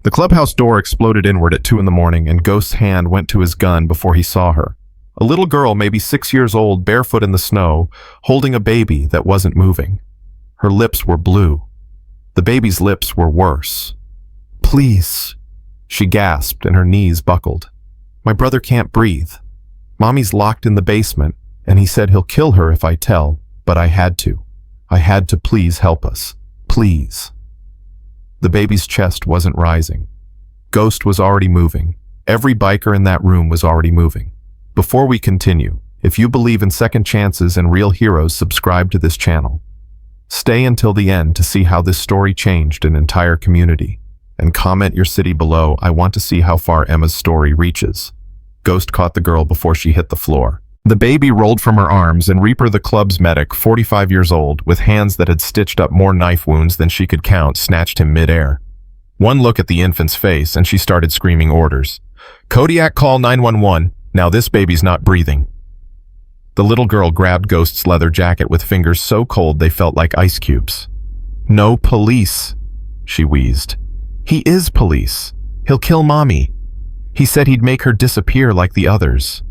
The clubhouse door exploded inward at 2 in the morning, and Ghost's hand went to his gun before he saw her. A little girl, maybe 6 years old, barefoot in the snow, holding a baby that wasn't moving. Her lips were blue. The baby's lips were worse. "Please," she gasped, and her knees buckled. "My brother can't breathe. Mommy's locked in the basement, and he said he'll kill her if I tell, but I had to. I had to. Please help us. Please." The baby's chest wasn't rising. Ghost was already moving. Every biker in that room was already moving. Before we continue, if you believe in second chances and real heroes, subscribe to this channel. Stay until the end to see how this story changed an entire community. And comment your city below. I want to see how far Emma's story reaches. Ghost caught the girl before she hit the floor. The baby rolled from her arms, and Reaper, the club's medic, 45 years old, with hands that had stitched up more knife wounds than she could count, snatched him midair. One look at the infant's face, and she started screaming orders. "Kodiak, call 911. Now this baby's not breathing." The little girl grabbed Ghost's leather jacket with fingers so cold they felt like ice cubes. "No police," she wheezed. "He is police. He'll kill Mommy. He said he'd make her disappear like the others."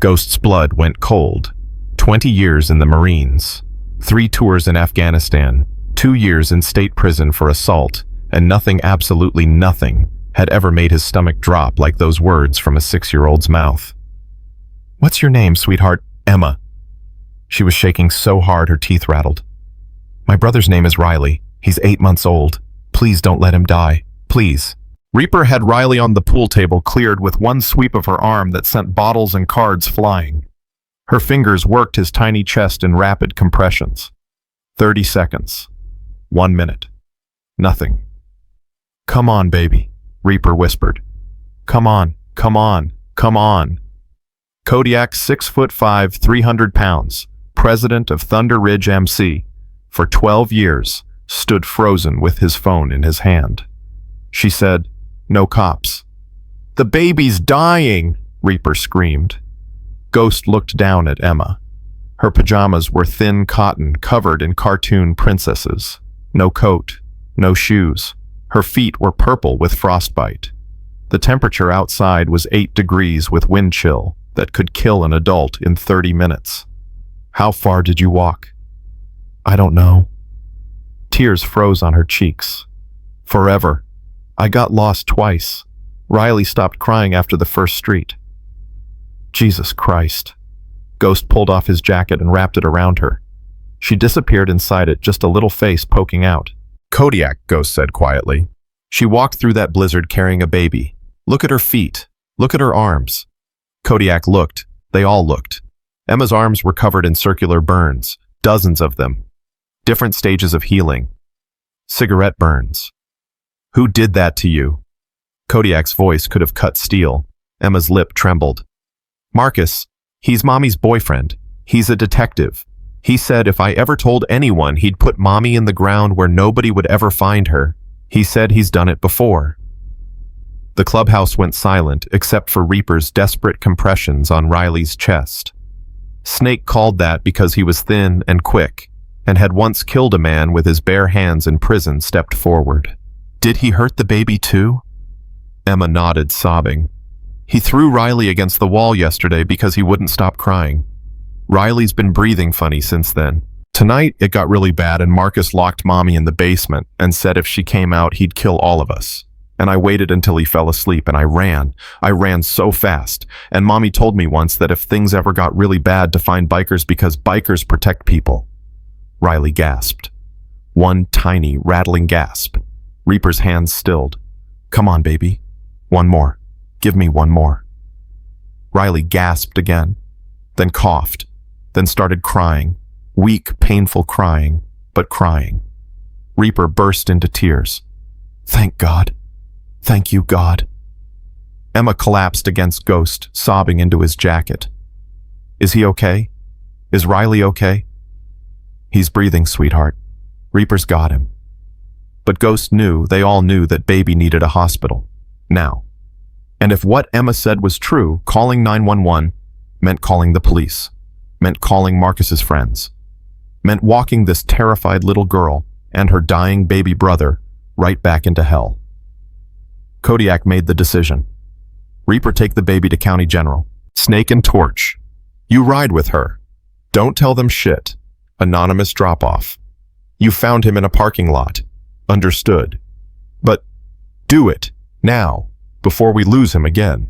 Ghost's blood went cold. 20 years in the Marines, 3 tours in Afghanistan, 2 years in state prison for assault, and nothing, absolutely nothing, had ever made his stomach drop like those words from a 6-year-old's mouth. "What's your name, sweetheart?" "Emma." She was shaking so hard her teeth rattled. "My brother's name is Riley. He's 8 months old. Please don't let him die. Please." Reaper had Riley on the pool table cleared with one sweep of her arm that sent bottles and cards flying. Her fingers worked his tiny chest in rapid compressions. 30 seconds. 1 minute. Nothing. "Come on, baby," Reaper whispered. "Come on, come on, come on." Kodiak, 6'5", 300 pounds, president of Thunder Ridge MC, for 12 years, stood frozen with his phone in his hand. She said, "No cops." "The baby's dying," Reaper screamed. Ghost looked down at Emma. Her pajamas were thin cotton covered in cartoon princesses. No coat, no shoes. Her feet were purple with frostbite. The temperature outside was 8 degrees with wind chill that could kill an adult in 30 minutes. "How far did you walk?" "I don't know." Tears froze on her cheeks. "Forever. I got lost twice. Riley stopped crying after the first street." "Jesus Christ." Ghost pulled off his jacket and wrapped it around her. She disappeared inside it, just a little face poking out. "Kodiak," Ghost said quietly. "She walked through that blizzard carrying a baby. Look at her feet. Look at her arms." Kodiak looked. They all looked. Emma's arms were covered in circular burns, dozens of them. Different stages of healing. Cigarette burns. "Who did that to you?" Kodiak's voice could have cut steel. Emma's lip trembled. "Marcus. He's Mommy's boyfriend. He's a detective. He said if I ever told anyone, he'd put Mommy in the ground where nobody would ever find her. He said he's done it before." The clubhouse went silent except for Reaper's desperate compressions on Riley's chest. Snake called that because he was thin and quick, and had once killed a man with his bare hands in prison, stepped forward. "Did he hurt the baby too?" Emma nodded, sobbing. "He threw Riley against the wall yesterday because he wouldn't stop crying. Riley's been breathing funny since then. Tonight, it got really bad and Marcus locked Mommy in the basement and said if she came out, he'd kill all of us. And I waited until he fell asleep and I ran. I ran so fast. And Mommy told me once that if things ever got really bad to find bikers because bikers protect people." Riley gasped. One tiny, rattling gasp. Reaper's hands stilled. "Come on, baby. One more. Give me one more." Riley gasped again, then coughed, then started crying. Weak, painful crying, but crying. Reaper burst into tears. "Thank God. Thank you, God." Emma collapsed against Ghost, sobbing into his jacket. "Is he okay? Is Riley okay?" "He's breathing, sweetheart. Reaper's got him." But Ghost knew, they all knew, that baby needed a hospital. Now. And if what Emma said was true, calling 911 meant calling the police, meant calling Marcus's friends, meant walking this terrified little girl and her dying baby brother right back into hell. Kodiak made the decision. Reaper, take the baby to County General. Snake and Torch. You ride with her. Don't tell them shit. Anonymous drop-off. You found him in a parking lot. Understood. But do it, now, before we lose him again.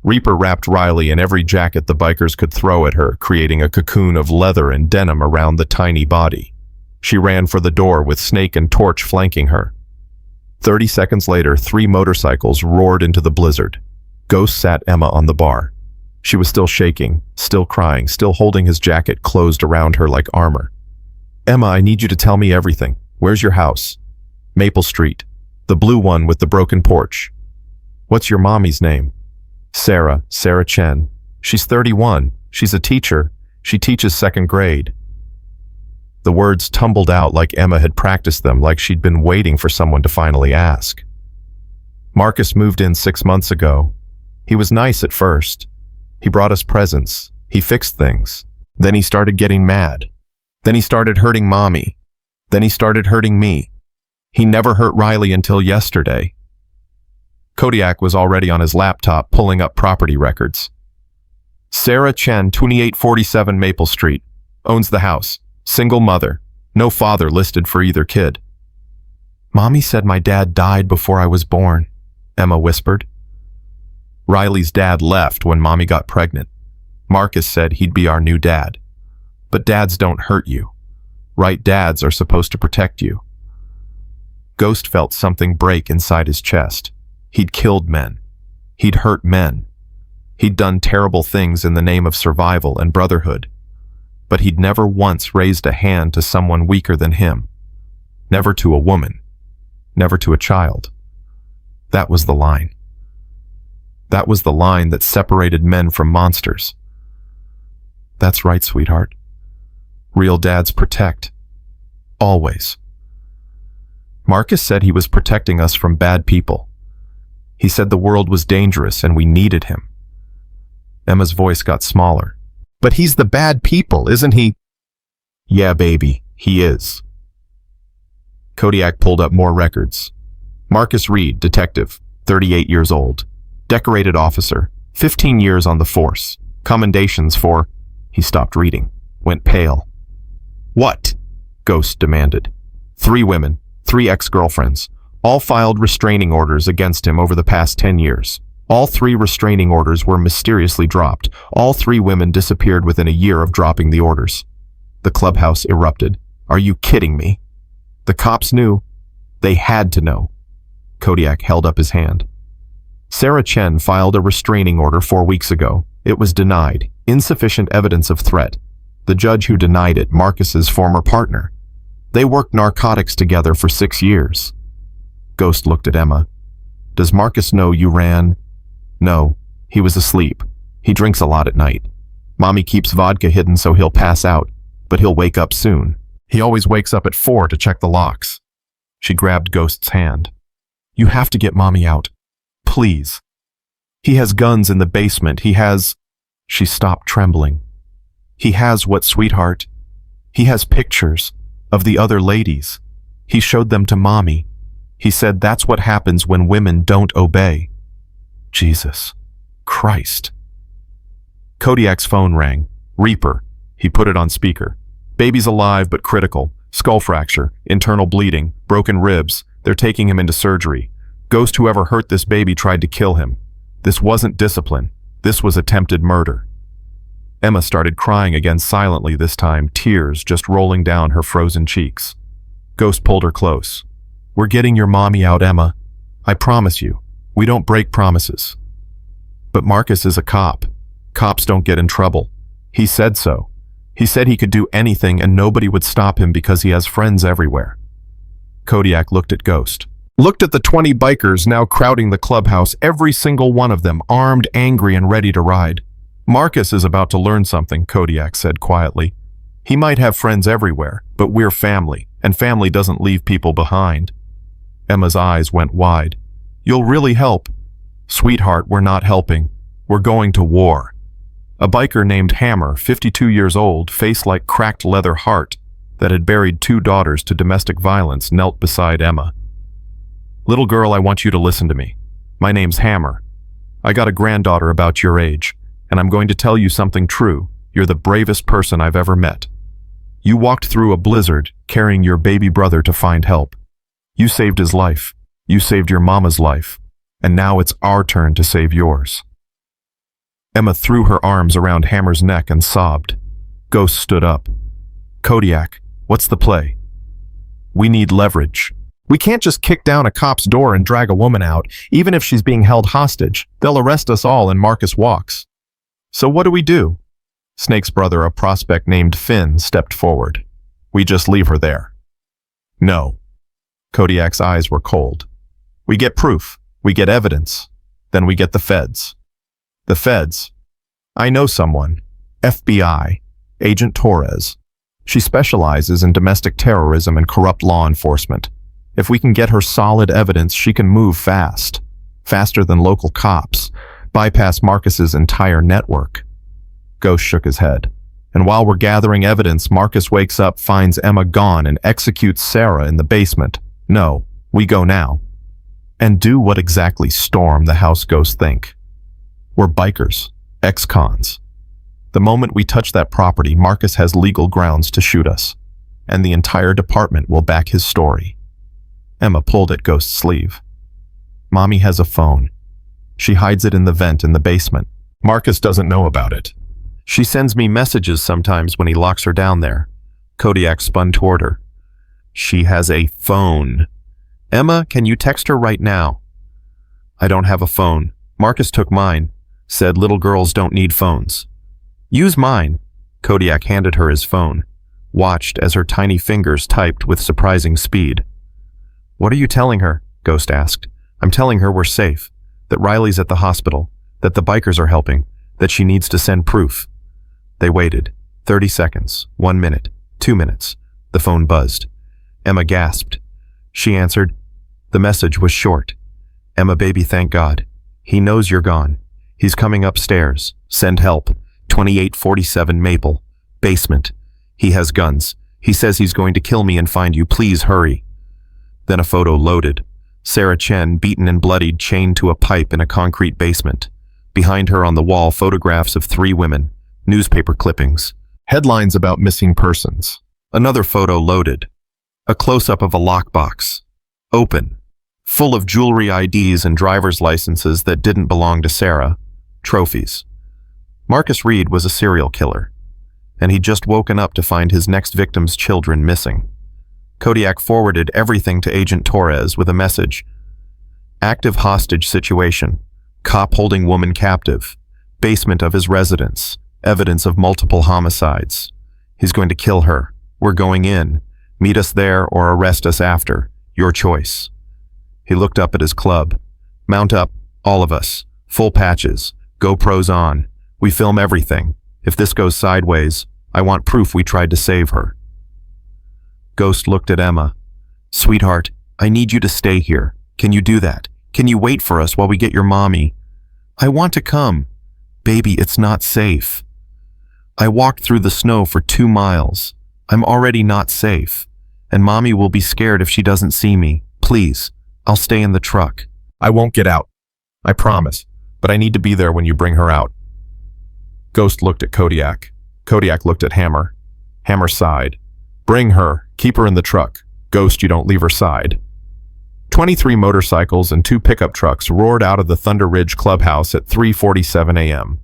Reaper wrapped Riley in every jacket the bikers could throw at her, creating a cocoon of leather and denim around the tiny body. She ran for the door with Snake and Torch flanking her. 30 seconds later, 3 motorcycles roared into the blizzard. Ghost sat Emma on the bar. She was still shaking, still crying, still holding his jacket closed around her like armor. Emma, I need you to tell me everything. Where's your house? Maple Street. The blue one with the broken porch. What's your mommy's name? Sarah Chen. She's 31. She's a teacher. She teaches 2nd grade. The words tumbled out like Emma had practiced them, like she'd been waiting for someone to finally ask. Marcus moved in 6 months ago. He was nice at first. He brought us presents. He fixed things. Then he started getting mad. Then he started hurting Mommy. Then he started hurting me. He never hurt Riley until yesterday. Kodiak was already on his laptop pulling up property records. Sarah Chen, 2847 Maple Street. Owns the house. Single mother. No father listed for either kid. Mommy said my dad died before I was born, Emma whispered. Riley's dad left when Mommy got pregnant. Marcus said he'd be our new dad. But dads don't hurt you. Right dads are supposed to protect you. Ghost felt something break inside his chest. He'd killed men. He'd hurt men. He'd done terrible things in the name of survival and brotherhood. But he'd never once raised a hand to someone weaker than him. Never to a woman. Never to a child. That was the line. That was the line that separated men from monsters. That's right, sweetheart. Real dads protect. Always. Marcus said he was protecting us from bad people. He said the world was dangerous and we needed him. Emma's voice got smaller. But he's the bad people, isn't he? Yeah, baby, he is. Kodiak pulled up more records. Marcus Reed, detective, 38 years old. Decorated officer, 15 years on the force. Commendations for... He stopped reading, went pale. What? Ghost demanded. 3 women, 3 ex-girlfriends, all filed restraining orders against him over the past 10 years. All 3 restraining orders were mysteriously dropped. All 3 women disappeared within a year of dropping the orders. The clubhouse erupted. Are you kidding me? The cops knew. They had to know. Kodiak held up his hand. Sarah Chen filed a restraining order 4 weeks ago. It was denied. Insufficient evidence of threat. The judge who denied it, Marcus's former partner. They worked narcotics together for 6 years. Ghost looked at Emma. Does Marcus know you ran? No, he was asleep. He drinks a lot at night. Mommy keeps vodka hidden so he'll pass out, but he'll wake up soon. He always wakes up at 4 to check the locks. She grabbed Ghost's hand. You have to get Mommy out. Please. He has guns in the basement. He has... She stopped, trembling. He has what, sweetheart? He has pictures of the other ladies. He showed them to Mommy. He said that's what happens when women don't obey. Jesus Christ. Kodiak's phone rang. Reaper. He put it on speaker. Baby's alive but critical. Skull fracture, internal bleeding, broken ribs. They're taking him into surgery. Ghost, whoever hurt this baby tried to kill him. This wasn't discipline. This was attempted murder. Emma started crying again silently this time, tears just rolling down her frozen cheeks. Ghost pulled her close. We're getting your mommy out, Emma. I promise you. We don't break promises. But Marcus is a cop. Cops don't get in trouble. He said so. He said he could do anything and nobody would stop him because he has friends everywhere. Kodiak looked at Ghost. Looked at the 20 bikers now crowding the clubhouse, every single one of them armed, angry, and ready to ride. Marcus is about to learn something, Kodiak said quietly. He might have friends everywhere, but we're family, and family doesn't leave people behind. Emma's eyes went wide. You'll really help. Sweetheart, we're not helping. We're going to war. A biker named Hammer, 52 years old, face like cracked leather heart, that had buried 2 daughters to domestic violence, knelt beside Emma. Little girl, I want you to listen to me. My name's Hammer. I got a granddaughter about your age, and I'm going to tell you something true. You're the bravest person I've ever met. You walked through a blizzard, carrying your baby brother to find help. You saved his life. You saved your mama's life. And now it's our turn to save yours." Emma threw her arms around Hammer's neck and sobbed. Ghost stood up. "Kodiak, what's the play?" "We need leverage. We can't just kick down a cop's door and drag a woman out, even if she's being held hostage. They'll arrest us all and Marcus walks." "So what do we do?" Snake's brother, a prospect named Finn, stepped forward. "We just leave her there." "No." Kodiak's eyes were cold. "We get proof. We get evidence. Then we get the feds." "The feds? I know someone. FBI. Agent Torres. She specializes in domestic terrorism and corrupt law enforcement. If we can get her solid evidence, she can move fast. Faster than local cops. Bypass Marcus's entire network." Ghost shook his head. "And while we're gathering evidence, Marcus wakes up, finds Emma gone, and executes Sarah in the basement. No, we go now." "And do what exactly, Storm?" the house ghosts think. "We're bikers. Ex-cons. The moment we touch that property, Marcus has legal grounds to shoot us. And the entire department will back his story." Emma pulled at Ghost's sleeve. "Mommy has a phone. She hides it in the vent in the basement. Marcus doesn't know about it. She sends me messages sometimes when he locks her down there." Kodiak spun toward her. "She has a phone. Emma, can you text her right now?" "I don't have a phone. Marcus took mine. Said little girls don't need phones." "Use mine." Kodiak handed her his phone, watched as her tiny fingers typed with surprising speed. "What are you telling her?" Ghost asked. "I'm telling her we're safe, that Riley's at the hospital, that the bikers are helping, that she needs to send proof." They waited. 30 seconds, 1 minute, 2 minutes. The phone buzzed. Emma gasped. She answered. The message was short. "Emma, baby, thank God. He knows you're gone. He's coming upstairs. Send help. 2847 Maple. Basement. He has guns. He says he's going to kill me and find you. Please hurry." Then a photo loaded. Sarah Chen, beaten and bloodied, chained to a pipe in a concrete basement. Behind her on the wall, photographs of 3 women. Newspaper clippings. Headlines about missing persons. Another photo loaded. A close-up of a lockbox. Open. Full of jewelry, IDs, and driver's licenses that didn't belong to Sarah. Trophies. Marcus Reed was a serial killer, and he'd just woken up to find his next victim's children missing. Kodiak forwarded everything to Agent Torres with a message. "Active hostage situation. Cop holding woman captive. Basement of his residence. Evidence of multiple homicides. He's going to kill her. We're going in. Meet us there or arrest us after. Your choice." He looked up at his club. "Mount up, all of us. Full patches. GoPros on. We film everything. If this goes sideways, I want proof we tried to save her." Ghost looked at Emma. "Sweetheart, I need you to stay here. Can you do that? Can you wait for us while we get your mommy?" "I want to come." "Baby, it's not safe." "I walked through the snow for 2 miles. I'm already not safe. And mommy will be scared if she doesn't see me. Please, I'll stay in the truck." "I won't get out. I promise. But I need to be there when you bring her out." Ghost looked at Kodiak. Kodiak looked at Hammer. Hammer sighed. "Bring her. Keep her in the truck. Ghost, you don't leave her side." 23 motorcycles and 2 pickup trucks roared out of the Thunder Ridge clubhouse at 3:47 a.m.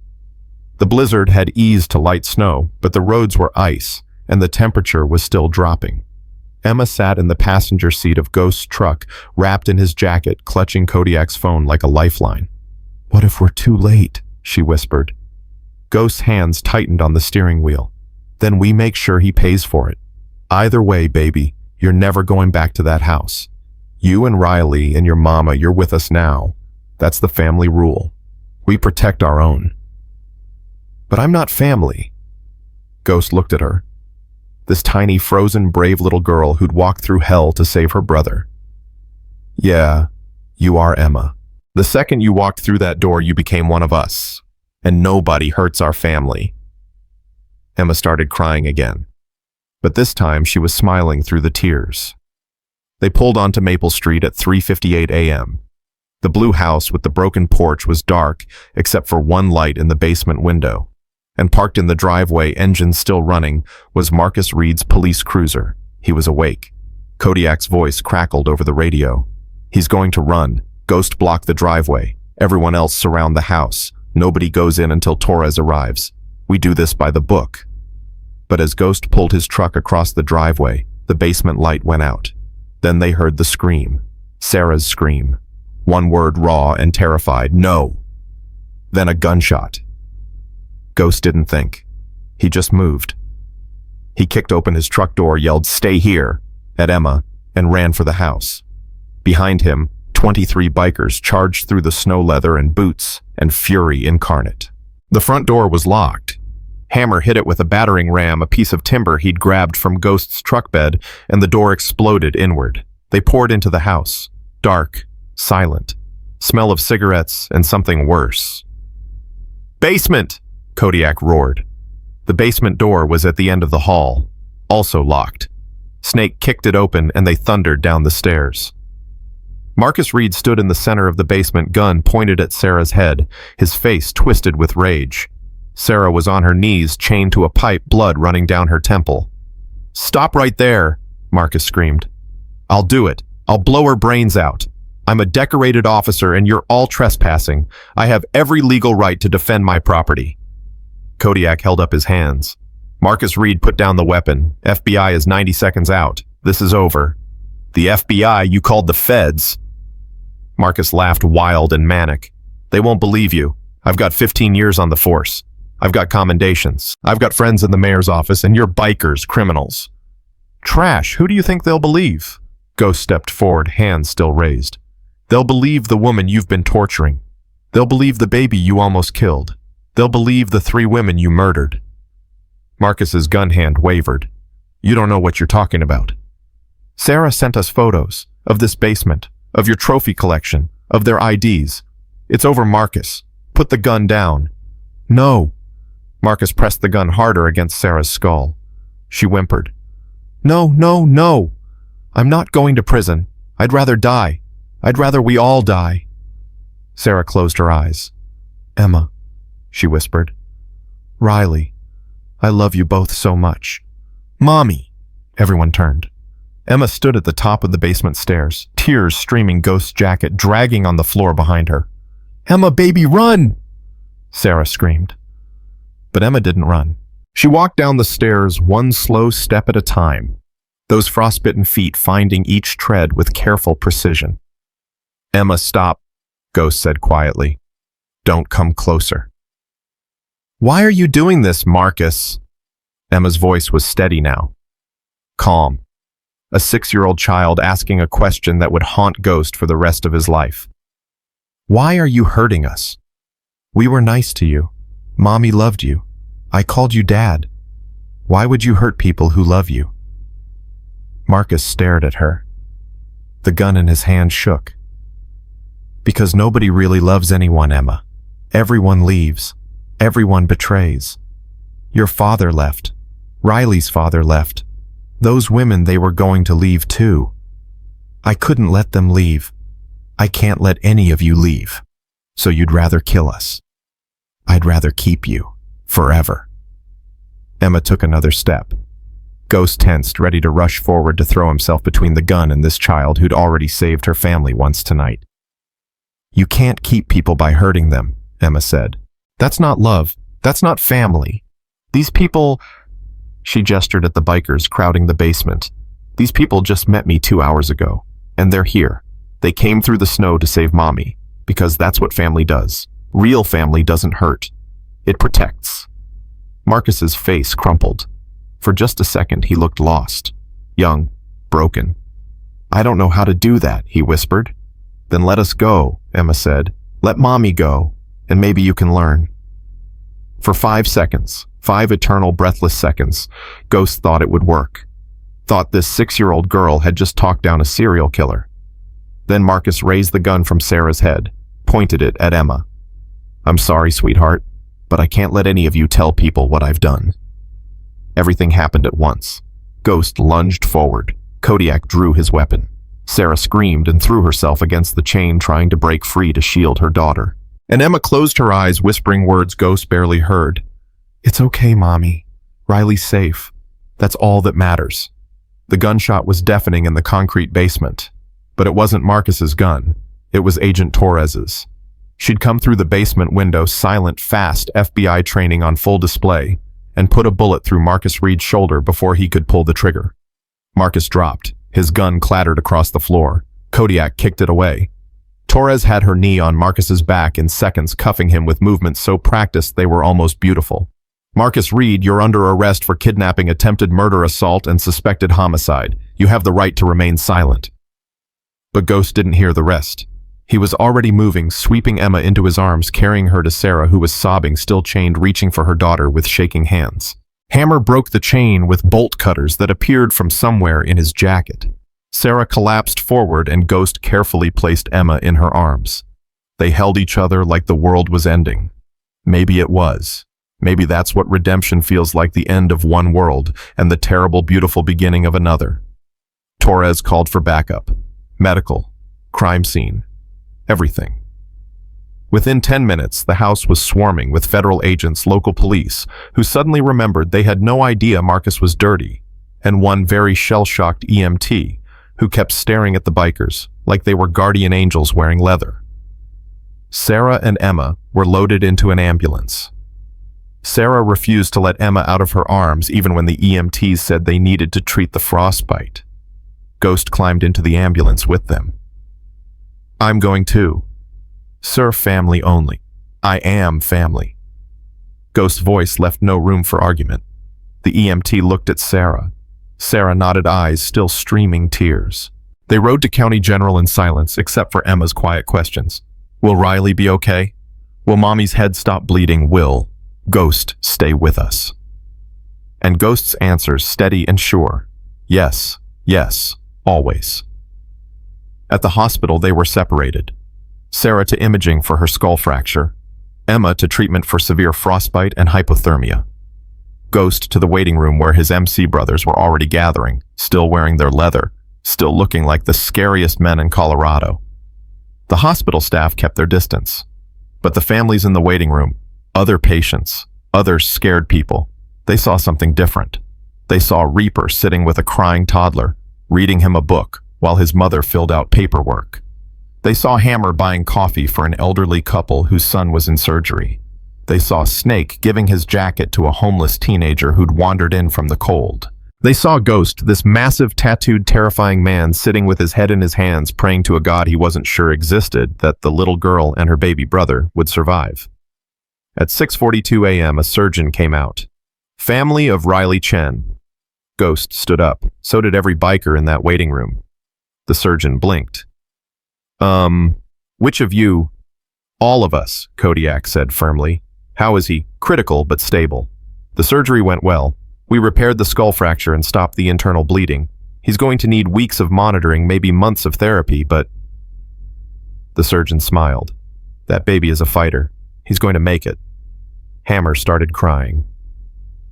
The blizzard had eased to light snow, but the roads were ice, and the temperature was still dropping. Emma sat in the passenger seat of Ghost's truck, wrapped in his jacket, clutching Kodiak's phone like a lifeline. "What if we're too late?" she whispered. Ghost's hands tightened on the steering wheel. "Then we make sure he pays for it. Either way, baby, you're never going back to that house. You and Riley and your mama, you're with us now. That's the family rule. We protect our own." "But I'm not family." Ghost looked at her. This tiny, frozen, brave little girl who'd walked through hell to save her brother. "Yeah, you are Emma. The second you walked through that door, you became one of us. And nobody hurts our family." Emma started crying again. But this time she was smiling through the tears. They pulled onto Maple Street at 3:58 a.m. The blue house with the broken porch was dark, except for one light in the basement window. And parked in the driveway, engine still running, was Marcus Reed's police cruiser. He was awake. Kodiak's voice crackled over the radio. He's going to run. Ghost block the driveway. Everyone else surround the house. Nobody goes in until Torres arrives. We do this by the book. But as Ghost pulled his truck across the driveway, the basement light went out. Then they heard the scream. Sarah's scream. One word, raw and terrified, no. Then a gunshot. Ghost didn't think. He just moved. He kicked open his truck door, yelled, "Stay here," at Emma, and ran for the house. Behind him, 23 bikers charged through the snow leather and boots, and fury incarnate. The front door was locked. Hammer hit it with a battering ram, a piece of timber he'd grabbed from Ghost's truck bed, and the door exploded inward. They poured into the house. Dark, silent, smell of cigarettes and something worse. "Basement!" Kodiak roared. The basement door was at the end of the hall, also locked. Snake kicked it open and they thundered down the stairs. Marcus Reed stood in the center of the basement, gun pointed at Sarah's head, his face twisted with rage. Sarah was on her knees, chained to a pipe, blood running down her temple. "Stop right there," Marcus screamed. "I'll do it. I'll blow her brains out. I'm a decorated officer and you're all trespassing. I have every legal right to defend my property." Kodiak held up his hands. Marcus Reed put down the weapon. "FBI is 90 seconds out. This is over." "The FBI? You called the feds." Marcus laughed, wild and manic. "They won't believe you. I've got 15 years on the force. I've got commendations. I've got friends in the mayor's office, and you're bikers, criminals." "Trash. Who do you think they'll believe?" Ghost stepped forward, hands still raised. "They'll believe the woman you've been torturing. They'll believe the baby you almost killed. They'll believe the 3 women you murdered." Marcus's gun hand wavered. "You don't know what you're talking about." "Sarah sent us photos of this basement, of your trophy collection, of their IDs. It's over, Marcus. Put the gun down." "No." Marcus pressed the gun harder against Sarah's skull. She whimpered. "No, no, no. I'm not going to prison. I'd rather die. I'd rather we all die." Sarah closed her eyes. "Emma," she whispered. "Riley, I love you both so much." "Mommy!" Everyone turned. Emma stood at the top of the basement stairs, tears streaming, Ghost's jacket dragging on the floor behind her. "Emma, baby, run!" Sarah screamed. But Emma didn't run. She walked down the stairs, one slow step at a time, those frostbitten feet finding each tread with careful precision. "Emma, stop," Ghost said quietly. "Don't come closer." "Why are you doing this, Marcus?" Emma's voice was steady now. Calm. A 6-year-old child asking a question that would haunt Ghost for the rest of his life. "Why are you hurting us? We were nice to you. Mommy loved you. I called you Dad. Why would you hurt people who love you?" Marcus stared at her. The gun in his hand shook. "Because nobody really loves anyone, Emma. Everyone leaves. Everyone betrays. Your father left. Riley's father left. Those women, they were going to leave too. I couldn't let them leave. I can't let any of you leave. So you'd rather kill us. I'd rather keep you. Forever." Emma took another step. Ghost tensed, ready to rush forward to throw himself between the gun and this child who'd already saved her family once tonight. "You can't keep people by hurting them," Emma said. "That's not love. That's not family. These people..." She gestured at the bikers crowding the basement. "These people just met me 2 hours ago, and they're here. They came through the snow to save Mommy, because that's what family does. Real family doesn't hurt. It protects." Marcus's face crumpled. For just a second, he looked lost. Young, broken. "I don't know how to do that," he whispered. "Then let us go," Emma said. "Let Mommy go, and maybe you can learn." For 5 seconds, 5 eternal breathless seconds, Ghost thought it would work. Thought this 6-year-old girl had just talked down a serial killer. Then Marcus raised the gun from Sarah's head, pointed it at Emma. "I'm sorry, sweetheart, but I can't let any of you tell people what I've done." Everything happened at once. Ghost lunged forward. Kodiak drew his weapon. Sarah screamed and threw herself against the chain, trying to break free to shield her daughter. And Emma closed her eyes, whispering words Ghost barely heard. "It's okay, Mommy. Riley's safe. That's all that matters." The gunshot was deafening in the concrete basement. But it wasn't Marcus's gun. It was Agent Torres's. She'd come through the basement window, silent, fast FBI training on full display, and put a bullet through Marcus Reed's shoulder before he could pull the trigger. Marcus dropped. His gun clattered across the floor. Kodiak kicked it away. Torres had her knee on Marcus's back in seconds, cuffing him with movements so practiced they were almost beautiful. "Marcus Reed, you're under arrest for kidnapping, attempted murder, assault, and suspected homicide. You have the right to remain silent." But Ghost didn't hear the rest. He was already moving, sweeping Emma into his arms, carrying her to Sarah, who was sobbing, still chained, reaching for her daughter with shaking hands. Hammer broke the chain with bolt cutters that appeared from somewhere in his jacket. Sarah collapsed forward and Ghost carefully placed Emma in her arms. They held each other like the world was ending. Maybe it was. Maybe that's what redemption feels like, the end of one world and the terrible, beautiful beginning of another. Torres called for backup. Medical. Crime scene. Everything. Within 10 minutes, the house was swarming with federal agents, local police, who suddenly remembered they had no idea Marcus was dirty, and one very shell-shocked EMT, who kept staring at the bikers like they were guardian angels wearing leather. Sarah and Emma were loaded into an ambulance. Sarah refused to let Emma out of her arms even when the EMTs said they needed to treat the frostbite. Ghost climbed into the ambulance with them. "I'm going too. Sir, family only. I am family." Ghost's voice left no room for argument. The EMT looked at Sarah. Sarah nodded, eyes still streaming tears. They rode to County General in silence, except for Emma's quiet questions. "Will Riley be okay? Will Mommy's head stop bleeding? Will Ghost stay with us?" And Ghost's answers, steady and sure. "Yes, yes, always." At the hospital, they were separated. Sarah to imaging for her skull fracture, Emma to treatment for severe frostbite and hypothermia. Ghost to the waiting room where his MC brothers were already gathering, still wearing their leather, still looking like the scariest men in Colorado. The hospital staff kept their distance, but the families in the waiting room, other patients, other scared people, they saw something different. They saw Reaper sitting with a crying toddler, reading him a book while his mother filled out paperwork. They saw Hammer buying coffee for an elderly couple whose son was in surgery. They saw Snake giving his jacket to a homeless teenager who'd wandered in from the cold. They saw Ghost, this massive, tattooed, terrifying man, sitting with his head in his hands, praying to a god he wasn't sure existed that the little girl and her baby brother would survive. At 6:42 a.m., a surgeon came out. "Family of Riley Chen." Ghost stood up. So did every biker in that waiting room. The surgeon blinked. Which of you?" "All of us," Kodiak said firmly. "How is he?" "Critical, but stable. The surgery went well. We repaired the skull fracture and stopped the internal bleeding. He's going to need weeks of monitoring, maybe months of therapy, but..." The surgeon smiled. "That baby is a fighter. He's going to make it." Hammer started crying.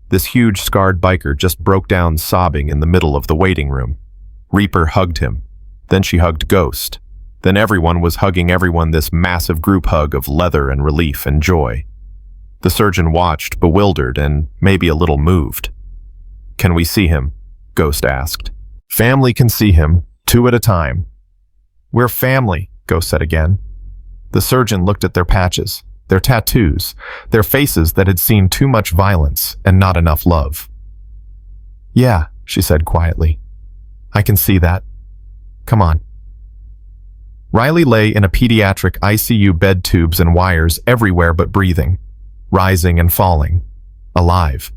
This huge, scarred biker just broke down sobbing in the middle of the waiting room. Reaper hugged him. Then she hugged Ghost. Then everyone was hugging everyone, this massive group hug of leather and relief and joy. The surgeon watched, bewildered and maybe a little moved. "Can we see him?" Ghost asked. "Family can see him, 2 at a time." "We're family," Ghost said again. The surgeon looked at their patches, their tattoos, their faces that had seen too much violence and not enough love. "Yeah," she said quietly. "I can see that. Come on." Riley lay in a pediatric ICU bed, tubes and wires everywhere but breathing, rising and falling, alive.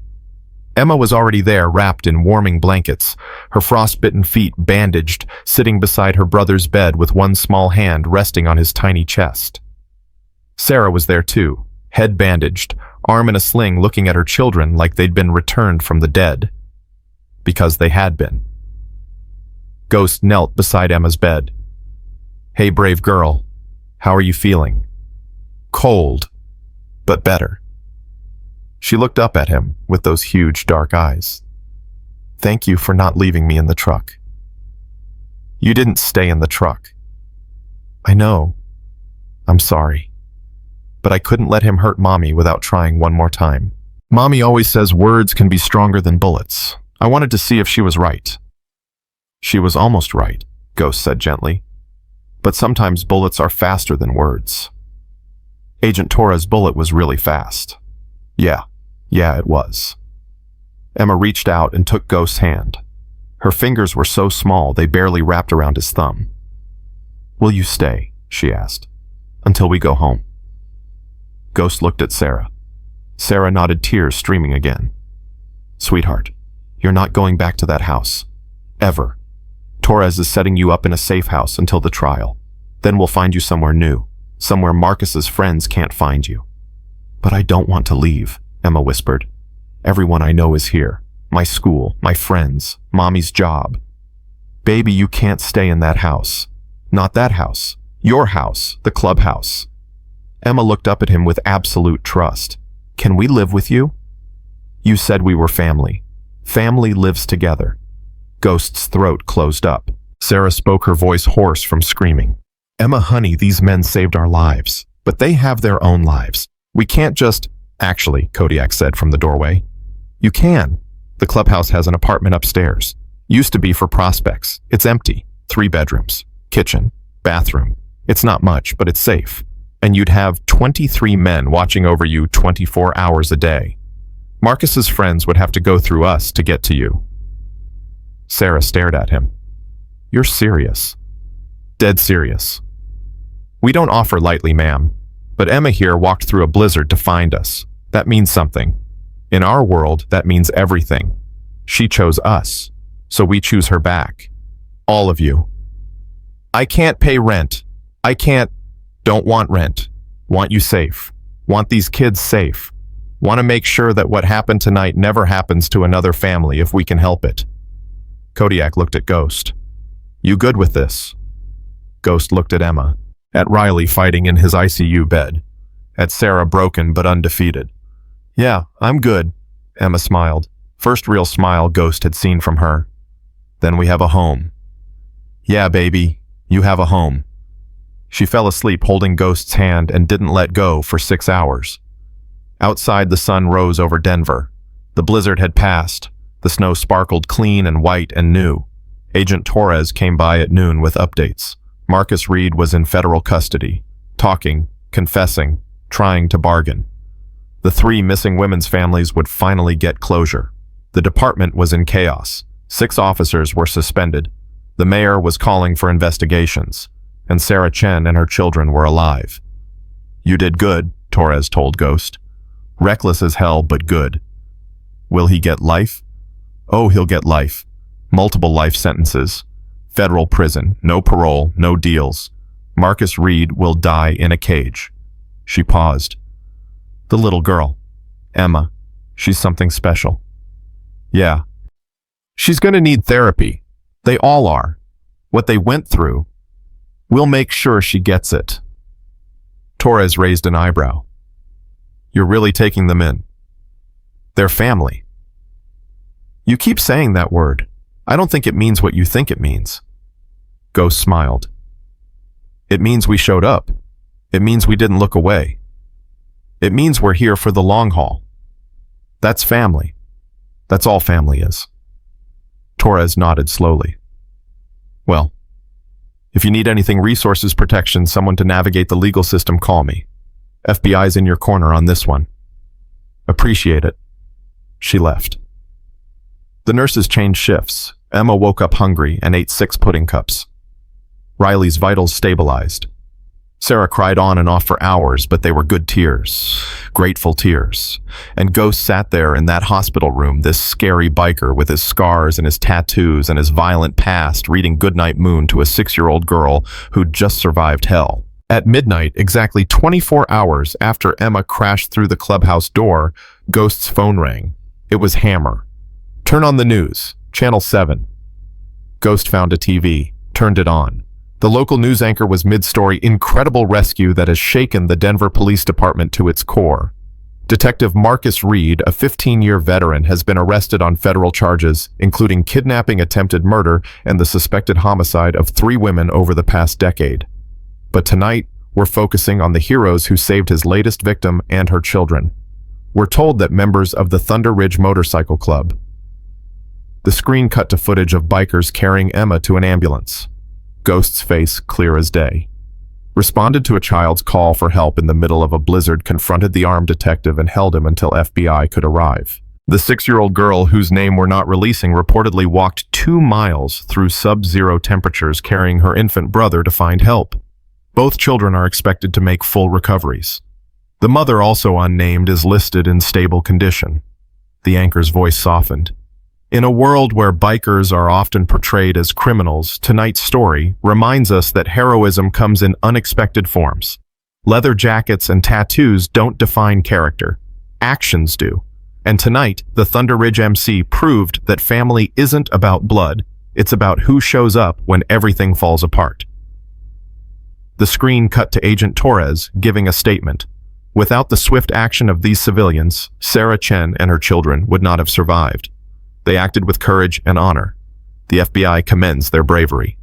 Emma was already there, wrapped in warming blankets, her frostbitten feet bandaged, sitting beside her brother's bed with one small hand resting on his tiny chest. Sarah was there too, head bandaged, arm in a sling, looking at her children like they'd been returned from the dead. Because they had been. Ghost knelt beside Emma's bed. "Hey, brave girl, how are you feeling?" "Cold, but better." She looked up at him with those huge dark eyes. "Thank you for not leaving me in the truck." You didn't stay in the truck. I know. I'm sorry. But I couldn't let him hurt Mommy without trying one more time. Mommy always says words can be stronger than bullets. I wanted to see if she was right. She was almost right, Ghost said gently. But sometimes bullets are faster than words. Agent Torres' bullet was really fast. Yeah, it was. Emma reached out and took Ghost's hand. Her fingers were so small they barely wrapped around his thumb. Will you stay, she asked, until we go home? Ghost looked at Sarah. Sarah nodded, tears streaming again. Sweetheart, you're not going back to that house. Ever. Torres is setting you up in a safe house until the trial. Then we'll find you somewhere new, somewhere Marcus's friends can't find you. But I don't want to leave, Emma whispered. Everyone I know is here. My school, my friends, Mommy's job. Baby, you can't stay in that house. Not that house. Your house, the clubhouse. Emma looked up at him with absolute trust. Can we live with you? You said we were family. Family lives together. Ghost's throat closed up. Sarah spoke, her voice hoarse from screaming. Emma, honey, these men saved our lives, but they have their own lives. We can't just... Actually, Kodiak said from the doorway. You can. The clubhouse has an apartment upstairs. Used to be for prospects. It's empty. 3 bedrooms. Kitchen. Bathroom. It's not much, but it's safe. And you'd have 23 men watching over you 24 hours a day. Marcus's friends would have to go through us to get to you. Sarah stared at him. You're serious. Dead serious. We don't offer lightly, ma'am. But Emma here walked through a blizzard to find us. That means something. In our world, that means everything. She chose us, so we choose her back. All of you. I can't pay rent. Don't want rent. Want you safe. Want these kids safe. Want to make sure that what happened tonight never happens to another family if we can help it. Kodiak looked at Ghost. You good with this? Ghost looked at Emma, at Riley fighting in his ICU bed, at Sarah broken but undefeated. Yeah, I'm good, Emma smiled. First real smile Ghost had seen from her. Then we have a home. Yeah, baby, you have a home. She fell asleep holding Ghost's hand and didn't let go for 6 hours. Outside, the sun rose over Denver. The blizzard had passed. The snow sparkled clean and white and new. Agent Torres came by at noon with updates. Marcus Reed was in federal custody, talking, confessing, trying to bargain. The 3 missing women's families would finally get closure. The department was in chaos. 6 officers were suspended. The mayor was calling for investigations, and Sarah Chen and her children were alive. You did good, Torres told Ghost. Reckless as hell, but good. Will he get life? Oh, he'll get life. Multiple life sentences. Federal prison, no parole, no deals. Marcus Reed will die in a cage. She paused. The little girl, Emma, she's something special. Yeah. She's going to need therapy. They all are. What they went through. We'll make sure she gets it. Torres raised an eyebrow. You're really taking them in. They're family. You keep saying that word. I don't think it means what you think it means. Ghost smiled. It means we showed up. It means we didn't look away. It means we're here for the long haul. That's family. That's all family is. Torres nodded slowly. Well, if you need anything, resources, protection, someone to navigate the legal system, call me. FBI's in your corner on this one. Appreciate it. She left. The nurses changed shifts. Emma woke up hungry and ate 6 pudding cups. Riley's vitals stabilized. Sarah cried on and off for hours, but they were good tears, grateful tears. And Ghost sat there in that hospital room, this scary biker with his scars and his tattoos and his violent past, reading Goodnight Moon to a 6-year-old girl who'd just survived hell. At midnight, exactly 24 hours after Emma crashed through the clubhouse door, Ghost's phone rang. It was Hammer. Turn on the news, Channel 7. Ghost found a TV, turned it on. The local news anchor was mid-story, incredible rescue that has shaken the Denver Police Department to its core. Detective Marcus Reed, a 15-year veteran, has been arrested on federal charges, including kidnapping, attempted murder, and the suspected homicide of 3 women over the past decade. But tonight, we're focusing on the heroes who saved his latest victim and her children. We're told that members of the Thunder Ridge Motorcycle Club. The screen cut to footage of bikers carrying Emma to an ambulance. Ghost's face clear as day. Responded to a child's call for help in the middle of a blizzard, confronted the armed detective and held him until FBI could arrive. The 6-year-old girl, whose name we're not releasing, reportedly walked 2 miles through sub-zero temperatures carrying her infant brother to find help. Both children are expected to make full recoveries. The mother, also unnamed, is listed in stable condition. The anchor's voice softened. In a world where bikers are often portrayed as criminals, tonight's story reminds us that heroism comes in unexpected forms. Leather jackets and tattoos don't define character. Actions do. And tonight, the Thunder Ridge MC proved that family isn't about blood. It's about who shows up when everything falls apart. The screen cut to Agent Torres giving a statement. Without the swift action of these civilians, Sarah Chen and her children would not have survived. They acted with courage and honor. The FBI commends their bravery.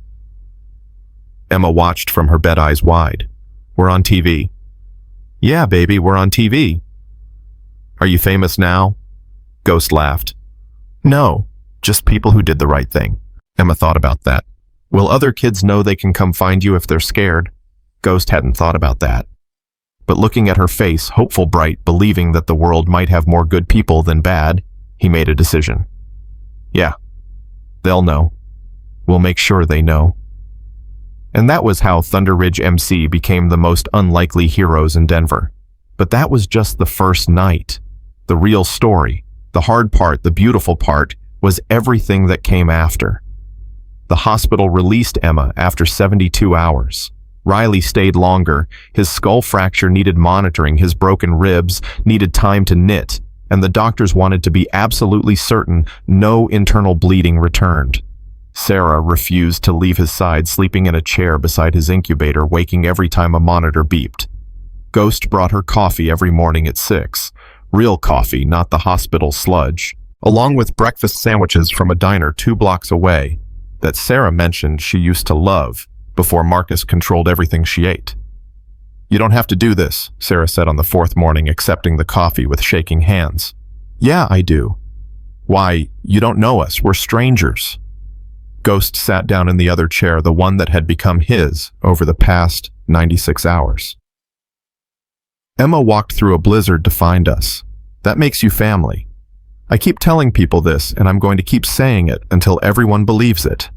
Emma watched from her bed, eyes wide. We're on TV. Yeah, baby, we're on TV. Are you famous now? Ghost laughed. No, just people who did the right thing. Emma thought about that. Will other kids know they can come find you if they're scared? Ghost hadn't thought about that. But looking at her face, hopeful, bright, believing that the world might have more good people than bad, he made a decision. Yeah, they'll know. We'll make sure they know. And that was how Thunder Ridge MC became the most unlikely heroes in Denver. But that was just the first night. The real story, the hard part, the beautiful part, was everything that came after. The hospital released Emma after 72 hours. Riley stayed longer. His skull fracture needed monitoring, his broken ribs needed time to knit, and the doctors wanted to be absolutely certain no internal bleeding returned. Sarah refused to leave his side, sleeping in a chair beside his incubator, waking every time a monitor beeped. Ghost brought her coffee every morning at 6. Real coffee, not the hospital sludge, along with breakfast sandwiches from a diner 2 blocks away that Sarah mentioned she used to love before Marcus controlled everything she ate. You don't have to do this, Sarah said on the 4th morning, accepting the coffee with shaking hands. Yeah, I do. Why, you don't know us. We're strangers. Ghost sat down in the other chair, the one that had become his over the past 96 hours. Emma walked through a blizzard to find us. That makes you family. I keep telling people this, and I'm going to keep saying it until everyone believes it.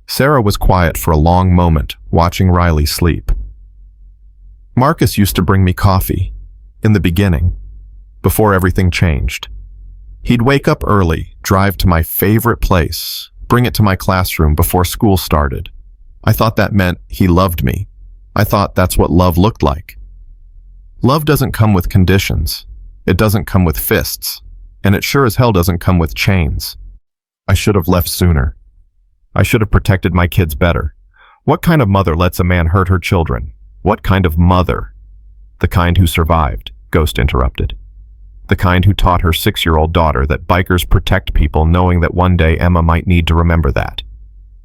Sarah was quiet for a long moment, watching Riley sleep. Marcus used to bring me coffee, in the beginning, before everything changed. He'd wake up early, drive to my favorite place, bring it to my classroom before school started. I thought that meant he loved me. I thought that's what love looked like. Love doesn't come with conditions. It doesn't come with fists. And it sure as hell doesn't come with chains. I should have left sooner. I should have protected my kids better. What kind of mother lets a man hurt her children? What kind of mother? The kind who survived, Ghost interrupted. The kind who taught her 6-year-old daughter that bikers protect people, knowing that one day Emma might need to remember that.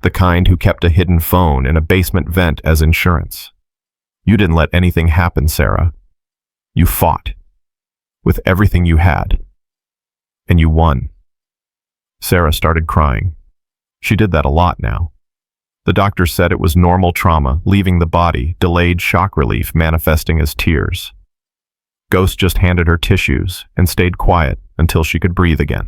The kind who kept a hidden phone in a basement vent as insurance. You didn't let anything happen, Sarah. You fought. With everything you had. And you won. Sarah started crying. She did that a lot now. The doctor said it was normal trauma, leaving the body, delayed shock relief manifesting as tears. Ghost just handed her tissues and stayed quiet until she could breathe again.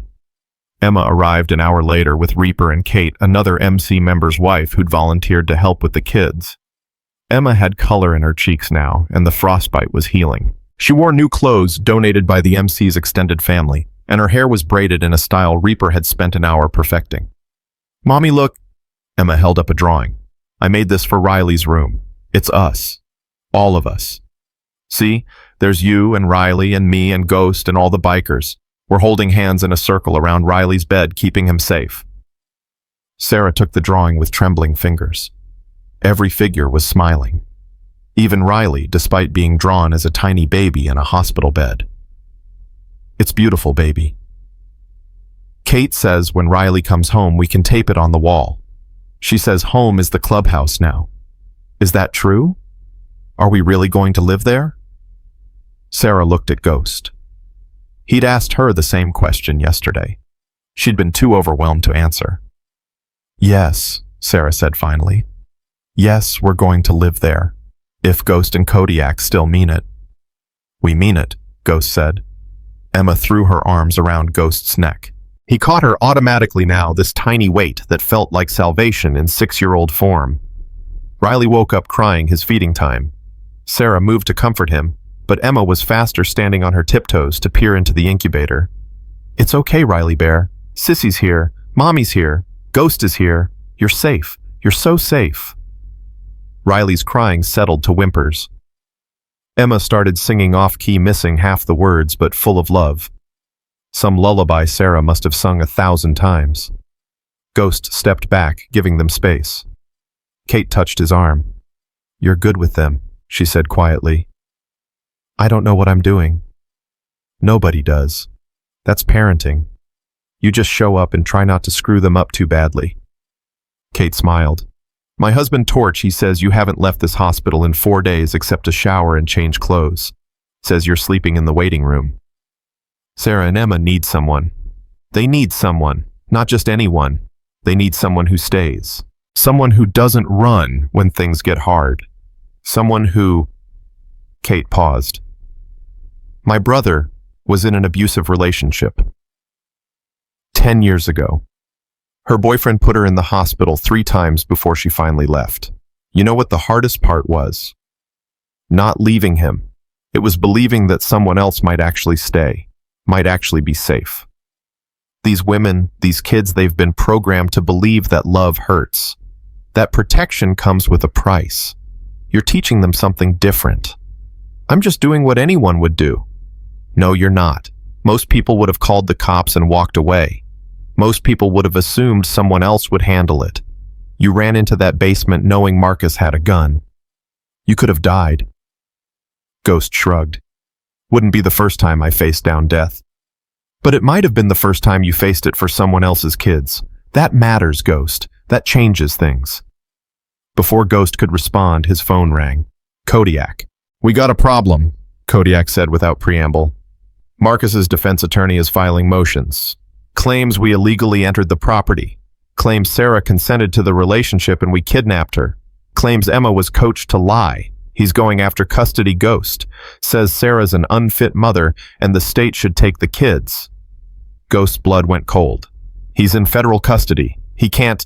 Emma arrived an hour later with Reaper and Kate, another MC member's wife who'd volunteered to help with the kids. Emma had color in her cheeks now, and the frostbite was healing. She wore new clothes donated by the MC's extended family, and her hair was braided in a style Reaper had spent an hour perfecting. Mommy, look. Emma held up a drawing. I made this for Riley's room. It's us. All of us. See, there's you and Riley and me and Ghost and all the bikers. We're holding hands in a circle around Riley's bed, keeping him safe. Sarah took the drawing with trembling fingers. Every figure was smiling. Even Riley, despite being drawn as a tiny baby in a hospital bed. It's beautiful, baby. Kate says when Riley comes home, we can tape it on the wall. She says home is the clubhouse now. Is that true? Are we really going to live there? Sarah looked at Ghost. He'd asked her the same question yesterday. She'd been too overwhelmed to answer. Yes, Sarah said finally. Yes, we're going to live there, if Ghost and Kodiak still mean it. We mean it, Ghost said. Emma threw her arms around Ghost's neck. He caught her automatically now, this tiny weight that felt like salvation in 6-year-old form. Riley woke up crying his feeding time. Sarah moved to comfort him, but Emma was faster, standing on her tiptoes to peer into the incubator. It's okay, Riley Bear. Sissy's here. Mommy's here. Ghost is here. You're safe. You're so safe. Riley's crying settled to whimpers. Emma started singing off-key, missing half the words, but full of love. Some lullaby Sarah must have sung 1,000 times. Ghost stepped back, giving them space. Kate touched his arm. You're good with them, she said quietly. I don't know what I'm doing. Nobody does. That's parenting. You just show up and try not to screw them up too badly. Kate smiled. My husband Torch, he says you haven't left this hospital in 4 days except to shower and change clothes. Says you're sleeping in the waiting room. Sarah and Emma need someone. They need someone, not just anyone. They need someone who stays. Someone who doesn't run when things get hard. Someone who... Kate paused. My brother was in an abusive relationship. 10 years ago. Her boyfriend put her in the hospital 3 times before she finally left. You know what the hardest part was? Not leaving him. It was believing that someone else might actually stay, might actually be safe. These women, these kids, they've been programmed to believe that love hurts, that protection comes with a price. You're teaching them something different. I'm just doing what anyone would do. No, you're not. Most people would have called the cops and walked away. Most people would have assumed someone else would handle it. You ran into that basement knowing Marcus had a gun. You could have died. Ghost shrugged. Wouldn't be the first time I faced down death. But it might have been the first time you faced it for someone else's kids. That matters, Ghost. That changes things. Before Ghost could respond, his phone rang. Kodiak. We got a problem, Kodiak said without preamble. Marcus's defense attorney is filing motions. Claims we illegally entered the property. Claims Sarah consented to the relationship and we kidnapped her. Claims Emma was coached to lie. He's going after custody. Ghost. Says Sarah's an unfit mother and the state should take the kids. Ghost's blood went cold. He's in federal custody. He can't.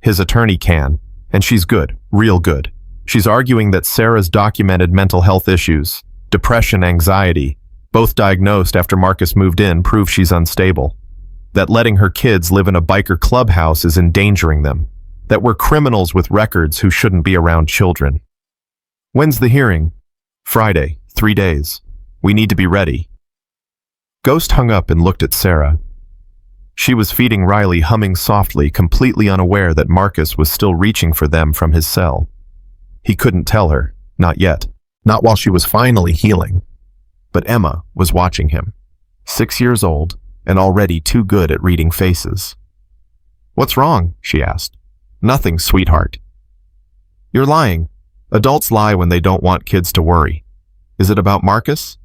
His attorney can. And she's good. Real good. She's arguing that Sarah's documented mental health issues, depression, anxiety, both diagnosed after Marcus moved in, prove she's unstable. That letting her kids live in a biker clubhouse is endangering them. That we're criminals with records who shouldn't be around children. When's the hearing? Friday, 3 days. We need to be ready. Ghost hung up and looked at Sarah. She was feeding Riley, humming softly, completely unaware that Marcus was still reaching for them from his cell. He couldn't tell her, not yet, not while she was finally healing. But Emma was watching him. 6 years old, and already too good at reading faces. What's wrong? She asked. Nothing, sweetheart. You're lying. Adults lie when they don't want kids to worry. Is it about Marcus?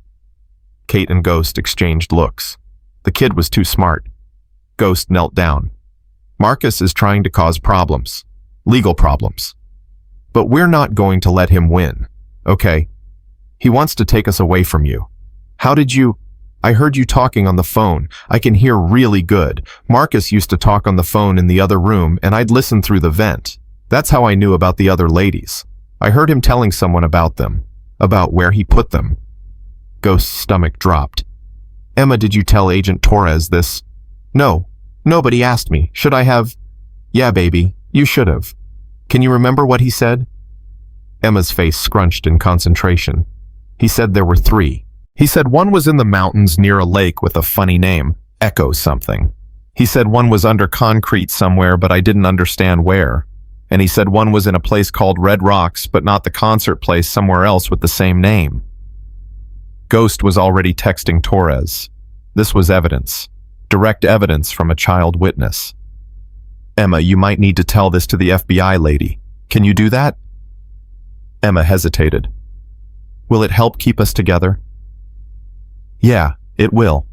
Kate and Ghost exchanged looks. The kid was too smart. Ghost knelt down. Marcus is trying to cause problems. Legal problems. But we're not going to let him win, okay? He wants to take us away from you. How did you... I heard you talking on the phone. I can hear really good. Marcus used to talk on the phone in the other room, and I'd listen through the vent. That's how I knew about the other ladies. I heard him telling someone about them, about where he put them. Ghost's stomach dropped. Emma, did you tell Agent Torres this? No. Nobody asked me. Should I have? Yeah, baby, you should have. Can you remember what he said? Emma's face scrunched in concentration. He said there were 3. He said one was in the mountains near a lake with a funny name, Echo something. He said one was under concrete somewhere, but I didn't understand where. And he said one was in a place called Red Rocks, but not the concert place, somewhere else with the same name. Ghost was already texting Torres. This was evidence. Direct evidence from a child witness. Emma, you might need to tell this to the FBI lady. Can you do that? Emma hesitated. Will it help keep us together? Yeah, it will.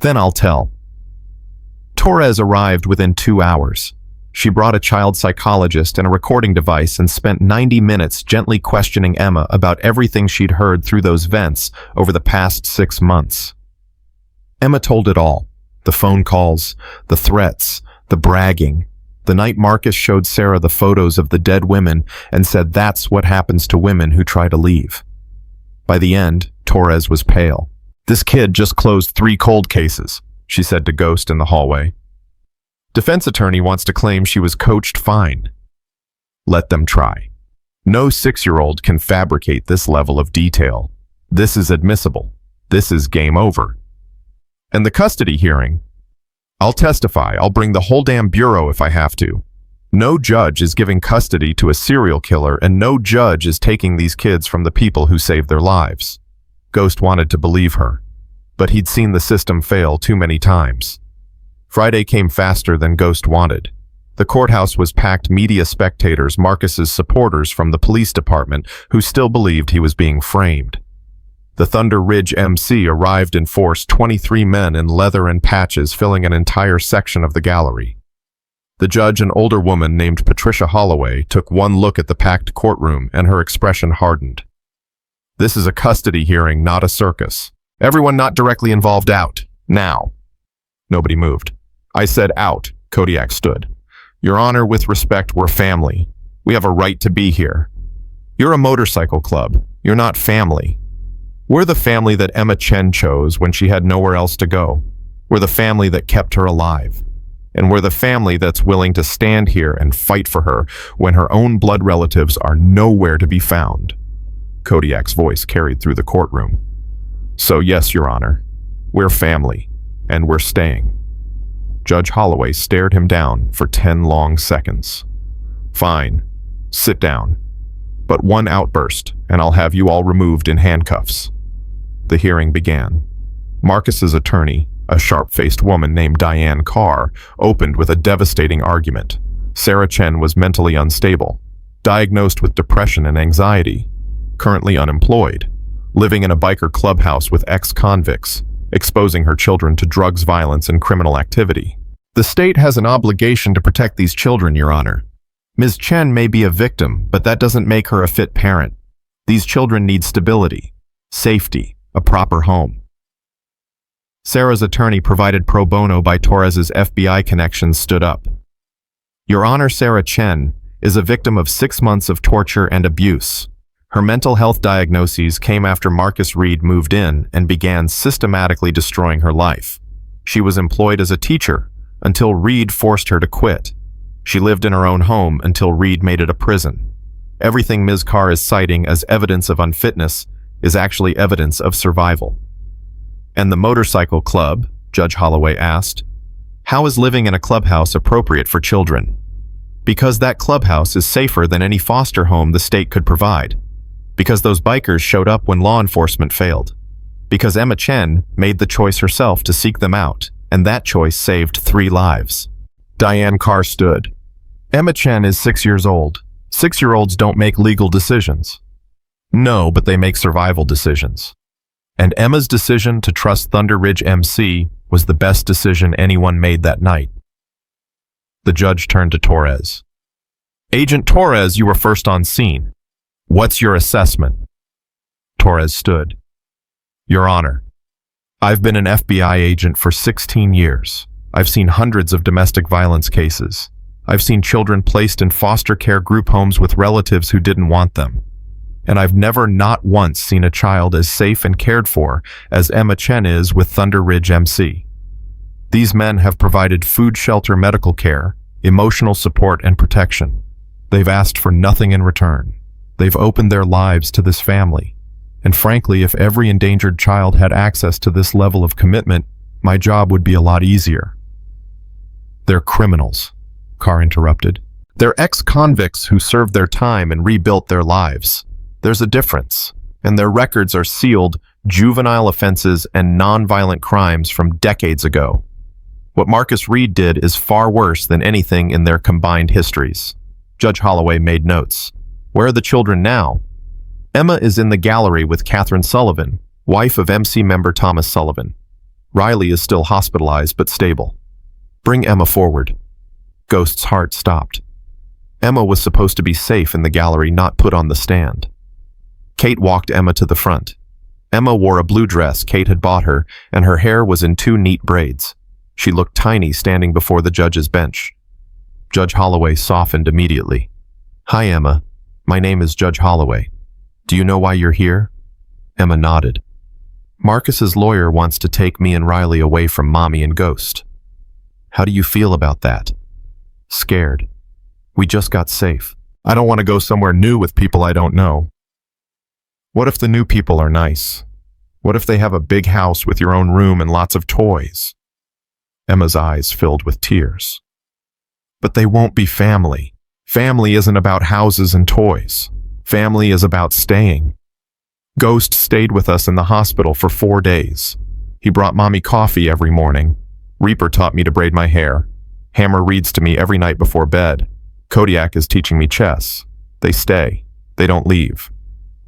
Then I'll tell. Torres arrived within 2 hours. She brought a child psychologist and a recording device and spent 90 minutes gently questioning Emma about everything she'd heard through those vents over the past 6 months. Emma told it all. The phone calls, the threats, the bragging. The night Marcus showed Sarah the photos of the dead women and said that's what happens to women who try to leave. By the end, Torres was pale. This kid just closed 3 cold cases, she said to Ghost in the hallway. Defense attorney wants to claim she was coached fine. Let them try. No 6-year-old can fabricate this level of detail. This is admissible. This is game over. And the custody hearing? I'll testify. I'll bring the whole damn bureau if I have to. No judge is giving custody to a serial killer, and no judge is taking these kids from the people who saved their lives. Ghost wanted to believe her, but he'd seen the system fail too many times. Friday came faster than Ghost wanted. The courthouse was packed media spectators, Marcus's supporters from the police department, who still believed he was being framed. The Thunder Ridge MC arrived in force, 23 men in leather and patches filling an entire section of the gallery. The judge, an older woman named Patricia Holloway, took one look at the packed courtroom and her expression hardened. This is a custody hearing, not a circus. Everyone not directly involved out. Now. Nobody moved. I said out. Kodiak stood. Your Honor, with respect, we're family. We have a right to be here. You're a motorcycle club. You're not family. We're the family that Emma Chen chose when she had nowhere else to go. We're the family that kept her alive. And we're the family that's willing to stand here and fight for her when her own blood relatives are nowhere to be found. Kodiak's voice carried through the courtroom. So yes, Your Honor, we're family, and we're staying. Judge Holloway stared him down for 10 long seconds. Fine, sit down. But one outburst, and I'll have you all removed in handcuffs. The hearing began. Marcus's attorney, a sharp-faced woman named Diane Carr, opened with a devastating argument. Sarah Chen was mentally unstable, diagnosed with depression and anxiety, currently unemployed, living in a biker clubhouse with ex-convicts, exposing her children to drugs, violence, and criminal activity. The state has an obligation to protect these children, Your Honor. Ms. Chen may be a victim, but that doesn't make her a fit parent. These children need stability, safety, a proper home. Sarah's attorney, provided pro bono by Torres's FBI connections, stood up. Your Honor, Sarah Chen is a victim of 6 months of torture and abuse. Her mental health diagnoses came after Marcus Reed moved in and began systematically destroying her life. She was employed as a teacher until Reed forced her to quit. She lived in her own home until Reed made it a prison. Everything Ms. Carr is citing as evidence of unfitness is actually evidence of survival. And the motorcycle club, Judge Holloway asked, how is living in a clubhouse appropriate for children? Because that clubhouse is safer than any foster home the state could provide. Because those bikers showed up when law enforcement failed. Because Emma Chen made the choice herself to seek them out, and that choice saved 3 lives. Diane Carr stood. Emma Chen is 6 years old. 6-year-olds don't make legal decisions. No, but they make survival decisions. And Emma's decision to trust Thunder Ridge MC was the best decision anyone made that night. The judge turned to Torres. Agent Torres, you were first on scene. What's your assessment? Torres stood. Your Honor, I've been an FBI agent for 16 years. I've seen hundreds of domestic violence cases. I've seen children placed in foster care group homes with relatives who didn't want them. And I've never not once seen a child as safe and cared for as Emma Chen is with Thunder Ridge MC. These men have provided food, shelter, medical care, emotional support, and protection. They've asked for nothing in return. They've opened their lives to this family. And frankly, if every endangered child had access to this level of commitment, my job would be a lot easier. They're criminals, Carr interrupted. They're ex-convicts who served their time and rebuilt their lives. There's a difference, and their records are sealed juvenile offenses, and nonviolent crimes from decades ago. What Marcus Reed did is far worse than anything in their combined histories. Judge Holloway made notes. Where are the children now? Emma is in the gallery with Catherine Sullivan, wife of MC member Thomas Sullivan. Riley is still hospitalized but stable. Bring Emma forward. Ghost's heart stopped. Emma was supposed to be safe in the gallery, not put on the stand. Kate walked Emma to the front. Emma wore a blue dress Kate had bought her, and her hair was in 2 neat braids. She looked tiny standing before the judge's bench. Judge Holloway softened immediately. Hi, Emma. My name is Judge Holloway. Do you know why you're here? Emma nodded. Marcus's lawyer wants to take me and Riley away from Mommy and Ghost. How do you feel about that? Scared. We just got safe. I don't want to go somewhere new with people I don't know. What if the new people are nice? What if they have a big house with your own room and lots of toys? Emma's eyes filled with tears. But they won't be family. Family isn't about houses and toys. Family is about staying. Ghost stayed with us in the hospital for 4 days. He brought Mommy coffee every morning. Reaper taught me to braid my hair. Hammer reads to me every night before bed. Kodiak is teaching me chess. They stay. They don't leave.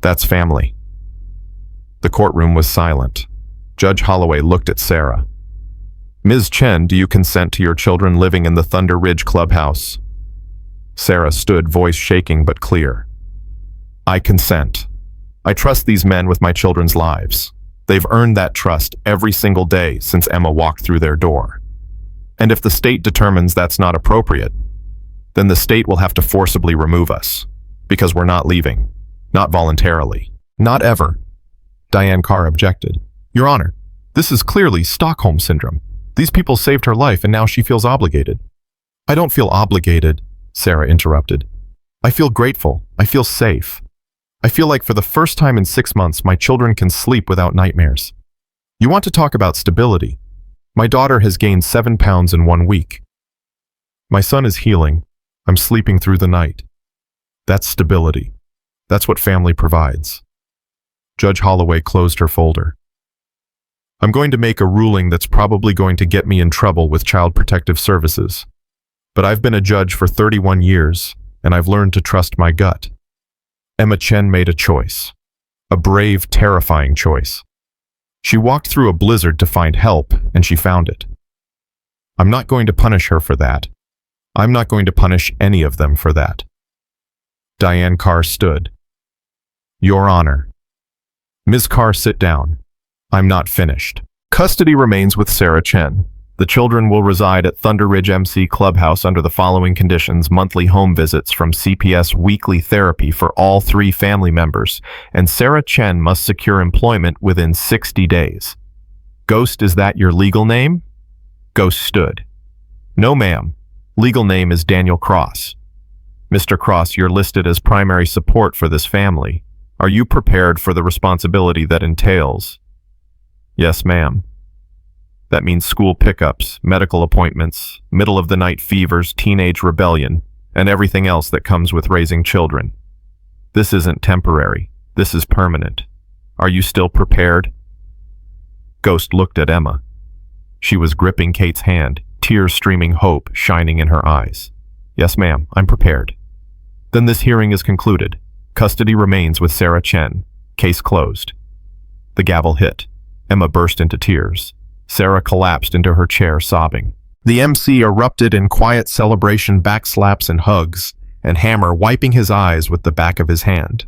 That's family. The courtroom was silent. Judge Holloway looked at Sarah. Ms. Chen, do you consent to your children living in the Thunder Ridge clubhouse? Sarah stood, voice shaking but clear. I consent. I trust these men with my children's lives. They've earned that trust every single day since Emma walked through their door. And if the state determines that's not appropriate, then the state will have to forcibly remove us, because we're not leaving. Not voluntarily. Not ever. Diane Carr objected. Your Honor, this is clearly Stockholm Syndrome. These people saved her life and now she feels obligated. I don't feel obligated, Sarah interrupted. I feel grateful. I feel safe. I feel like for the first time in 6 months, my children can sleep without nightmares. You want to talk about stability? My daughter has gained 7 pounds in 1 week. My son is healing. I'm sleeping through the night. That's stability. That's what family provides. Judge Holloway closed her folder. I'm going to make a ruling that's probably going to get me in trouble with Child Protective Services. But I've been a judge for 31 years, and I've learned to trust my gut. Emma Chen made a choice. A brave, terrifying choice. She walked through a blizzard to find help, and she found it. I'm not going to punish her for that. I'm not going to punish any of them for that. Diane Carr stood. Your Honor. Ms. Carr, sit down. I'm not finished. Custody remains with Sarah Chen. The children will reside at Thunder Ridge MC Clubhouse under the following conditions: monthly home visits from CPS, weekly therapy for all 3 family members, and Sarah Chen must secure employment within 60 days. Ghost, is that your legal name? Ghost stood. No, ma'am. Legal name is Daniel Cross. Mr. Cross, you're listed as primary support for this family. Are you prepared for the responsibility that entails? Yes, ma'am. That means school pickups, medical appointments, middle-of-the-night fevers, teenage rebellion, and everything else that comes with raising children. This isn't temporary. This is permanent. Are you still prepared? Ghost looked at Emma. She was gripping Kate's hand, tears streaming, hope shining in her eyes. Yes, ma'am, I'm prepared. Then this hearing is concluded. Custody remains with Sarah Chen. Case closed. The gavel hit. Emma burst into tears. Sarah collapsed into her chair, sobbing. The MC erupted in quiet celebration, backslaps and hugs, and Hammer wiping his eyes with the back of his hand.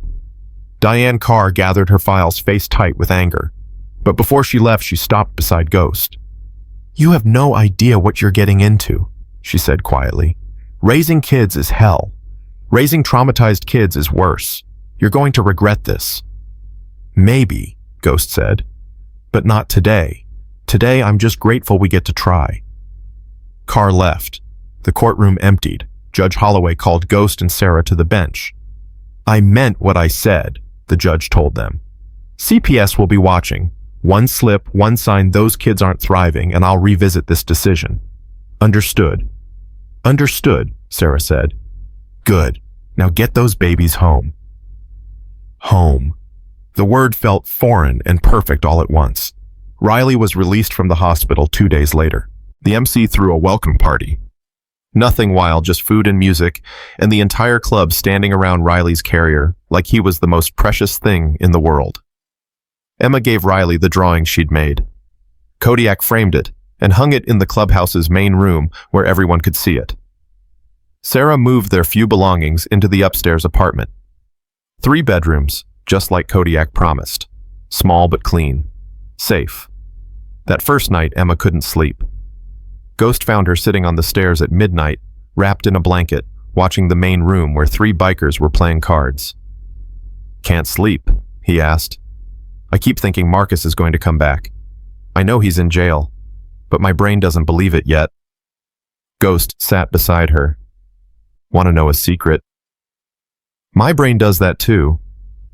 Diane Carr gathered her files face tight with anger. But before she left, she stopped beside Ghost. You have no idea what you're getting into, she said quietly. Raising kids is hell. Raising traumatized kids is worse. You're going to regret this. Maybe, Ghost said. But not today. Today, I'm just grateful we get to try. Carr left. The courtroom emptied. Judge Holloway called Ghost and Sarah to the bench. I meant what I said, the judge told them. CPS will be watching. One slip, one sign those kids aren't thriving, and I'll revisit this decision. Understood. Understood, Sarah said. Good. Now get those babies home. Home. The word felt foreign and perfect all at once. Riley was released from the hospital 2 days later. The MC threw a welcome party. Nothing wild, just food and music, and the entire club standing around Riley's carrier like he was the most precious thing in the world. Emma gave Riley the drawing she'd made. Kodiak framed it and hung it in the clubhouse's main room where everyone could see it. Sarah moved their few belongings into the upstairs apartment. 3 bedrooms, just like Kodiak promised. Small but clean. Safe. That first night, Emma couldn't sleep. Ghost found her sitting on the stairs at midnight, wrapped in a blanket, watching the main room where 3 bikers were playing cards. "Can't sleep?" he asked. "I keep thinking Marcus is going to come back. I know he's in jail, but my brain doesn't believe it yet." Ghost sat beside her. "Want to know a secret? My brain does that too.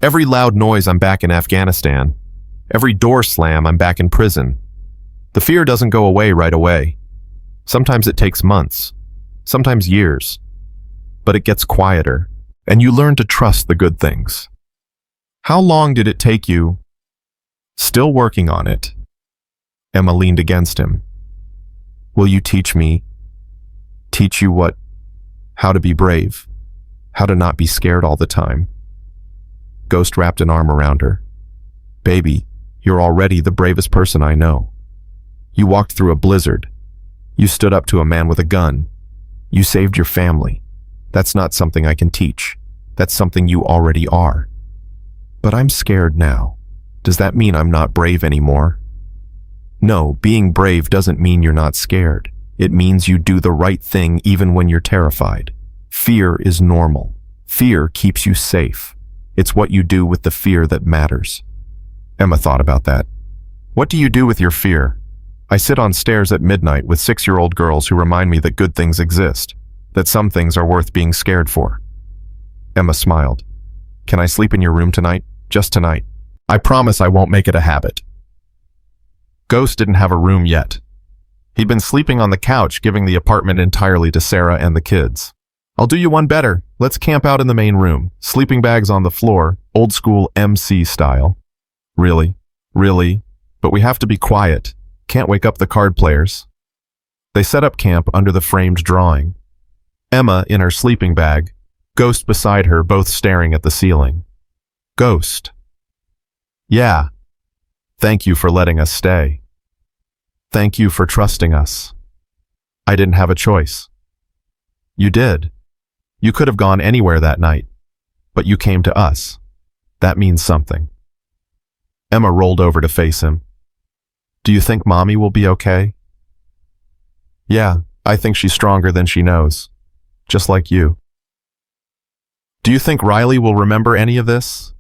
Every loud noise, I'm back in Afghanistan. Every door slam, I'm back in prison. The fear doesn't go away right away. Sometimes it takes months, sometimes years, but it gets quieter, and you learn to trust the good things." "How long did it take you?" "Still working on it." Emma leaned against him. "Will you teach me? Teach you what? How to be brave, how to not be scared all the time." Ghost wrapped an arm around her. "Baby, you're already the bravest person I know. You walked through a blizzard. You stood up to a man with a gun. You saved your family. That's not something I can teach. That's something you already are." "But I'm scared now. Does that mean I'm not brave anymore?" "No, being brave doesn't mean you're not scared. It means you do the right thing even when you're terrified. Fear is normal. Fear keeps you safe. It's what you do with the fear that matters." Emma thought about that. "What do you do with your fear?" "I sit on stairs at midnight with 6-year-old girls who remind me that good things exist, that some things are worth being scared for." Emma smiled. "Can I sleep in your room tonight? Just tonight. I promise I won't make it a habit." Ghost didn't have a room yet. He'd been sleeping on the couch, giving the apartment entirely to Sarah and the kids. "I'll do you one better. Let's camp out in the main room. Sleeping bags on the floor, old school MC style." "Really? Really? But we have to be quiet. Can't wake up the card players." They set up camp under the framed drawing. Emma in her sleeping bag, Ghost beside her, both staring at the ceiling. "Ghost." "Yeah. Thank you for letting us stay. Thank you for trusting us. I didn't have a choice." "You did. You could have gone anywhere that night, but you came to us. That means something." Emma rolled over to face him. "Do you think Mommy will be okay?" "Yeah, I think she's stronger than she knows. Just like you." "Do you think Riley will remember any of this?"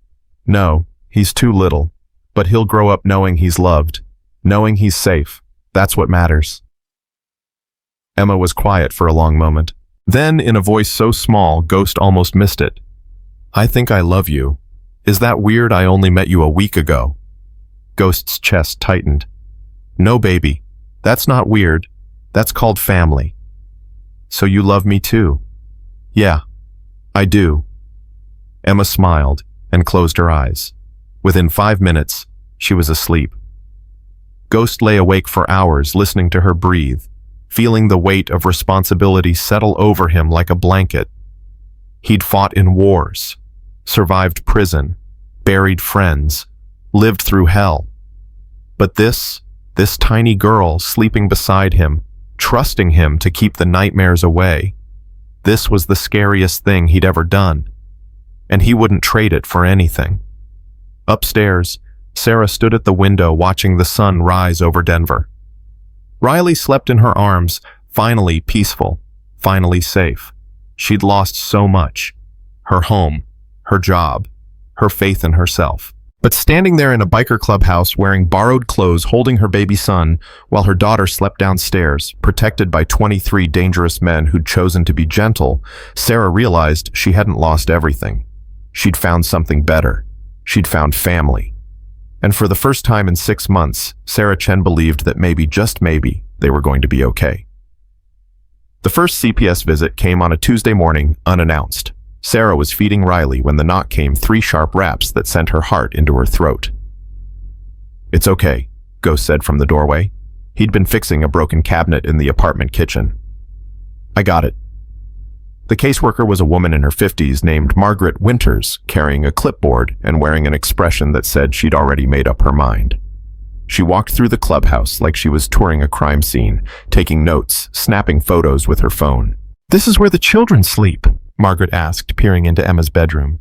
"No, he's too little, but he'll grow up knowing he's loved, knowing he's safe. That's what matters." Emma was quiet for a long moment. Then, in a voice so small, Ghost almost missed it. "I think I love you. Is that weird? I only met you a week ago." Ghost's chest tightened. "No, baby. That's not weird. That's called family." "So you love me too?" "Yeah, I do." Emma smiled and closed her eyes. Within 5 minutes, she was asleep. Ghost lay awake for hours, listening to her breathe, feeling the weight of responsibility settle over him like a blanket. He'd fought in wars, survived prison, buried friends, lived through hell. But this tiny girl sleeping beside him, trusting him to keep the nightmares away, this was the scariest thing he'd ever done, and he wouldn't trade it for anything. Upstairs, Sarah stood at the window watching the sun rise over Denver. Riley slept in her arms, finally peaceful, finally safe. She'd lost so much. Her home, her job, her faith in herself. But standing there in a biker clubhouse wearing borrowed clothes, holding her baby son, while her daughter slept downstairs, protected by 23 dangerous men who'd chosen to be gentle, Sarah realized she hadn't lost everything. She'd found something better. She'd found family. And for the first time in 6 months, Sarah Chen believed that maybe, just maybe, they were going to be okay. The first CPS visit came on a Tuesday morning, unannounced. Sarah was feeding Riley when the knock came, 3 sharp raps that sent her heart into her throat. "It's okay," Ghost said from the doorway. He'd been fixing a broken cabinet in the apartment kitchen. "I got it." The caseworker was a woman in her 50s named Margaret Winters, carrying a clipboard and wearing an expression that said she'd already made up her mind. She walked through the clubhouse like she was touring a crime scene, taking notes, snapping photos with her phone. "This is where the children sleep?" Margaret asked, peering into Emma's bedroom.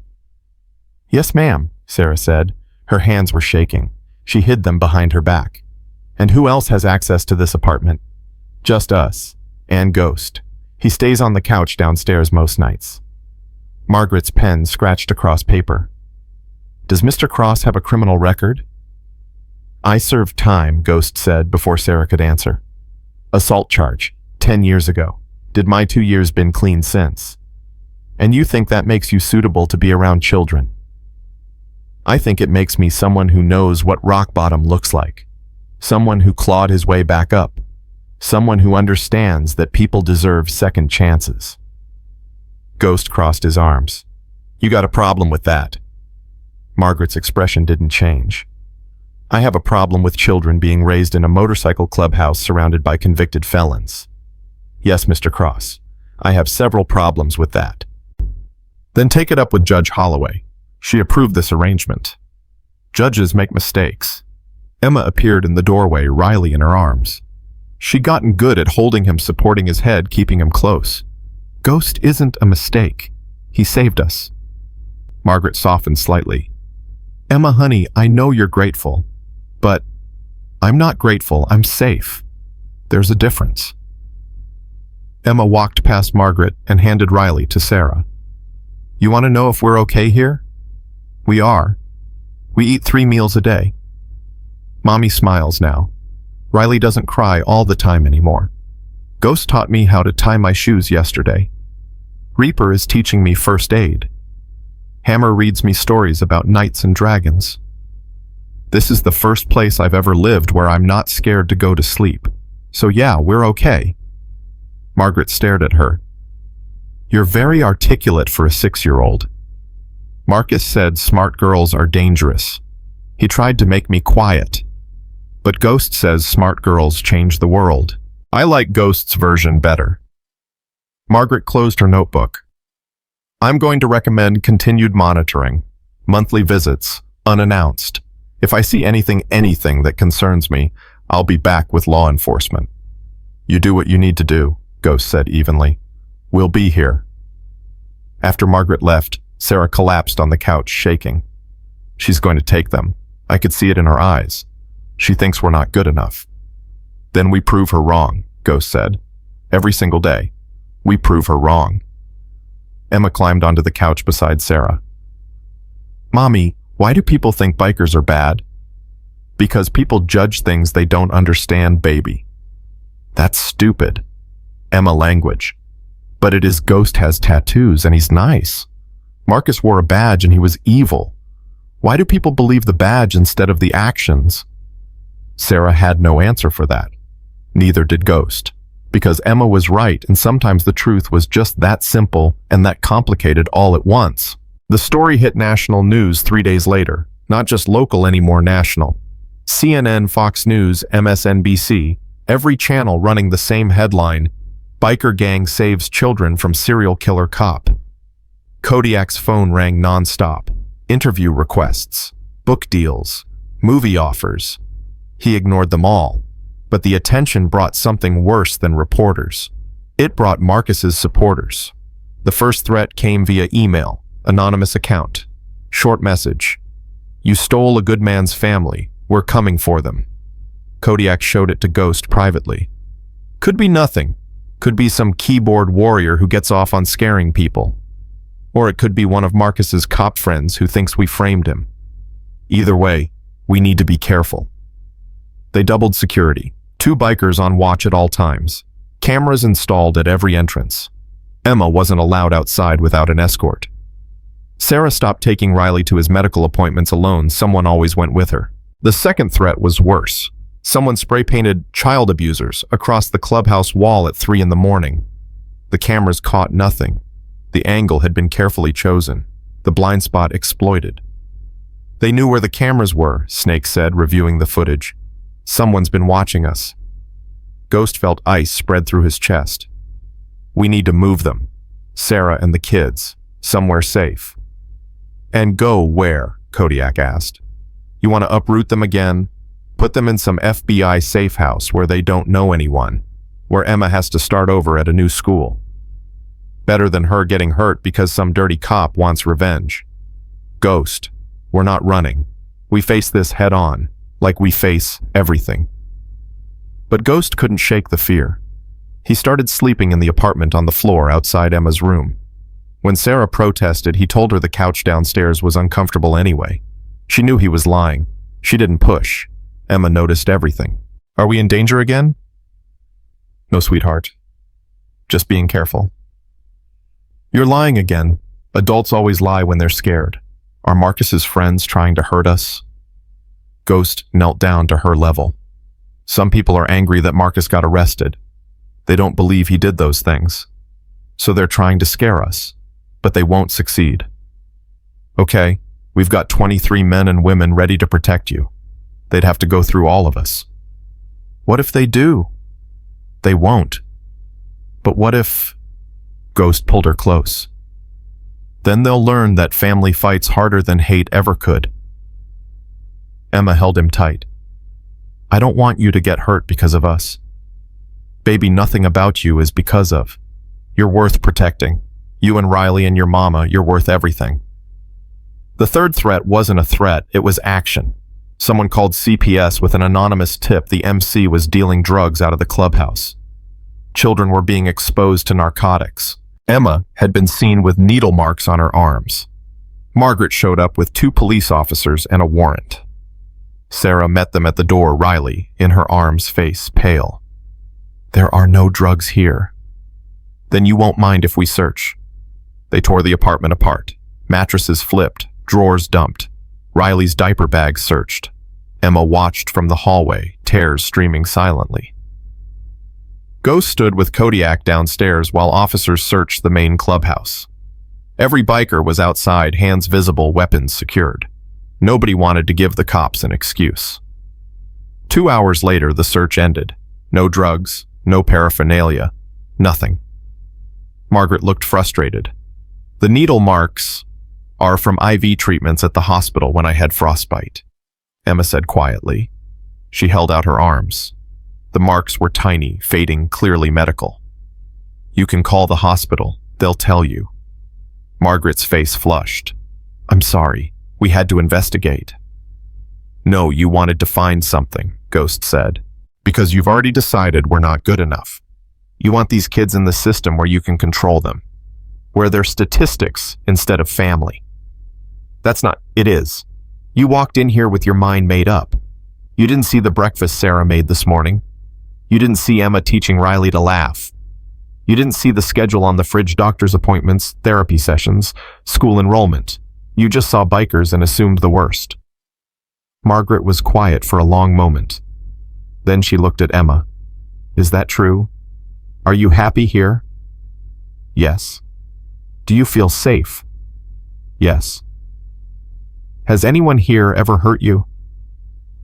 "Yes, ma'am," Sarah said. Her hands were shaking. She hid them behind her back. "And who else has access to this apartment?" "Just us. And Ghost. He stays on the couch downstairs most nights." Margaret's pen scratched across paper. "Does Mr. Cross have a criminal record?" "I served time," Ghost said before Sarah could answer. "Assault charge, 10 years ago. Did my 2 years been clean since?" "And you think that makes you suitable to be around children?" "I think it makes me someone who knows what rock bottom looks like. Someone who clawed his way back up. Someone who understands that people deserve second chances." Ghost crossed his arms. "You got a problem with that?" Margaret's expression didn't change. "I have a problem with children being raised in a motorcycle clubhouse surrounded by convicted felons." "Yes, Mr. Cross. I have several problems with that." "Then take it up with Judge Holloway. She approved this arrangement." "Judges make mistakes." Emma appeared in the doorway, Riley in her arms. She'd gotten good at holding him, supporting his head, keeping him close. "Ghost isn't a mistake. He saved us." Margaret softened slightly. "Emma, honey, I know you're grateful. But I'm not grateful. I'm safe. There's a difference." Emma walked past Margaret and handed Riley to Sarah. "You want to know if we're okay here?" "We are. We eat 3 meals a day." Mommy smiles now. Riley doesn't cry all the time anymore. Ghost taught me how to tie my shoes yesterday. Reaper is teaching me first aid. Hammer reads me stories about knights and dragons. This is the first place I've ever lived where I'm not scared to go to sleep. So yeah, we're okay. Margaret stared at her. "You're very articulate for a 6-year-old. Marcus said smart girls are dangerous. He tried to make me quiet. But Ghost says smart girls change the world. I like Ghost's version better." Margaret closed her notebook. "I'm going to recommend continued monitoring. Monthly visits, unannounced. If I see anything that concerns me, I'll be back with law enforcement." "You do what you need to do," Ghost said evenly. "We'll be here." After Margaret left, Sarah collapsed on the couch, shaking. "She's going to take them. I could see it in her eyes. She thinks we're not good enough." "Then we prove her wrong," Ghost said. "Every single day. We prove her wrong." Emma climbed onto the couch beside Sarah. "Mommy, why do people think bikers are bad?" "Because people judge things they don't understand, baby." "That's stupid." Emma language. "But it is. Ghost has tattoos and he's nice. Marcus wore a badge and he was evil. Why do people believe the badge instead of the actions?" Sarah had no answer for that. Neither did Ghost. Because Emma was right, and sometimes the truth was just that simple and that complicated all at once. The story hit national news 3 days later, not just local anymore, national. CNN, Fox News, MSNBC, every channel running the same headline: "Biker gang saves children from serial killer cop." Kodiak's phone rang nonstop. Interview requests, book deals, movie offers. He ignored them all, but the attention brought something worse than reporters. It brought Marcus's supporters. The first threat came via email, anonymous account. Short message: "You stole a good man's family. We're coming for them." Kodiak showed it to Ghost privately. Could be nothing. Could be some keyboard warrior who gets off on scaring people. Or it could be one of Marcus's cop friends who thinks we framed him. Either way, we need to be careful. They doubled security. 2 bikers on watch at all times. Cameras installed at every entrance. Emma wasn't allowed outside without an escort. Sarah stopped taking Riley to his medical appointments alone. Someone always went with her. The second threat was worse. Someone spray-painted "child abusers" across the clubhouse wall at 3 in the morning. The cameras caught nothing. The angle had been carefully chosen, the blind spot exploited. They knew where the cameras were, Snake said, reviewing the footage. Someone's been watching us. Ghost felt ice spread through his chest. We need to move them, Sarah and the kids, somewhere safe. And go where? Kodiak asked. You want to uproot them again? Put them in some FBI safe house where they don't know anyone, where Emma has to start over at a new school. Better than her getting hurt because some dirty cop wants revenge. Ghost, we're not running. We face this head on, like we face everything. But Ghost couldn't shake the fear. He started sleeping in the apartment on the floor outside Emma's room. When Sarah protested, he told her the couch downstairs was uncomfortable anyway. She knew he was lying. She didn't push. Emma noticed everything. Are we in danger again? No, sweetheart. Just being careful. You're lying again. Adults always lie when they're scared. Are Marcus's friends trying to hurt us? Ghost knelt down to her level. Some people are angry that Marcus got arrested. They don't believe he did those things. So they're trying to scare us, but they won't succeed. Okay, we've got 23 men and women ready to protect you. They'd have to go through all of us. What if they do? They won't. But what if... Ghost pulled her close. Then they'll learn that family fights harder than hate ever could. Emma held him tight. I don't want you to get hurt because of us. Baby, nothing about you is because of. You're worth protecting. You and Riley and your mama, you're worth everything. The third threat wasn't a threat, it was action. Someone called CPS with an anonymous tip the MC was dealing drugs out of the clubhouse. Children were being exposed to narcotics. Emma had been seen with needle marks on her arms. Margaret showed up with 2 police officers and a warrant. Sarah met them at the door, Riley, in her arms, face pale. There are no drugs here. Then you won't mind if we search. They tore the apartment apart. Mattresses flipped, drawers dumped. Riley's diaper bag searched. Emma watched from the hallway, tears streaming silently. Ghost stood with Kodiak downstairs while officers searched the main clubhouse. Every biker was outside, hands visible, weapons secured. Nobody wanted to give the cops an excuse. 2 hours later, the search ended. No drugs, no paraphernalia, nothing. Margaret looked frustrated. The needle marks are from IV treatments at the hospital when I had frostbite, Emma said quietly. She held out her arms. The marks were tiny, fading, clearly medical. You can call the hospital. They'll tell you. Margaret's face flushed. I'm sorry. We had to investigate. No, you wanted to find something, Ghost said. Because you've already decided we're not good enough. You want these kids in the system where you can control them. Where they're statistics instead of family. That's not... It is. You walked in here with your mind made up. You didn't see the breakfast Sarah made this morning. You didn't see Emma teaching Riley to laugh. You didn't see the schedule on the fridge, doctor's appointments, therapy sessions, school enrollment. You just saw bikers and assumed the worst. Margaret was quiet for a long moment. Then she looked at Emma. Is that true? Are you happy here? Yes. Do you feel safe? Yes. Has anyone here ever hurt you?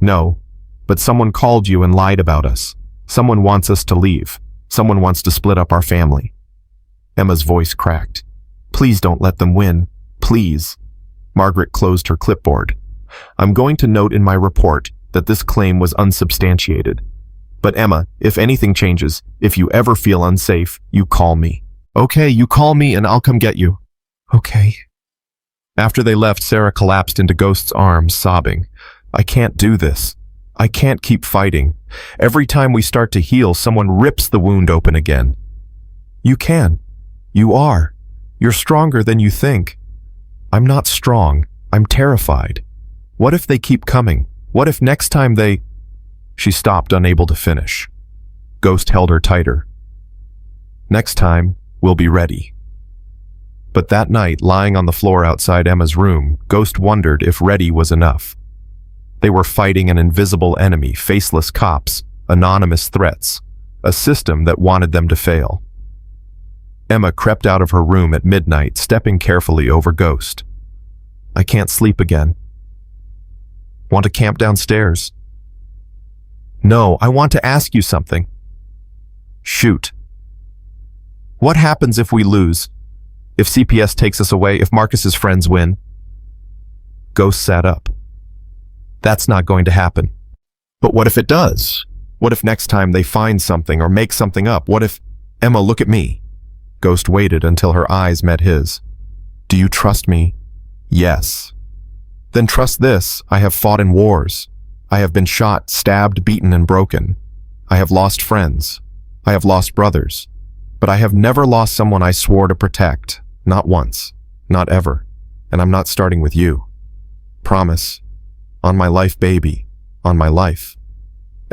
No, but someone called you and lied about us. Someone wants us to leave. Someone wants to split up our family. Emma's voice cracked. Please don't let them win. Please. Margaret closed her clipboard. I'm going to note in my report that this claim was unsubstantiated. But Emma, if anything changes, if you ever feel unsafe, you call me. Okay, you call me and I'll come get you. Okay. After they left, Sarah collapsed into Ghost's arms, sobbing. I can't do this. I can't keep fighting. Every time we start to heal, someone rips the wound open again. You can. You are. You're stronger than you think. I'm not strong. I'm terrified. What if they keep coming? What if next time they... She stopped, unable to finish. Ghost held her tighter. Next time, we'll be ready. But that night, lying on the floor outside Emma's room, Ghost wondered if ready was enough. They were fighting an invisible enemy, faceless cops, anonymous threats, a system that wanted them to fail. Emma crept out of her room at midnight, stepping carefully over Ghost. I can't sleep again. Want to camp downstairs? No, I want to ask you something. Shoot. What happens if we lose? If CPS takes us away, if Marcus's friends win? Ghost sat up. That's not going to happen. But what if it does? What if next time they find something or make something up? What if... Emma, look at me. Ghost waited until her eyes met his. Do you trust me? Yes. Then trust this. I have fought in wars. I have been shot, stabbed, beaten, and broken. I have lost friends. I have lost brothers. But I have never lost someone I swore to protect. Not once. Not ever. And I'm not starting with you. Promise. On my life, baby. On my life.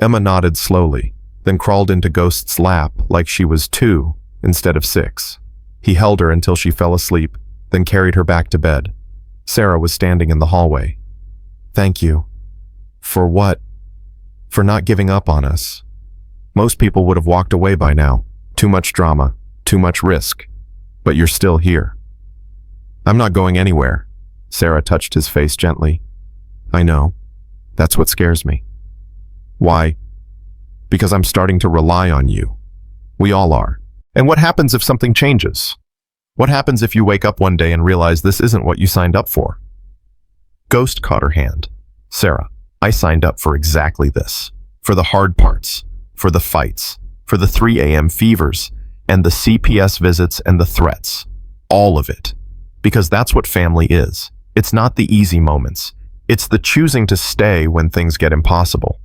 Emma nodded slowly, then crawled into Ghost's lap like she was 2 instead of 6. He held her until she fell asleep, then carried her back to bed. Sarah was standing in the hallway. Thank you. For what? For not giving up on us. Most people would have walked away by now. Too much drama, too much risk. But you're still here. I'm not going anywhere. Sarah touched his face gently. I know. That's what scares me. Why? Because I'm starting to rely on you. We all are. And what happens if something changes? What happens if you wake up one day and realize this isn't what you signed up for? Ghost caught her hand. Sarah, I signed up for exactly this. For the hard parts. For the fights. For the 3 a.m. fevers. And the CPS visits and the threats. All of it. Because that's what family is. It's not the easy moments. It's the choosing to stay when things get impossible.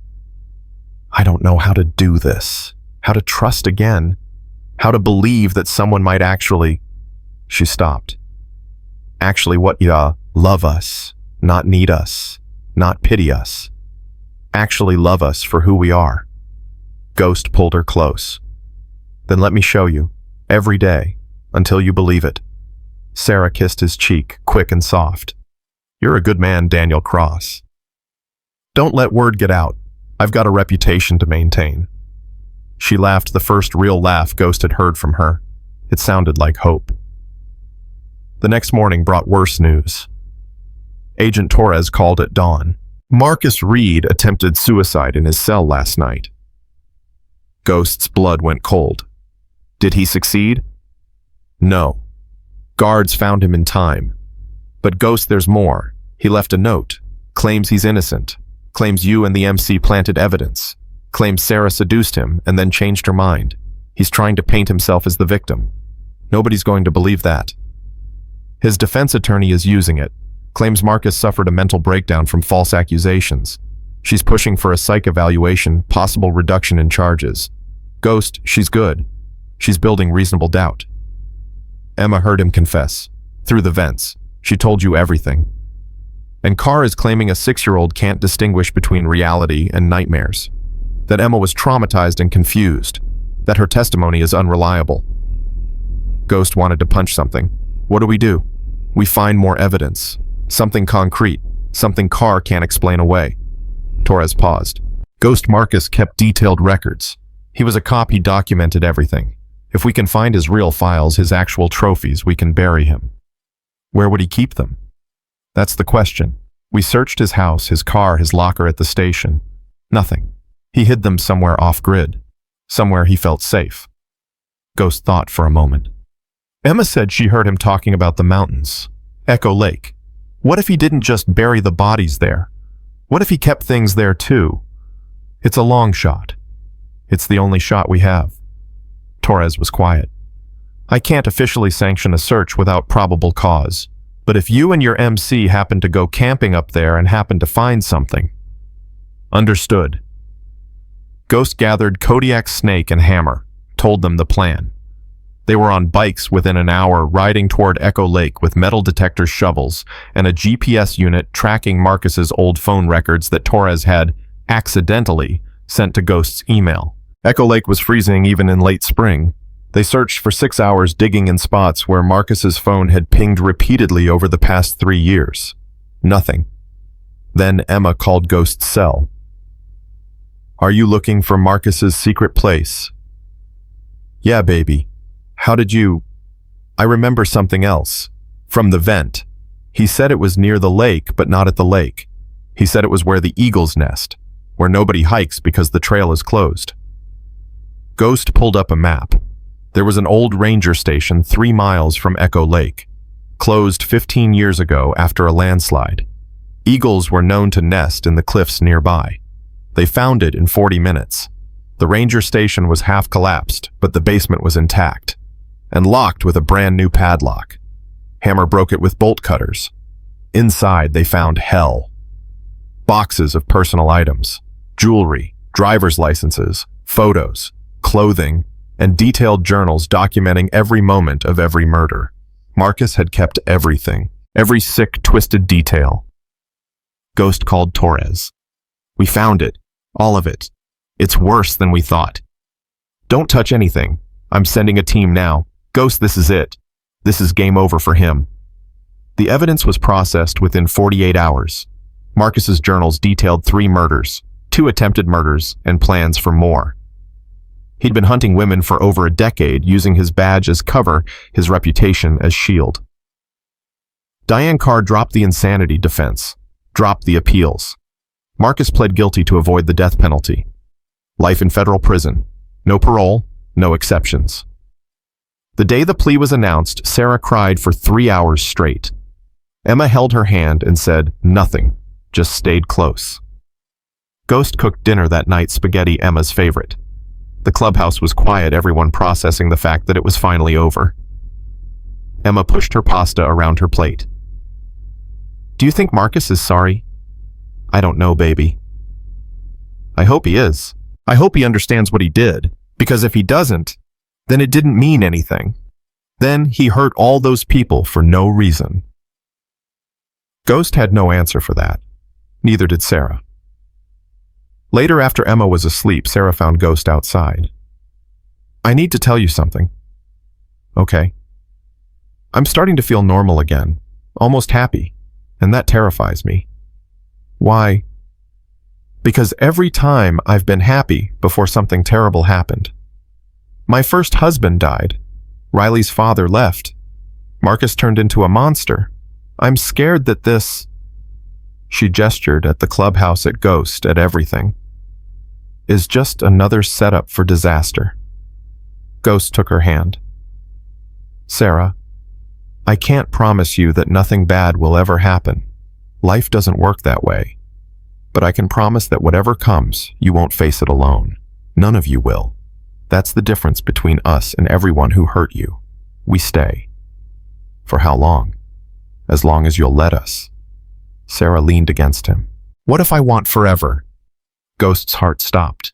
I don't know how to do this. How to trust again. How to believe that someone might actually... She stopped. Actually love us. Not need us. Not pity us. Actually love us for who we are. Ghost pulled her close. Then let me show you. Every day. Until you believe it. Sarah kissed his cheek, quick and soft. You're a good man, Daniel Cross. Don't let word get out. I've got a reputation to maintain. She laughed, the first real laugh Ghost had heard from her. It sounded like hope. The next morning brought worse news. Agent Torres called at dawn. Marcus Reed attempted suicide in his cell last night. Ghost's blood went cold. Did he succeed? No. Guards found him in time. But Ghost, there's more. He left a note. Claims he's innocent. Claims you and the MC planted evidence. Claims Sarah seduced him and then changed her mind. He's trying to paint himself as the victim. Nobody's going to believe that. His defense attorney is using it. Claims Marcus suffered a mental breakdown from false accusations. She's pushing for a psych evaluation, possible reduction in charges. Ghost, she's good. She's building reasonable doubt. Emma heard him confess. Through the vents. She told you everything. And Carr is claiming a 6-year-old can't distinguish between reality and nightmares. That Emma was traumatized and confused. That her testimony is unreliable. Ghost wanted to punch something. What do? We find more evidence. Something concrete. Something Carr can't explain away. Torres paused. Ghost Marcus kept detailed records. He was a cop, he documented everything. If we can find his real files, his actual trophies, we can bury him. Where would he keep them? That's the question. We searched his house, his car, his locker at the station. Nothing. He hid them somewhere off-grid. Somewhere he felt safe. Ghost thought for a moment. Emma said she heard him talking about the mountains. Echo Lake. What if he didn't just bury the bodies there? What if he kept things there too? It's a long shot. It's the only shot we have. Torres was quiet. I can't officially sanction a search without probable cause. But if you and your MC happen to go camping up there and happen to find something... Understood. Ghost gathered Kodiak's snake and hammer, told them the plan. They were on bikes within an hour, riding toward Echo Lake with metal detector shovels and a GPS unit tracking Marcus's old phone records that Torres had accidentally sent to Ghost's email. Echo Lake was freezing even in late spring. They searched for 6 hours, digging in spots where Marcus's phone had pinged repeatedly over the past 3 years. Nothing. Then Emma called Ghost's cell. Are you looking for Marcus's secret place? Yeah, baby. How did you... I remember something else. From the vent. He said it was near the lake, but not at the lake. He said it was where the eagles nest, where nobody hikes because the trail is closed. Ghost pulled up a map. There was an old ranger station 3 miles from Echo Lake, closed 15 years ago after a landslide. Eagles were known to nest in the cliffs nearby. They found it in 40 minutes. The ranger station was half collapsed, but the basement was intact, and locked with a brand new padlock. Hammer broke it with bolt cutters. Inside, they found hell. Boxes of personal items, jewelry, driver's licenses, photos, clothing, and detailed journals documenting every moment of every murder. Marcus had kept everything, every sick, twisted detail. Ghost called Torres. We found it, all of it. It's worse than we thought. Don't touch anything. I'm sending a team now. Ghost, this is it. This is game over for him. The evidence was processed within 48 hours. Marcus's journals detailed 3 murders, 2 attempted murders, and plans for more. He'd been hunting women for over a decade, using his badge as cover, his reputation as shield. Diane Carr dropped the insanity defense, dropped the appeals. Marcus pled guilty to avoid the death penalty. Life in federal prison. No parole, no exceptions. The day the plea was announced, Sarah cried for 3 hours straight. Emma held her hand and said nothing, just stayed close. Ghost cooked dinner that night, spaghetti, Emma's favorite. The clubhouse was quiet, everyone processing the fact that it was finally over. Emma pushed her pasta around her plate. Do you think Marcus is sorry? I don't know, baby. I hope he is. I hope he understands what he did, because if he doesn't, then it didn't mean anything. Then he hurt all those people for no reason. Ghost had no answer for that. Neither did Sarah. Later, after Emma was asleep, Sarah found Ghost outside. I need to tell you something. Okay. I'm starting to feel normal again, almost happy, and that terrifies me. Why? Because every time I've been happy before something terrible happened. My first husband died. Riley's father left. Marcus turned into a monster. I'm scared that this... She gestured at the clubhouse, at Ghost, at everything. Is just another setup for disaster. Ghost took her hand. Sarah, I can't promise you that nothing bad will ever happen. Life doesn't work that way. But I can promise that whatever comes, you won't face it alone. None of you will. That's the difference between us and everyone who hurt you. We stay. For how long? As long as you'll let us. Sarah leaned against him. What if I want forever? Ghost's heart stopped.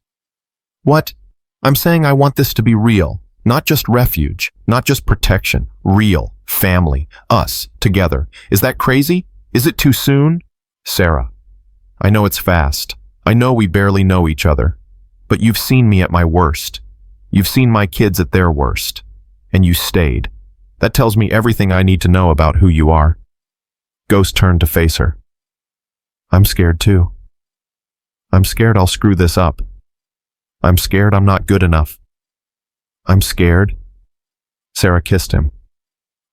What? I'm saying I want this to be real. Not just refuge, not just protection. Real. Family. Us. Together. Is that crazy? Is it too soon? Sarah, I know it's fast. I know we barely know each other. But you've seen me at my worst. You've seen my kids at their worst. And you stayed. That tells me everything I need to know about who you are. Ghost turned to face her. I'm scared too. I'm scared I'll screw this up. I'm scared I'm not good enough. I'm scared. Sarah kissed him.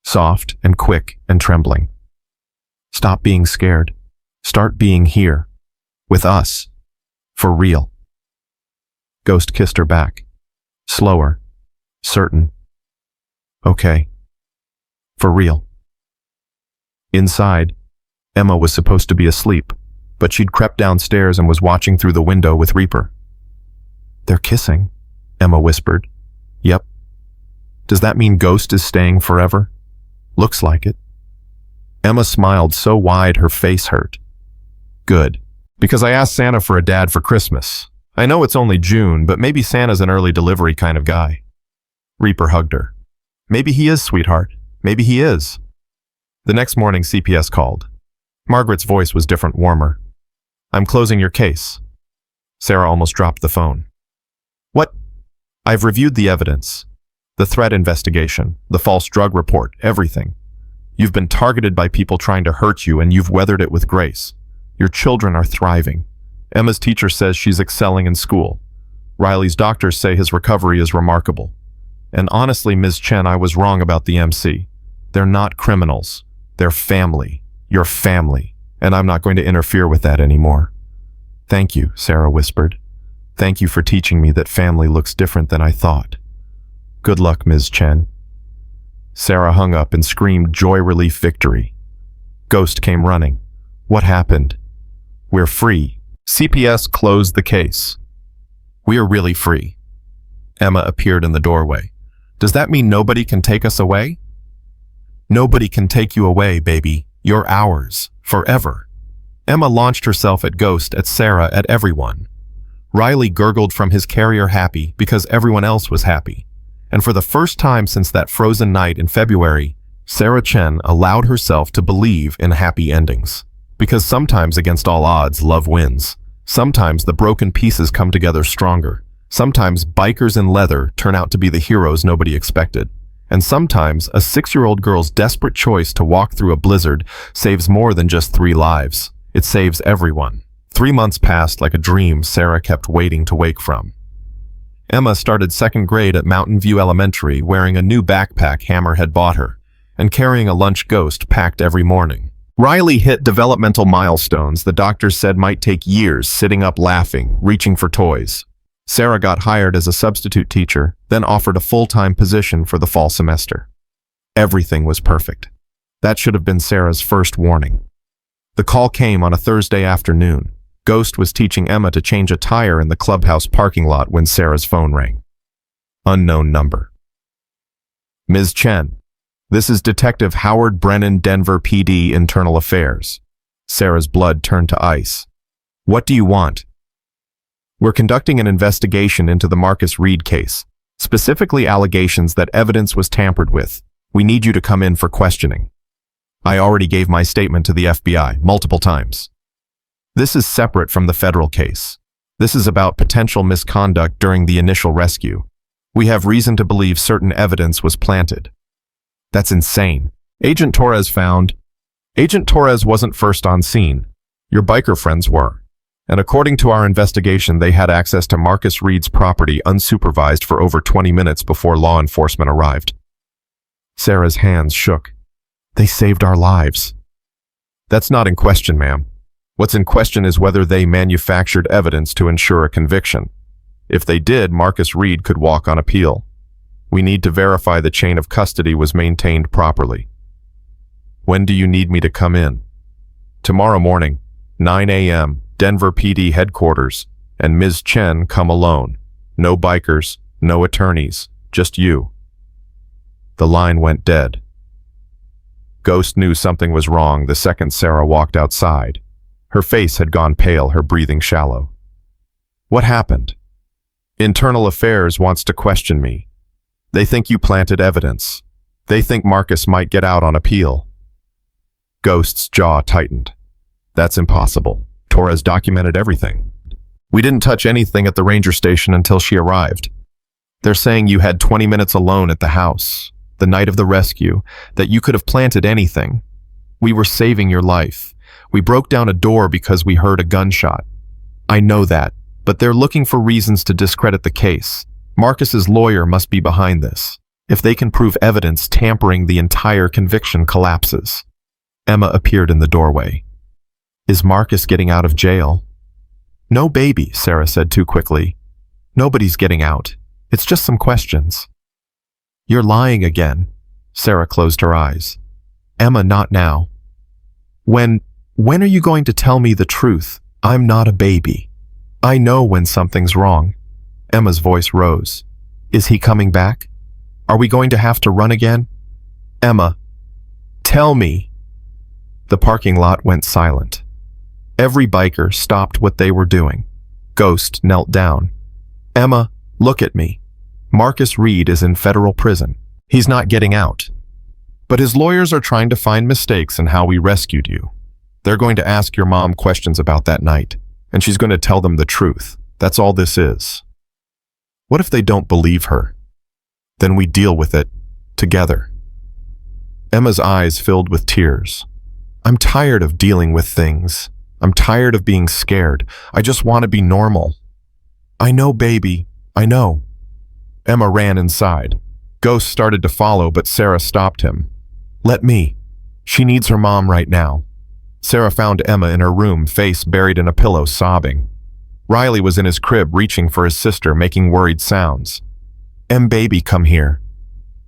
Soft and quick and trembling. Stop being scared. Start being here. With us. For real. Ghost kissed her back. Slower. Certain. Okay. For real. Inside, Emma was supposed to be asleep, but she'd crept downstairs and was watching through the window with Reaper. They're kissing, Emma whispered. Yep. Does that mean Ghost is staying forever? Looks like it. Emma smiled so wide her face hurt. Good. Because I asked Santa for a dad for Christmas. I know it's only June, but maybe Santa's an early delivery kind of guy. Reaper hugged her. Maybe he is, sweetheart. Maybe he is. The next morning, CPS called. Margaret's voice was different, warmer. I'm closing your case. Sarah almost dropped the phone. What? I've reviewed the evidence. The threat investigation, the false drug report, everything. You've been targeted by people trying to hurt you, and you've weathered it with grace. Your children are thriving. Emma's teacher says she's excelling in school. Riley's doctors say his recovery is remarkable. And honestly, Ms. Chen, I was wrong about the MC. They're not criminals. They're family. Your family. And I'm not going to interfere with that anymore. Thank you, Sarah whispered. Thank you for teaching me that family looks different than I thought. Good luck, Ms. Chen. Sarah hung up and screamed joy relief victory. Ghost came running. What happened? We're free. CPS closed the case. We are really free. Emma appeared in the doorway. Does that mean nobody can take us away? Nobody can take you away, baby. You're ours. Forever. Emma launched herself at Ghost, at Sarah, at everyone. Riley gurgled from his carrier happy because everyone else was happy. And for the first time since that frozen night in February, Sarah Chen allowed herself to believe in happy endings. Because sometimes against all odds, love wins. Sometimes the broken pieces come together stronger. Sometimes bikers in leather turn out to be the heroes nobody expected. And sometimes a 6-year-old girl's desperate choice to walk through a blizzard saves more than just 3 lives. It saves everyone. 3 months passed like a dream Sarah kept waiting to wake from. Emma started 2nd grade at Mountain View Elementary wearing a new backpack Hammer had bought her, and carrying a lunch Ghost packed every morning. Riley hit developmental milestones the doctors said might take years, sitting up laughing, reaching for toys. Sarah got hired as a substitute teacher, then offered a full-time position for the fall semester. Everything was perfect. That should have been Sarah's first warning. The call came on a Thursday afternoon. Ghost was teaching Emma to change a tire in the clubhouse parking lot when Sarah's phone rang. Unknown number. Ms. Chen, this is Detective Howard Brennan, Denver PD Internal Affairs. Sarah's blood turned to ice. What do you want? We're conducting an investigation into the Marcus Reed case, specifically allegations that evidence was tampered with. We need you to come in for questioning. I already gave my statement to the FBI multiple times. This is separate from the federal case. This is about potential misconduct during the initial rescue. We have reason to believe certain evidence was planted. That's insane. Agent Torres wasn't first on scene. Your biker friends were. And according to our investigation, they had access to Marcus Reed's property unsupervised for over 20 minutes before law enforcement arrived. Sarah's hands shook. They saved our lives. That's not in question, ma'am. What's in question is whether they manufactured evidence to ensure a conviction. If they did, Marcus Reed could walk on appeal. We need to verify the chain of custody was maintained properly. When do you need me to come in? Tomorrow morning, 9 a.m., Denver PD headquarters, and Ms. Chen come alone. No bikers, no attorneys, just you. The line went dead. Ghost knew something was wrong the second Sarah walked outside. Her face had gone pale, her breathing shallow. What happened? Internal Affairs wants to question me. They think you planted evidence. They think Marcus might get out on appeal. Ghost's jaw tightened. That's impossible. Torres documented everything. We didn't touch anything at the ranger station until she arrived. They're saying you had 20 minutes alone at the house, the night of the rescue, that you could have planted anything. We were saving your life. We broke down a door because we heard a gunshot. I know that, but they're looking for reasons to discredit the case. Marcus's lawyer must be behind this. If they can prove evidence tampering, the entire conviction collapses. Emma appeared in the doorway. Is Marcus getting out of jail? No, baby, Sarah said too quickly. Nobody's getting out. It's just some questions. You're lying again. Sarah closed her eyes. Emma, not now. When are you going to tell me the truth? I'm not a baby. I know when something's wrong. Emma's voice rose. Is he coming back? Are we going to have to run again? Emma, tell me. The parking lot went silent. Every biker stopped what they were doing. Ghost knelt down. Emma, look at me. Marcus Reed is in federal prison. He's not getting out. But his lawyers are trying to find mistakes in how we rescued you. They're going to ask your mom questions about that night, and she's going to tell them the truth. That's all this is. What if they don't believe her? Then we deal with it together. Emma's eyes filled with tears. I'm tired of dealing with things. I'm tired of being scared. I just want to be normal. I know, baby. I know. Emma ran inside. Ghost started to follow, but Sarah stopped him. Let me. She needs her mom right now. Sarah found Emma in her room, face buried in a pillow, sobbing. Riley was in his crib, reaching for his sister, making worried sounds. Baby, come here.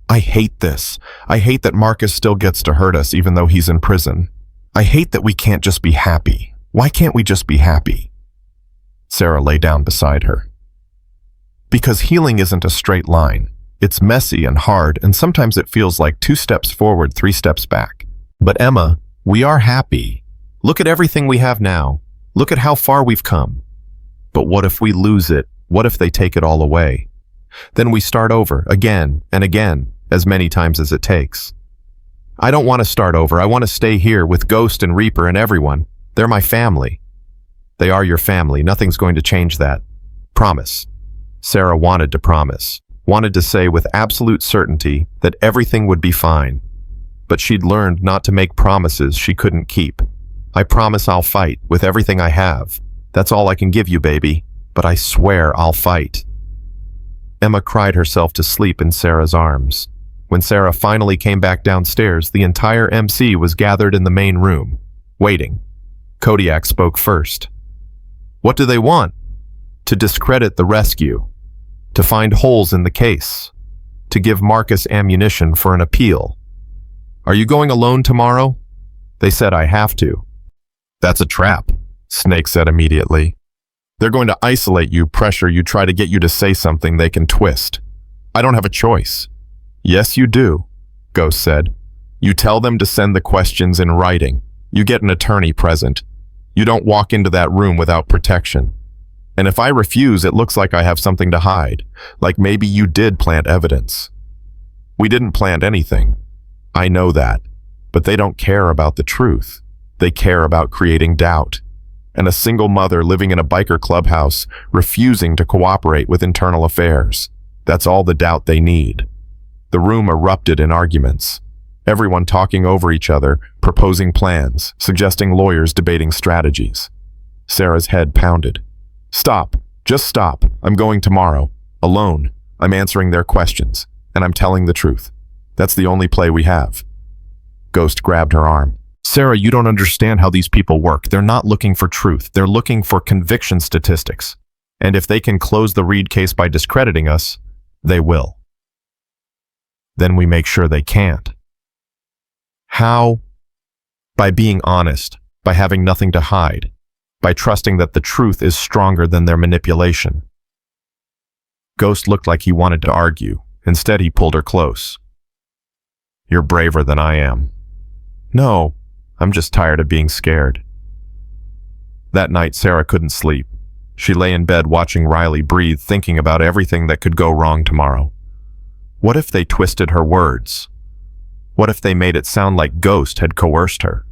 I hate this. I hate that Marcus still gets to hurt us even though he's in prison. I hate that we can't just be happy. Why can't we just be happy? Sarah lay down beside her. Because healing isn't a straight line. It's messy and hard, and sometimes it feels like 2 steps forward, 3 steps back. But Emma, we are happy. Look at everything we have now. Look at how far we've come. But what if we lose it? What if they take it all away? Then we start over, again and again, as many times as it takes. I don't want to start over. I want to stay here with Ghost and Reaper and everyone. They're my family. They are your family. Nothing's going to change that. Promise. Sarah wanted to promise, wanted to say with absolute certainty that everything would be fine. But she'd learned not to make promises she couldn't keep. I promise I'll fight with everything I have. That's all I can give you, baby. But I swear I'll fight. Emma cried herself to sleep in Sarah's arms. When Sarah finally came back downstairs, the entire MC was gathered in the main room, waiting. Kodiak spoke first. What do they want? To discredit the rescue, to find holes in the case, to give Marcus ammunition for an appeal. Are you going alone tomorrow? They said I have to. That's a trap, Snake said immediately. They're going to isolate you, pressure you, try to get you to say something they can twist. I don't have a choice. Yes, you do, Ghost said. You tell them to send the questions in writing. You get an attorney present. You don't walk into that room without protection. And if I refuse, it looks like I have something to hide, like maybe you did plant evidence. We didn't plant anything. I know that. But they don't care about the truth. They care about creating doubt. And a single mother living in a biker clubhouse, refusing to cooperate with internal affairs. That's all the doubt they need. The room erupted in arguments. Everyone talking over each other, proposing plans, suggesting lawyers, debating strategies. Sarah's head pounded. Stop. Just stop. I'm going tomorrow. Alone. I'm answering their questions. And I'm telling the truth. That's the only play we have. Ghost grabbed her arm. Sarah, you don't understand how these people work. They're not looking for truth. They're looking for conviction statistics. And if they can close the Reed case by discrediting us, they will. Then we make sure they can't. How? By being honest, by having nothing to hide, by trusting that the truth is stronger than their manipulation. Ghost looked like he wanted to argue. Instead, he pulled her close. You're braver than I am. No, I'm just tired of being scared. That night, Sarah couldn't sleep. She lay in bed watching Riley breathe, thinking about everything that could go wrong tomorrow. What if they twisted her words? What if they made it sound like Ghost had coerced her?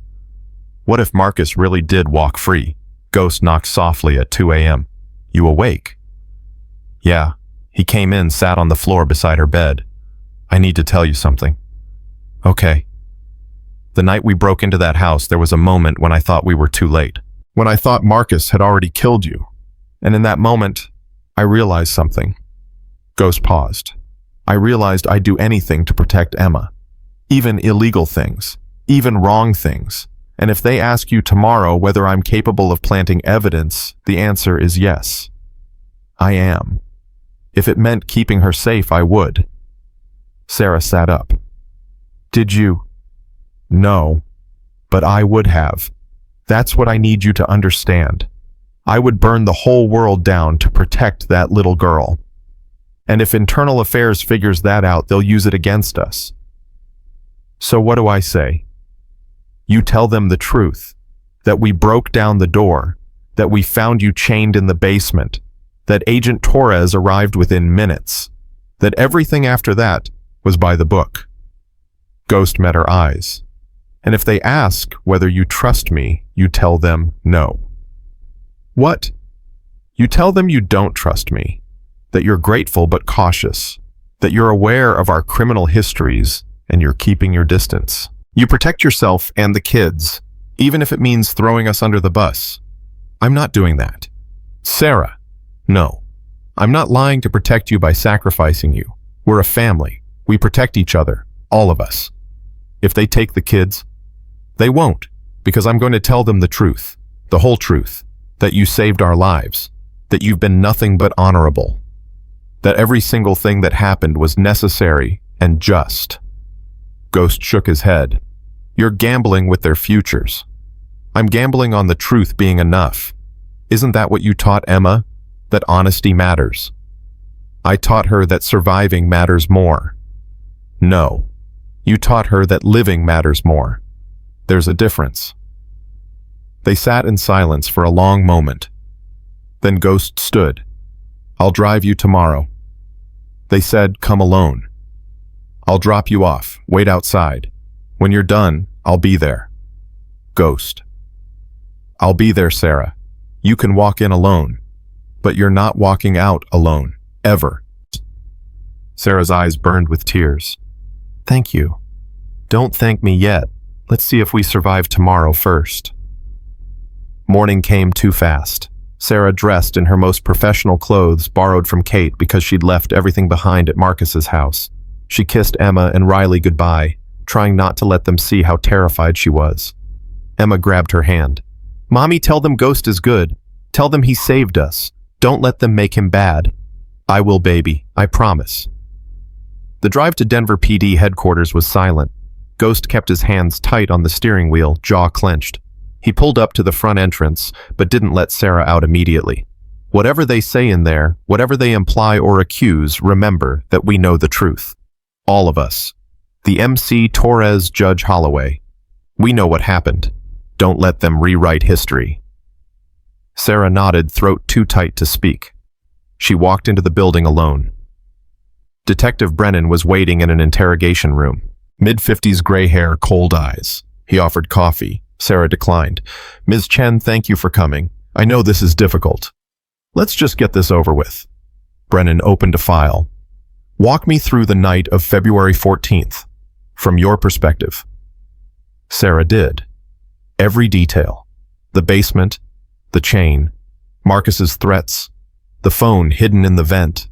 What if Marcus really did walk free? Ghost knocked softly at 2 a.m. You awake? Yeah. He came in, sat on the floor beside her bed. I need to tell you something. Okay. The night we broke into that house, there was a moment when I thought we were too late. When I thought Marcus had already killed you. And in that moment, I realized something. Ghost paused. I realized I'd do anything to protect Emma. Even illegal things. Even wrong things. And if they ask you tomorrow whether I'm capable of planting evidence, the answer is yes. I am. If it meant keeping her safe, I would. Sarah sat up. Did you? No, but I would have. That's what I need you to understand. I would burn the whole world down to protect that little girl. And if internal affairs figures that out, they'll use it against us. So what do I say? You tell them the truth, that we broke down the door, that we found you chained in the basement, that Agent Torres arrived within minutes, that everything after that was by the book. Ghost met her eyes. And if they ask whether you trust me, you tell them no. What? You tell them you don't trust me, that you're grateful but cautious, that you're aware of our criminal histories and you're keeping your distance. You protect yourself and the kids, even if it means throwing us under the bus. I'm not doing that. Sarah, no. I'm not lying to protect you by sacrificing you. We're a family. We protect each other, all of us. If they take the kids, they won't, because I'm going to tell them the truth, the whole truth, that you saved our lives, that you've been nothing but honorable, that every single thing that happened was necessary and just. Ghost shook his head. You're gambling with their futures. I'm gambling on the truth being enough. Isn't that what you taught Emma? That honesty matters. I taught her that surviving matters more. No. You taught her that living matters more. There's a difference. They sat in silence for a long moment. Then Ghost stood. I'll drive you tomorrow. They said, come alone. I'll drop you off. Wait outside. When you're done, I'll be there. Ghost. I'll be there, Sarah. You can walk in alone, but you're not walking out alone, ever. Sarah's eyes burned with tears. Thank you. Don't thank me yet. Let's see if we survive tomorrow first. Morning came too fast. Sarah dressed in her most professional clothes borrowed from Kate because she'd left everything behind at Marcus's house. She kissed Emma and Riley goodbye, trying not to let them see how terrified she was. Emma grabbed her hand. Mommy, tell them Ghost is good. Tell them he saved us. Don't let them make him bad. I will, baby. I promise. The drive to Denver PD headquarters was silent. Ghost kept his hands tight on the steering wheel, jaw clenched. He pulled up to the front entrance, but didn't let Sarah out immediately. Whatever they say in there, whatever they imply or accuse, remember that we know the truth. All of us. The MC, Torres, Judge Holloway. We know what happened. Don't let them rewrite history. Sarah nodded, throat too tight to speak. She walked into the building alone. Detective Brennan was waiting in an interrogation room. Mid-50s gray hair, cold eyes. He offered coffee. Sarah declined. Ms. Chen, thank you for coming. I know this is difficult. Let's just get this over with. Brennan opened a file. Walk me through the night of February 14th, from your perspective. Sarah did. Every detail. The basement, the chain, Marcus's threats, the phone hidden in the vent,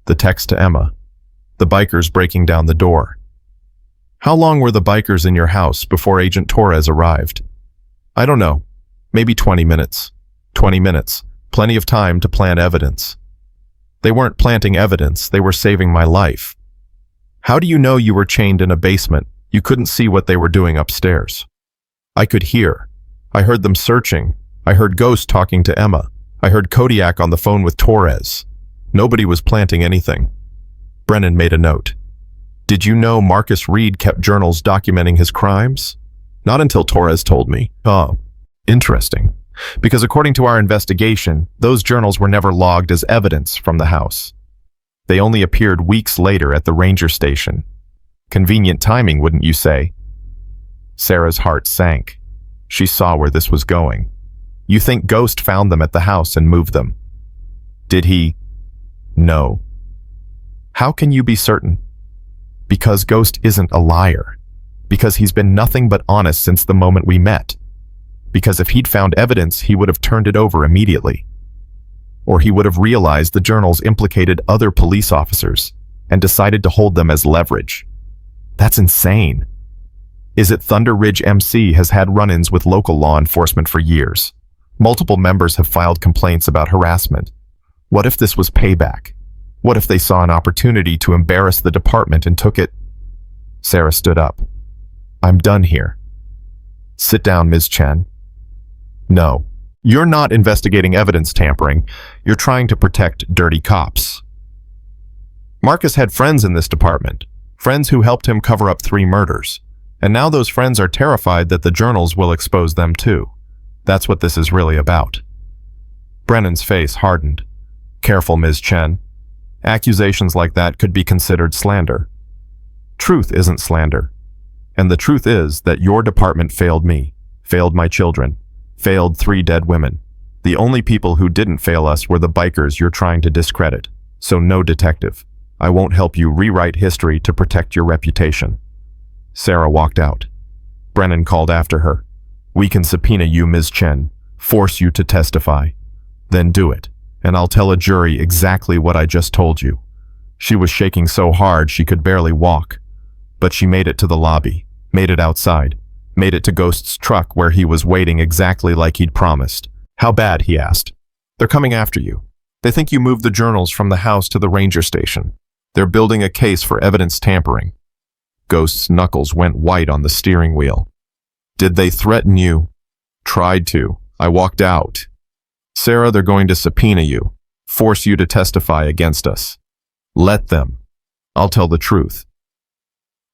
the text to Emma, the bikers breaking down the door. How long were the bikers in your house before Agent Torres arrived? I don't know. Maybe 20 minutes. 20 minutes. Plenty of time to plant evidence. They weren't planting evidence, they were saving my life. How do you know you were chained in a basement? You couldn't see what they were doing upstairs. I could hear. I heard them searching. I heard Ghost talking to Emma. I heard Kodiak on the phone with Torres. Nobody was planting anything. Brennan made a note. Did you know Marcus Reed kept journals documenting his crimes? Not until Torres told me. Oh, interesting. Because according to our investigation, those journals were never logged as evidence from the house. They only appeared weeks later at the ranger station. Convenient timing, wouldn't you say? Sarah's heart sank. She saw where this was going. You think Ghost found them at the house and moved them? Did he? No. How can you be certain? Because Ghost isn't a liar. Because he's been nothing but honest since the moment we met. Because if he'd found evidence, he would have turned it over immediately. Or he would have realized the journals implicated other police officers and decided to hold them as leverage. That's insane. Is it Thunder Ridge MC has had run-ins with local law enforcement for years? Multiple members have filed complaints about harassment. What if this was payback? What if they saw an opportunity to embarrass the department and took it? Sarah stood up. I'm done here. Sit down, Ms. Chen. No, you're not investigating evidence tampering. You're trying to protect dirty cops. Marcus had friends in this department, friends who helped him cover up 3 murders. And now those friends are terrified that the journals will expose them too. That's what this is really about. Brennan's face hardened. Careful, Ms. Chen. Accusations like that could be considered slander. Truth isn't slander. And the truth is that your department failed me, failed my children, failed 3 dead women. The only people who didn't fail us were the bikers you're trying to discredit. So no, detective. I won't help you rewrite history to protect your reputation. Sarah walked out. Brennan called after her. We can subpoena you, Ms. Chen, force you to testify. Then do it, and I'll tell a jury exactly what I just told you. She was shaking so hard she could barely walk. But she made it to the lobby, made it outside, made it to Ghost's truck where he was waiting exactly like he'd promised. "How bad?" he asked. "They're coming after you. They think you moved the journals from the house to the ranger station. They're building a case for evidence tampering." Ghost's knuckles went white on the steering wheel. "Did they threaten you?" "Tried to. I walked out." "Sarah, they're going to subpoena you, force you to testify against us." "Let them. I'll tell the truth."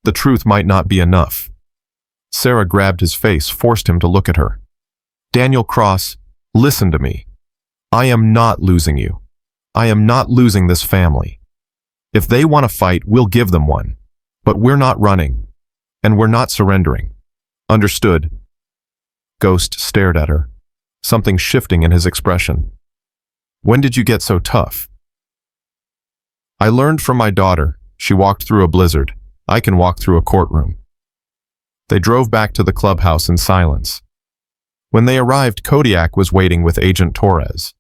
"The truth might not be enough." Sarah grabbed his face, forced him to look at her. "Daniel Cross, listen to me. I am not losing you. I am not losing this family. If they want a fight, we'll give them one. But we're not running. And we're not surrendering. Understood?" Ghost stared at her, something shifting in his expression. "When did you get so tough?" "I learned from my daughter. She walked through a blizzard. I can walk through a courtroom." They drove back to the clubhouse in silence. When they arrived, Kodiak was waiting with Agent Torres.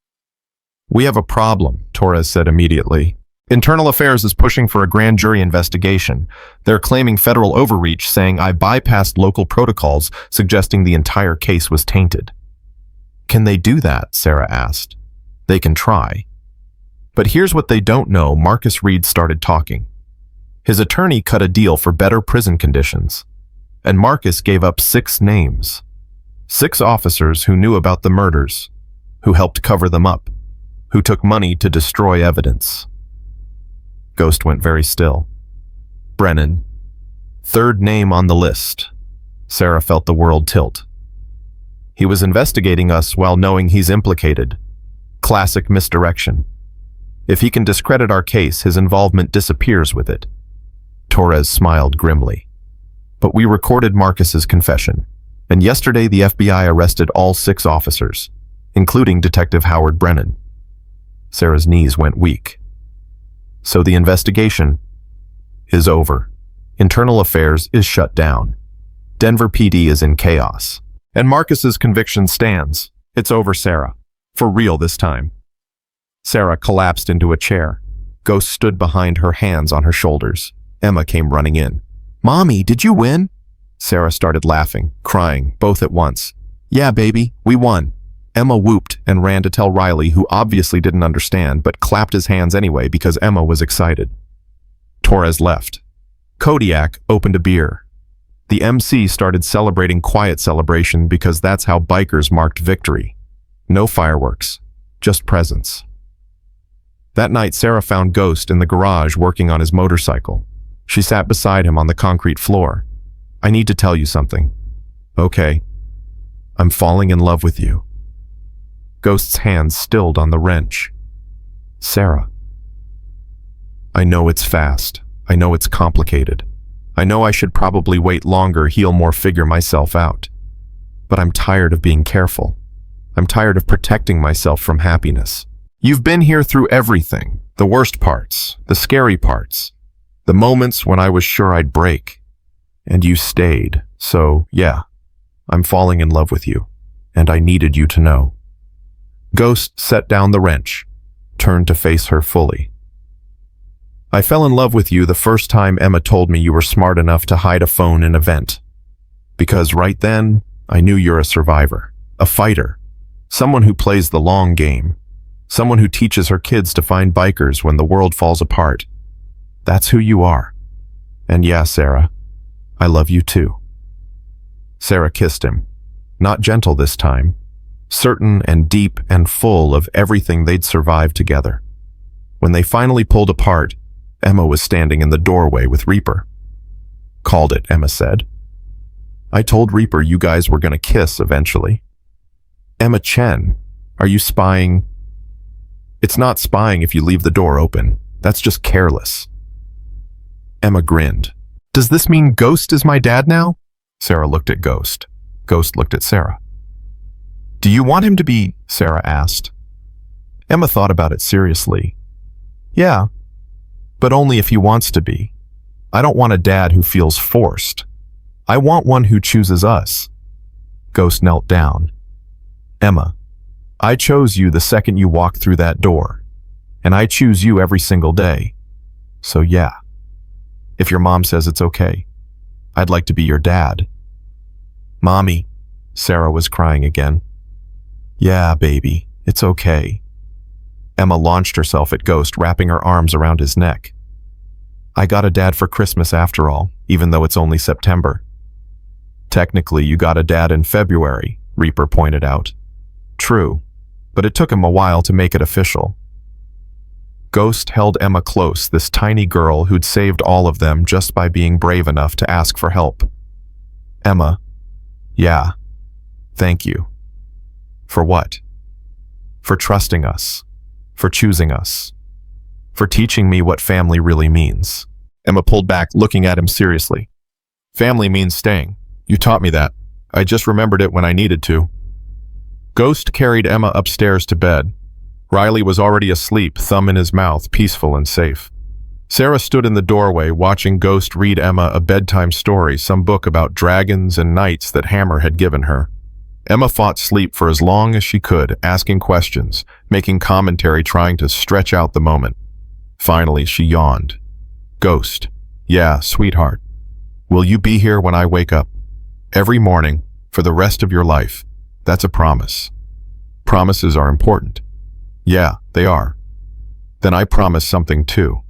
"We have a problem," Torres said immediately. "Internal Affairs is pushing for a grand jury investigation. They're claiming federal overreach, saying I bypassed local protocols, suggesting the entire case was tainted." "Can they do that?" Sarah asked. "They can try. But here's what they don't know." Marcus Reed started talking. His attorney cut a deal for better prison conditions. And Marcus gave up 6 names. 6 officers who knew about the murders, who helped cover them up, who took money to destroy evidence. Ghost went very still. "Brennan, 3rd name on the list." Sarah felt the world tilt. "He was investigating us while knowing he's implicated. Classic misdirection. If he can discredit our case, his involvement disappears with it." Torres smiled grimly. "But we recorded Marcus's confession, and yesterday the FBI arrested all 6 officers, including Detective Howard Brennan." Sarah's knees went weak. "So the investigation is over. Internal Affairs is shut down. Denver PD is in chaos. And Marcus's conviction stands. It's over, Sarah. For real this time." Sarah collapsed into a chair. Ghost stood behind her, hands on her shoulders. Emma came running in. "Mommy, did you win?" Sarah started laughing, crying, both at once. "Yeah, baby, we won." Emma whooped and ran to tell Riley, who obviously didn't understand, but clapped his hands anyway because Emma was excited. Torres left. Kodiak opened a beer. The MC started celebrating quiet celebration because that's how bikers marked victory. No fireworks, just presents. That night, Sarah found Ghost in the garage working on his motorcycle. She sat beside him on the concrete floor. "I need to tell you something." "Okay." "I'm falling in love with you." Ghost's hands stilled on the wrench. "Sarah." "I know it's fast. I know it's complicated. I know I should probably wait longer, heal more, figure myself out. But I'm tired of being careful. I'm tired of protecting myself from happiness. You've been here through everything, the worst parts, the scary parts, the moments when I was sure I'd break. And you stayed, so yeah, I'm falling in love with you, and I needed you to know." Ghost set down the wrench, turned to face her fully. "I fell in love with you the first time Emma told me you were smart enough to hide a phone in a vent. Because right then, I knew you're a survivor, a fighter, someone who plays the long game, someone who teaches her kids to find bikers when the world falls apart. That's who you are. And yeah, Sarah, I love you too." Sarah kissed him, not gentle this time, certain and deep and full of everything they'd survived together. When they finally pulled apart, Emma was standing in the doorway with Reaper. "Called it," Emma said. "I told Reaper you guys were going to kiss eventually." "Emma Chen, are you spying?" "It's not spying if you leave the door open. That's just careless." Emma grinned. "Does this mean Ghost is my dad now?" Sarah looked at Ghost. Ghost looked at Sarah. "Do you want him to be?" Sarah asked. Emma thought about it seriously. "Yeah, but only if he wants to be. I don't want a dad who feels forced. I want one who chooses us." Ghost knelt down. "Emma, I chose you the second you walked through that door, and I choose you every single day. So yeah, if your mom says it's okay, I'd like to be your dad. Mommy, Sarah was crying again. Yeah, baby, it's okay. Emma launched herself at Ghost, wrapping her arms around his neck. I got a dad for Christmas after all, even though it's only September. Technically, you got a dad in February, Reaper pointed out. True, but it took him a while to make it official. Ghost held Emma close, this tiny girl who'd saved all of them just by being brave enough to ask for help. Emma, yeah, thank you. For what? For trusting us. For choosing us. For teaching me what family really means. Emma pulled back, looking at him seriously. Family means staying. You taught me that. I just remembered it when I needed to. Ghost carried Emma upstairs to bed. Riley was already asleep, thumb in his mouth, peaceful and safe. Sarah stood in the doorway, watching Ghost read Emma a bedtime story, some book about dragons and knights that Hammer had given her. Emma fought sleep for as long as she could, asking questions, making commentary, trying to stretch out the moment. Finally, she yawned. Ghost, yeah, sweetheart. Will you be here when I wake up? Every morning, for the rest of your life. That's a promise. Promises are important. Yeah, they are. Then I promise something too.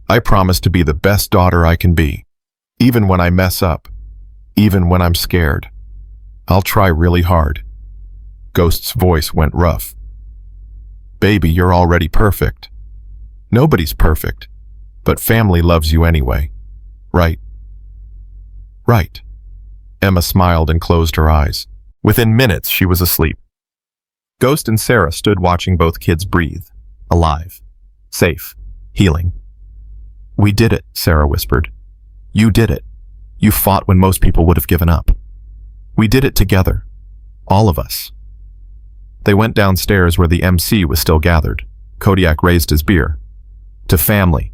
I promise to be the best daughter I can be. Even when I mess up. Even when I'm scared. I'll try really hard. Ghost's voice went rough. Baby, you're already perfect. Nobody's perfect, but family loves you anyway. Right? Right. Emma smiled and closed her eyes. Within minutes, she was asleep. Ghost and Sarah stood watching both kids breathe. Alive. Safe. Healing. We did it, Sarah whispered. You did it. You fought when most people would have given up. We did it together. All of us. They went downstairs where the MC was still gathered. Kodiak raised his beer. To family.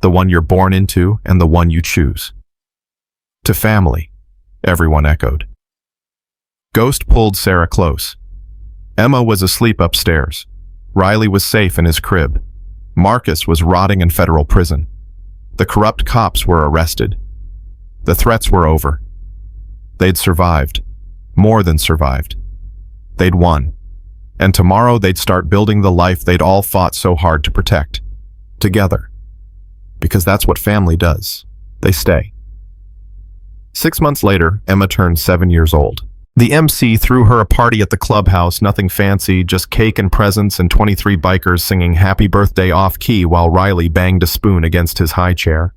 The one you're born into and the one you choose. To family. Everyone echoed. Ghost pulled Sarah close. Emma was asleep upstairs. Riley was safe in his crib. Marcus was rotting in federal prison. The corrupt cops were arrested. The threats were over. They'd survived. More than survived. They'd won. And tomorrow they'd start building the life they'd all fought so hard to protect. Together. Because that's what family does. They stay. 6 months later, Emma turned 7 years old. The MC threw her a party at the clubhouse, nothing fancy, just cake and presents and 23 bikers singing Happy Birthday off-key while Riley banged a spoon against his high chair.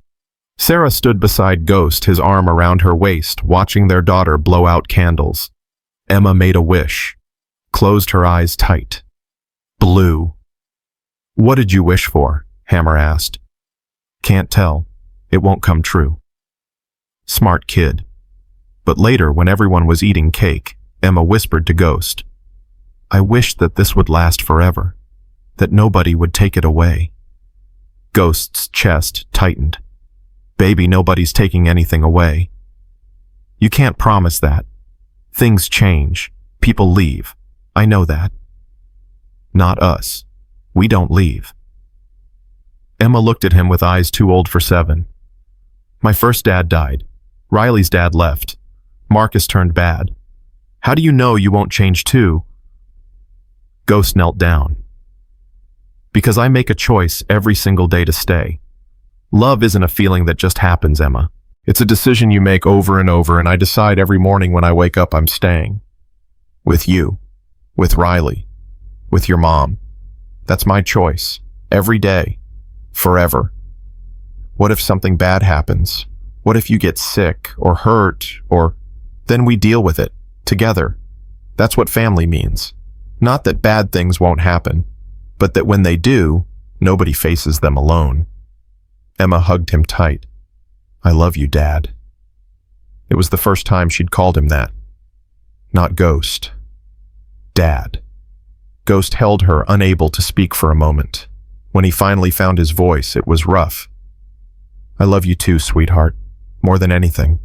Sarah stood beside Ghost, his arm around her waist, watching their daughter blow out candles. Emma made a wish, closed her eyes tight. Blue. What did you wish for? Hammer asked. Can't tell. It won't come true. Smart kid. But later, when everyone was eating cake, Emma whispered to Ghost, I wish that this would last forever, that nobody would take it away. Ghost's chest tightened. Baby, nobody's taking anything away. You can't promise that. Things change. People leave. I know that. Not us. We don't leave. Emma looked at him with eyes too old for 7. My first dad died. Riley's dad left. Marcus turned bad. How do you know you won't change too? Ghost knelt down. Because I make a choice every single day to stay. Love isn't a feeling that just happens, Emma. It's a decision you make over and over, and I decide every morning when I wake up I'm staying. With you. With Riley. With your mom. That's my choice. Every day. Forever. What if something bad happens? What if you get sick or hurt or... Then we deal with it. Together. That's what family means. Not that bad things won't happen, but that when they do, nobody faces them alone. Emma hugged him tight. I love you, Dad. It was the first time she'd called him that. Not Ghost. Dad. Ghost held her, unable to speak for a moment. When he finally found his voice, it was rough. I love you too, sweetheart. More than anything.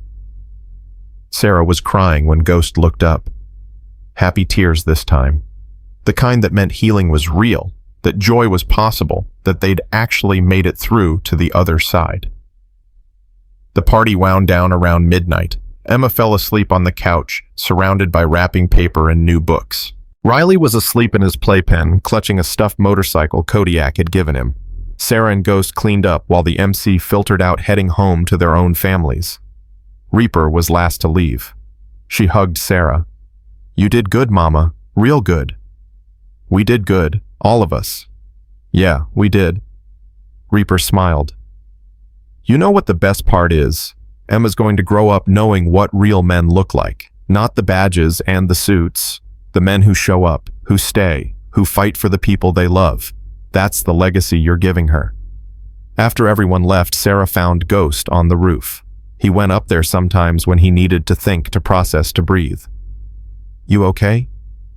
Sarah was crying when Ghost looked up. Happy tears this time. The kind that meant healing was real, that joy was possible, that they'd actually made it through to the other side. The party wound down around midnight. Emma fell asleep on the couch, surrounded by wrapping paper and new books. Riley was asleep in his playpen, clutching a stuffed motorcycle Kodiak had given him. Sarah and Ghost cleaned up while the MC filtered out, heading home to their own families. Reaper was last to leave. She hugged Sarah. "You did good, Mama. Real good." "We did good. All of us." "Yeah, we did." Reaper smiled. "You know what the best part is? Emma's going to grow up knowing what real men look like. Not the badges and the suits. The men who show up, who stay, who fight for the people they love. That's the legacy you're giving her." After everyone left, Sarah found Ghost on the roof. He went up there sometimes when he needed to think, to process, to breathe. "You okay?"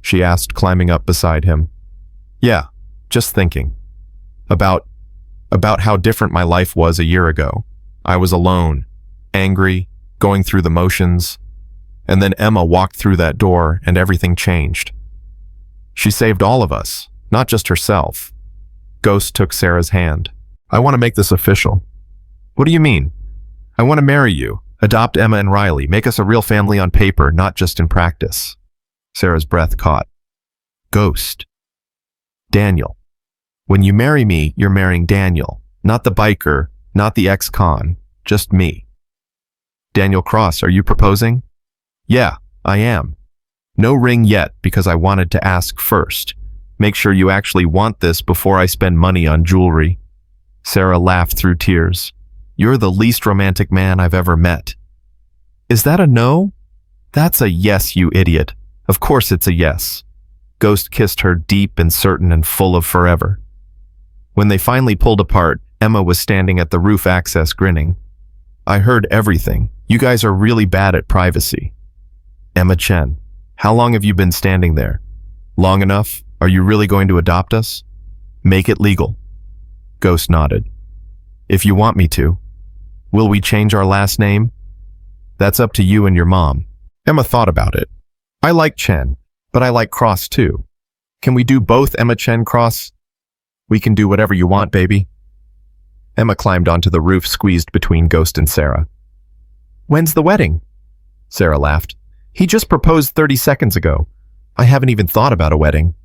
she asked, climbing up beside him. "Yeah, just thinking. About how different my life was a year ago. I was alone, angry, going through the motions. And then Emma walked through that door and everything changed. She saved all of us, not just herself." Ghost took Sarah's hand. "I want to make this official." "What do you mean?" "I want to marry you, adopt Emma and Riley, make us a real family on paper, not just in practice." Sarah's breath caught. "Ghost. Daniel. When you marry me, you're marrying Daniel, not the biker, not the ex-con, just me." "Daniel Cross, are you proposing?" "Yeah, I am. No ring yet because I wanted to ask first. Make sure you actually want this before I spend money on jewelry." Sarah laughed through tears. "You're the least romantic man I've ever met." "Is that a no?" "That's a yes, you idiot. Of course it's a yes." Ghost kissed her deep and certain and full of forever. When they finally pulled apart, Emma was standing at the roof access grinning. "I heard everything. You guys are really bad at privacy." "Emma Chen, how long have you been standing there?" "Long enough. Are you really going to adopt us?" "Make it legal." Ghost nodded. "If you want me to." "Will we change our last name?" "That's up to you and your mom." Emma thought about it. "I like Chen, but I like Cross too. Can we do both Emma Chen Cross?" "We can do whatever you want, baby." Emma climbed onto the roof, squeezed between Ghost and Sarah. "When's the wedding?" Sarah laughed. "He just proposed 30 seconds ago. I haven't even thought about a wedding."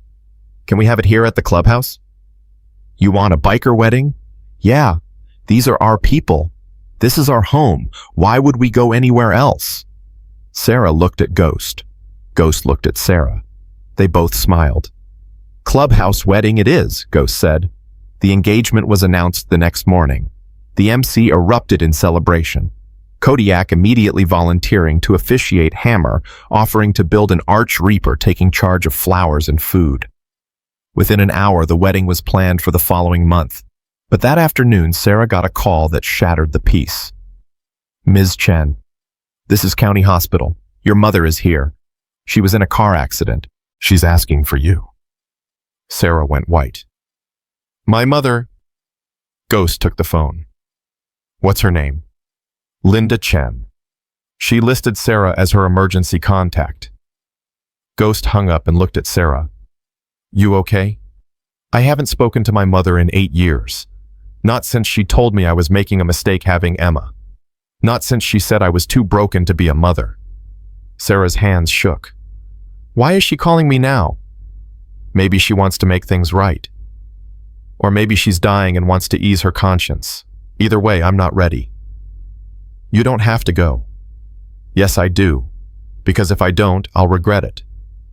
"Can we have it here at the clubhouse?" "You want a biker wedding?" "Yeah, these are our people. This is our home. Why would we go anywhere else?" Sarah looked at Ghost. Ghost looked at Sarah. They both smiled. "Clubhouse wedding it is," Ghost said. The engagement was announced the next morning. The MC erupted in celebration. Kodiak immediately volunteering to officiate, Hammer offering to build an arch reaper taking charge of flowers and food. Within an hour, the wedding was planned for the following month. But that afternoon, Sarah got a call that shattered the peace. "Ms. Chen, this is County Hospital. Your mother is here. She was in a car accident. She's asking for you." Sarah went white. "My mother..." Ghost took the phone. "What's her name?" "Linda Chen." She listed Sarah as her emergency contact. Ghost hung up and looked at Sarah. "You okay?" "I haven't spoken to my mother in 8 years. Not since she told me I was making a mistake having Emma. Not since she said I was too broken to be a mother." Sarah's hands shook. "Why is she calling me now?" "Maybe she wants to make things right. Or maybe she's dying and wants to ease her conscience. Either way, I'm not ready." "You don't have to go." "Yes, I do. Because if I don't, I'll regret it.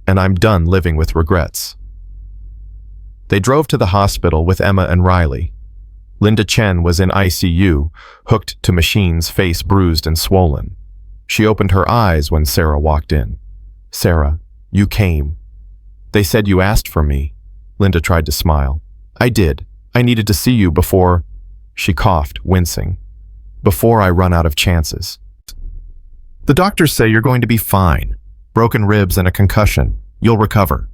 And I'm done living with regrets." They drove to the hospital with Emma and Riley. Linda Chen was in ICU, hooked to machines, face bruised and swollen. She opened her eyes when Sarah walked in. "Sarah, you came. They said you asked for me." Linda tried to smile. "I did. I needed to see you before..." She coughed, wincing. "Before I run out of chances." "The doctors say you're going to be fine. Broken ribs and a concussion. You'll recover."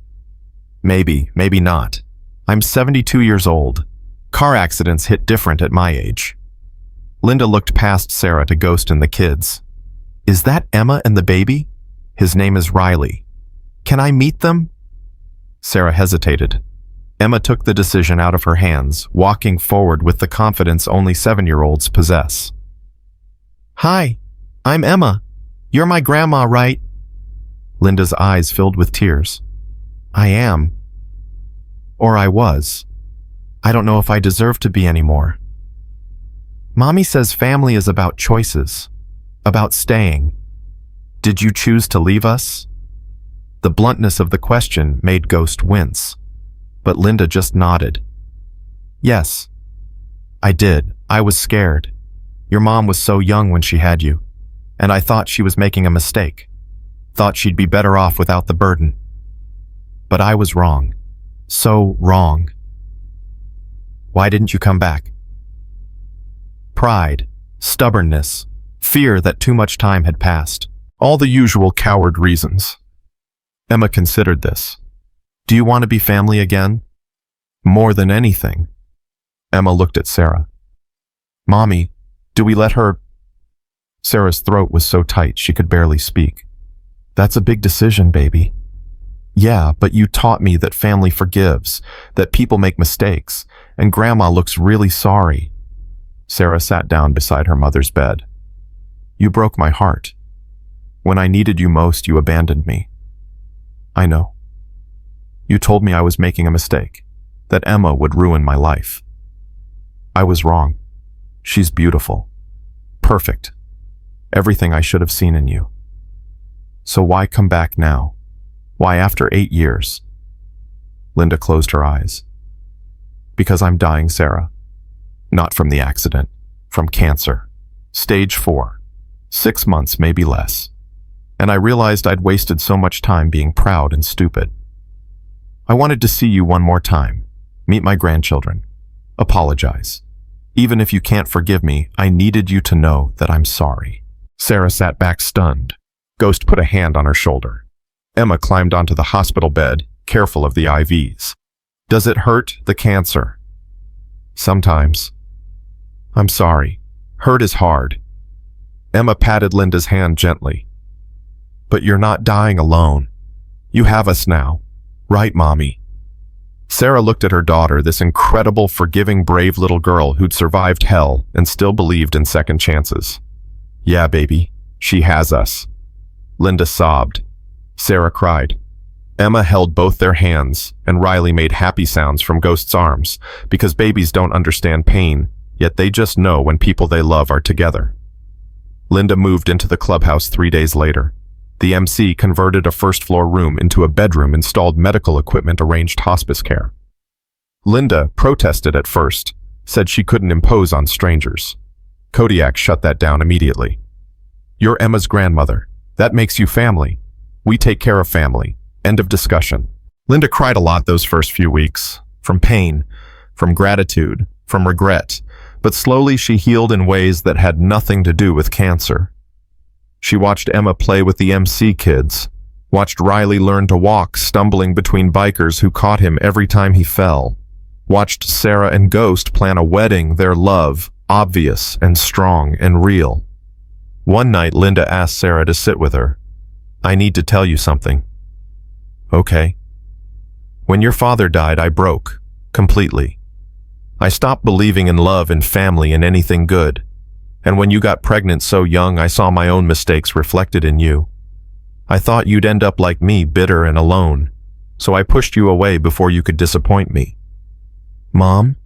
"Maybe, maybe not. I'm 72 years old. Car accidents hit different at my age." Linda looked past Sarah to Ghost and the kids. "Is that Emma and the baby?" "His name is Riley." "Can I meet them?" Sarah hesitated. Emma took the decision out of her hands, walking forward with the confidence only 7-year-olds possess. "Hi, I'm Emma. You're my grandma, right?" Linda's eyes filled with tears. "I am. Or I was. I don't know if I deserve to be anymore." "Mommy says family is about choices, about staying. Did you choose to leave us?" The bluntness of the question made Ghost wince, but Linda just nodded. "Yes, I did. I was scared. Your mom was so young when she had you, and I thought she was making a mistake. Thought she'd be better off without the burden. But I was wrong. So wrong." "Why didn't you come back?" "Pride, stubbornness, fear that too much time had passed. All the usual coward reasons." Emma considered this. "Do you want to be family again?" "More than anything." Emma looked at Sarah. "Mommy, do we let her—" Sarah's throat was so tight she could barely speak. "That's a big decision, baby." "Yeah, but you taught me that family forgives, that people make mistakes, and Grandma looks really sorry." Sarah sat down beside her mother's bed. "You broke my heart. When I needed you most, you abandoned me." "I know. You told me I was making a mistake, that Emma would ruin my life. I was wrong. She's beautiful. Perfect. Everything I should have seen in you. So why come back now? Why after 8 years?" Linda closed her eyes. "Because I'm dying, Sarah. Not from the accident. From cancer. Stage 4. 6 months, maybe less. And I realized I'd wasted so much time being proud and stupid. I wanted to see you one more time, meet my grandchildren, apologize. Even if you can't forgive me, I needed you to know that I'm sorry." Sarah sat back stunned. Ghost put a hand on her shoulder. Emma climbed onto the hospital bed, careful of the IVs. "Does it hurt, the cancer?" "Sometimes." "I'm sorry. Hurt is hard." Emma patted Linda's hand gently. "But you're not dying alone. You have us now. Right, Mommy?" Sarah looked at her daughter, this incredible, forgiving, brave little girl who'd survived hell and still believed in second chances. "Yeah, baby, she has us." Linda sobbed. Sarah cried. Emma held both their hands, and Riley made happy sounds from Ghost's arms, because babies don't understand pain, yet they just know when people they love are together. Linda moved into the clubhouse 3 days later. The MC converted a first-floor room into a bedroom, installed medical equipment, arranged hospice care. Linda protested at first, said she couldn't impose on strangers. Kodiak shut that down immediately. "You're Emma's grandmother. That makes you family. We take care of family. End of discussion." Linda cried a lot those first few weeks, from pain, from gratitude, from regret, but slowly she healed in ways that had nothing to do with cancer. She watched Emma play with the MC kids, watched Riley learn to walk, stumbling between bikers who caught him every time he fell, watched Sarah and Ghost plan a wedding, their love, obvious and strong and real. One night, Linda asked Sarah to sit with her. "I need to tell you something." "Okay." "When your father died, I broke, completely. I stopped believing in love and family and anything good. And when you got pregnant so young, I saw my own mistakes reflected in you. I thought you'd end up like me, bitter and alone. So I pushed you away before you could disappoint me." "Mom,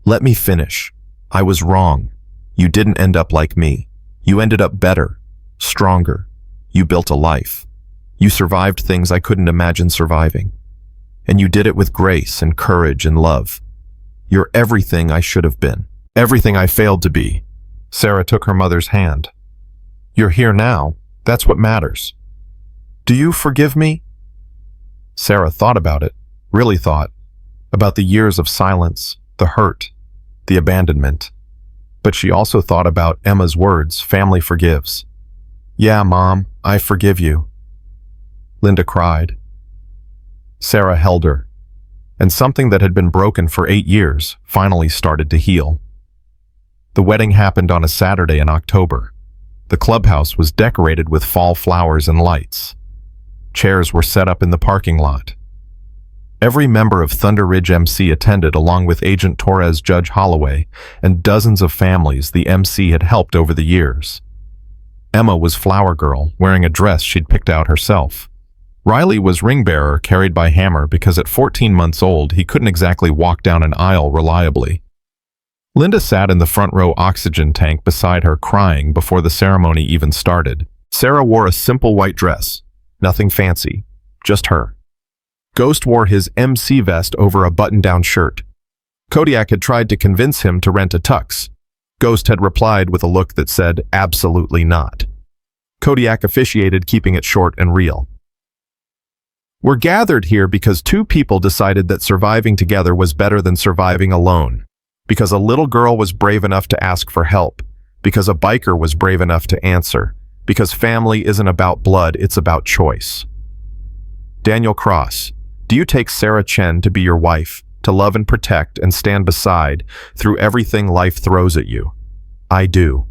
let me finish. I was wrong. You didn't end up like me. You ended up better, stronger. You built a life. You survived things I couldn't imagine surviving. And you did it with grace and courage and love. You're everything I should have been, everything I failed to be." Sarah took her mother's hand. "You're here now. That's what matters. Do you forgive me?" Sarah thought about it, really thought, about the years of silence, the hurt, the abandonment. But she also thought about Emma's words, "Family forgives." "Yeah, Mom, I forgive you." Linda cried. Sarah held her, and something that had been broken for 8 years finally started to heal. The wedding happened on a Saturday in October. The clubhouse was decorated with fall flowers and lights. Chairs were set up in the parking lot. Every member of Thunder Ridge MC attended along with Agent Torres, Judge Holloway, and dozens of families the MC had helped over the years. Emma was Flower Girl, wearing a dress she'd picked out herself. Riley was ring bearer, carried by Hammer because at 14 months old he couldn't exactly walk down an aisle reliably. Linda sat in the front row oxygen tank beside her, crying before the ceremony even started. Sarah wore a simple white dress. Nothing fancy, just her. Ghost wore his MC vest over a button-down shirt. Kodiak had tried to convince him to rent a tux. Ghost had replied with a look that said, absolutely not. Kodiak officiated, keeping it short and real. We're gathered here because two people decided that surviving together was better than surviving alone. Because a little girl was brave enough to ask for help. Because a biker was brave enough to answer. Because family isn't about blood, it's about choice. Daniel Cross, do you take Sarah Chen to be your wife, to love and protect and stand beside through everything life throws at you? I do.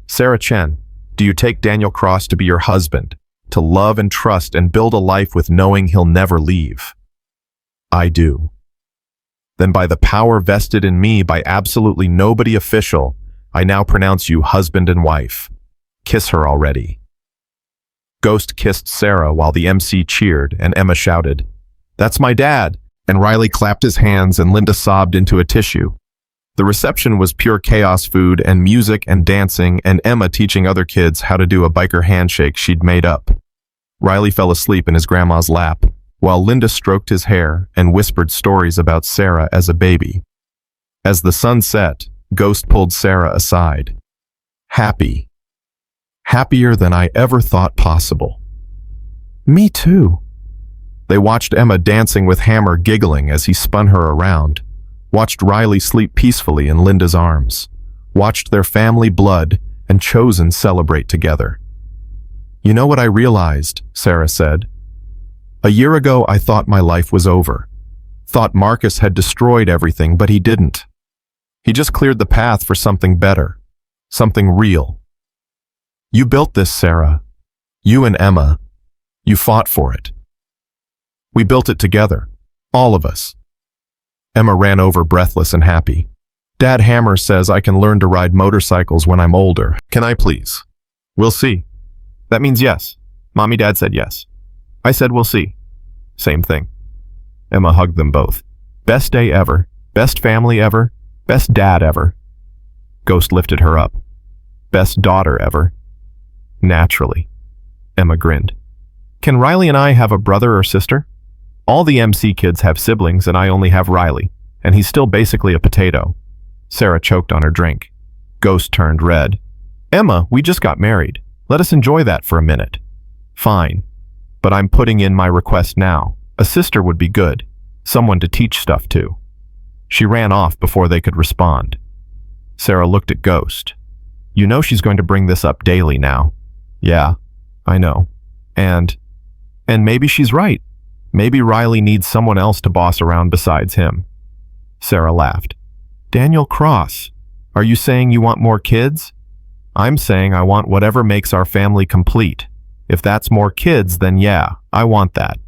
Sarah Chen, do you take Daniel Cross to be your husband, to love and trust and build a life with knowing he'll never leave? I do. Then by the power vested in me by absolutely nobody official, I now pronounce you husband and wife. Kiss her already. Ghost kissed Sarah while the MC cheered and Emma shouted, "That's my dad!" And Riley clapped his hands and Linda sobbed into a tissue. The reception was pure chaos, food and music and dancing, and Emma teaching other kids how to do a biker handshake she'd made up. Riley fell asleep in his grandma's lap, while Linda stroked his hair and whispered stories about Sarah as a baby. As the sun set, Ghost pulled Sarah aside. Happy. Happier than I ever thought possible. Me too. They watched Emma dancing with Hammer, giggling as he spun her around. Watched Riley sleep peacefully in Linda's arms. Watched their family blood and chosen celebrate together. You know what I realized, Sarah said. A year ago I thought my life was over. Thought Marcus had destroyed everything, but he didn't. He just cleared the path for something better. Something real. You built this, Sarah. You and Emma. You fought for it. We built it together. All of us. Emma ran over, breathless and happy. Dad Hammer says I can learn to ride motorcycles when I'm older. Can I please? We'll see. That means yes. Mommy, Dad said yes. I said we'll see. Same thing. Emma hugged them both. Best day ever. Best family ever. Best dad ever. Ghost lifted her up. Best daughter ever. Naturally. Emma grinned. Can Riley and I have a brother or sister? All the MC kids have siblings and I only have Riley, and he's still basically a potato. Sarah choked on her drink. Ghost turned red. Emma, we just got married. Let us enjoy that for a minute. Fine. But I'm putting in my request now. A sister would be good. Someone to teach stuff to. She ran off before they could respond. Sarah looked at Ghost. You know she's going to bring this up daily now. Yeah, I know. And maybe she's right. Maybe Riley needs someone else to boss around besides him. Sarah laughed. Daniel Cross, are you saying you want more kids? I'm saying I want whatever makes our family complete. If that's more kids, then yeah, I want that.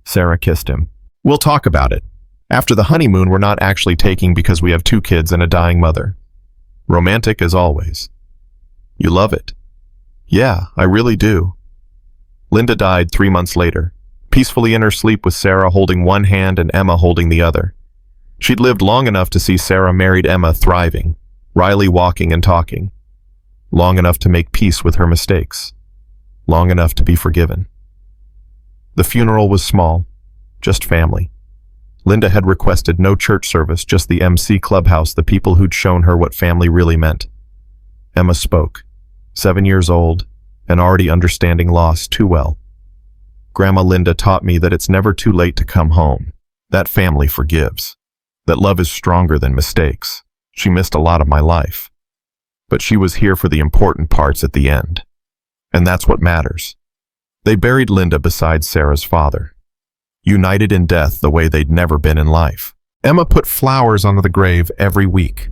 Sarah kissed him. We'll talk about it. After the honeymoon, we're not actually taking because we have 2 kids and a dying mother. Romantic as always. You love it. Yeah, I really do. Linda died 3 months later, peacefully in her sleep with Sarah holding one hand and Emma holding the other. She'd lived long enough to see Sarah married Emma thriving, Riley walking and talking. Long enough to make peace with her mistakes. Long enough to be forgiven. The funeral was small, just family. Linda had requested no church service, just the MC clubhouse, the people who'd shown her what family really meant. Emma spoke, 7 years old, and already understanding loss too well. Grandma Linda taught me that it's never too late to come home. That family forgives. That love is stronger than mistakes. She missed a lot of my life. But she was here for the important parts at the end. And that's what matters. They buried Linda beside Sarah's father, united in death the way they'd never been in life. Emma put flowers on the grave every week.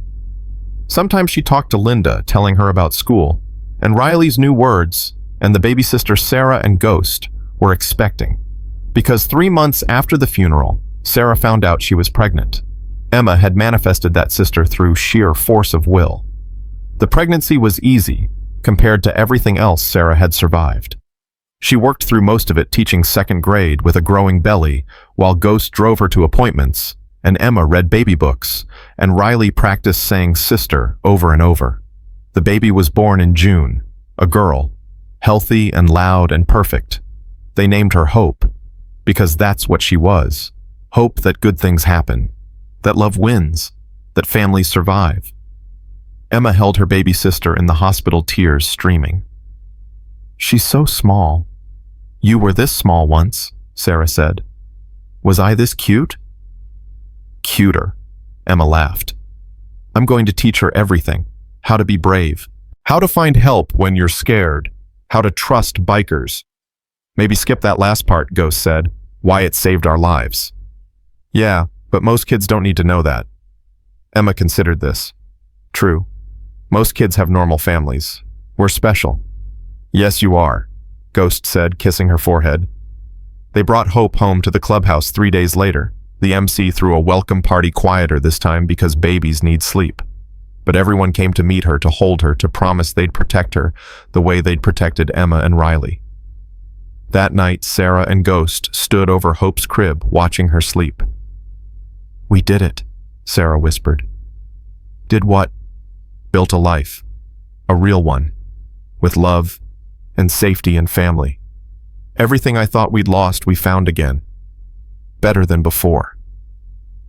Sometimes she talked to Linda, telling her about school, and Riley's new words, and the baby sister Sarah and Ghost were expecting. Because 3 months after the funeral, Sarah found out she was pregnant. Emma had manifested that sister through sheer force of will. The pregnancy was easy compared to everything else Sarah had survived. She worked through most of it teaching second grade with a growing belly, while Ghost drove her to appointments, and Emma read baby books, and Riley practiced saying sister over and over. The baby was born in June, a girl, healthy and loud and perfect. They named her Hope, because that's what she was. Hope that good things happen, that love wins, that families survive. Emma held her baby sister in the hospital, tears streaming. "She's so small." "You were this small once," Sarah said. "Was I this cute?" "Cuter," Emma laughed. "I'm going to teach her everything. How to be brave. How to find help when you're scared. How to trust bikers." "Maybe skip that last part," Ghost said. "Why it saved our lives." "Yeah, but most kids don't need to know that." Emma considered this. "True. Most kids have normal families. We're special." "Yes, you are," Ghost said, kissing her forehead. They brought Hope home to the clubhouse 3 days later. The MC threw a welcome party, quieter this time because babies need sleep. But everyone came to meet her, to hold her, to promise they'd protect her the way they'd protected Emma and Riley. That night, Sarah and Ghost stood over Hope's crib, watching her sleep. "We did it," Sarah whispered. "Did what?" "Built a life. A real one. With love and safety and family. Everything I thought we'd lost, we found again. Better than before."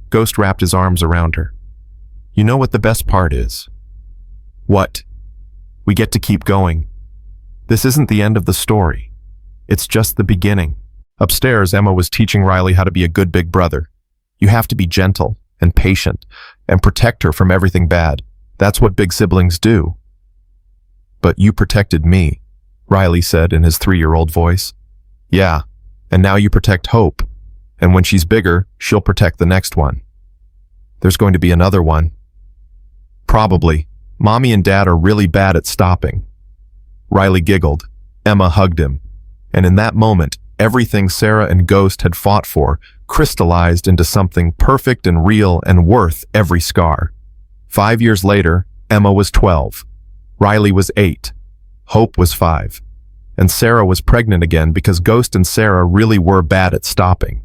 Ghost wrapped his arms around her. "You know what the best part is?" "What?" "We get to keep going. This isn't the end of the story. It's just the beginning." Upstairs, Emma was teaching Riley how to be a good big brother. You have to be gentle and patient and protect her from everything bad. That's what big siblings do. "But you protected me," Riley said in his 3-year-old voice. "Yeah, and now you protect Hope. And when she's bigger, she'll protect the next one. There's going to be another one." "Probably. Mommy and Dad are really bad at stopping." Riley giggled. Emma hugged him. And in that moment, everything Sarah and Ghost had fought for crystallized into something perfect and real and worth every scar. 5 years later, Emma was 12. Riley was 8. Hope was 5. And Sarah was pregnant again because Ghost and Sarah really were bad at stopping.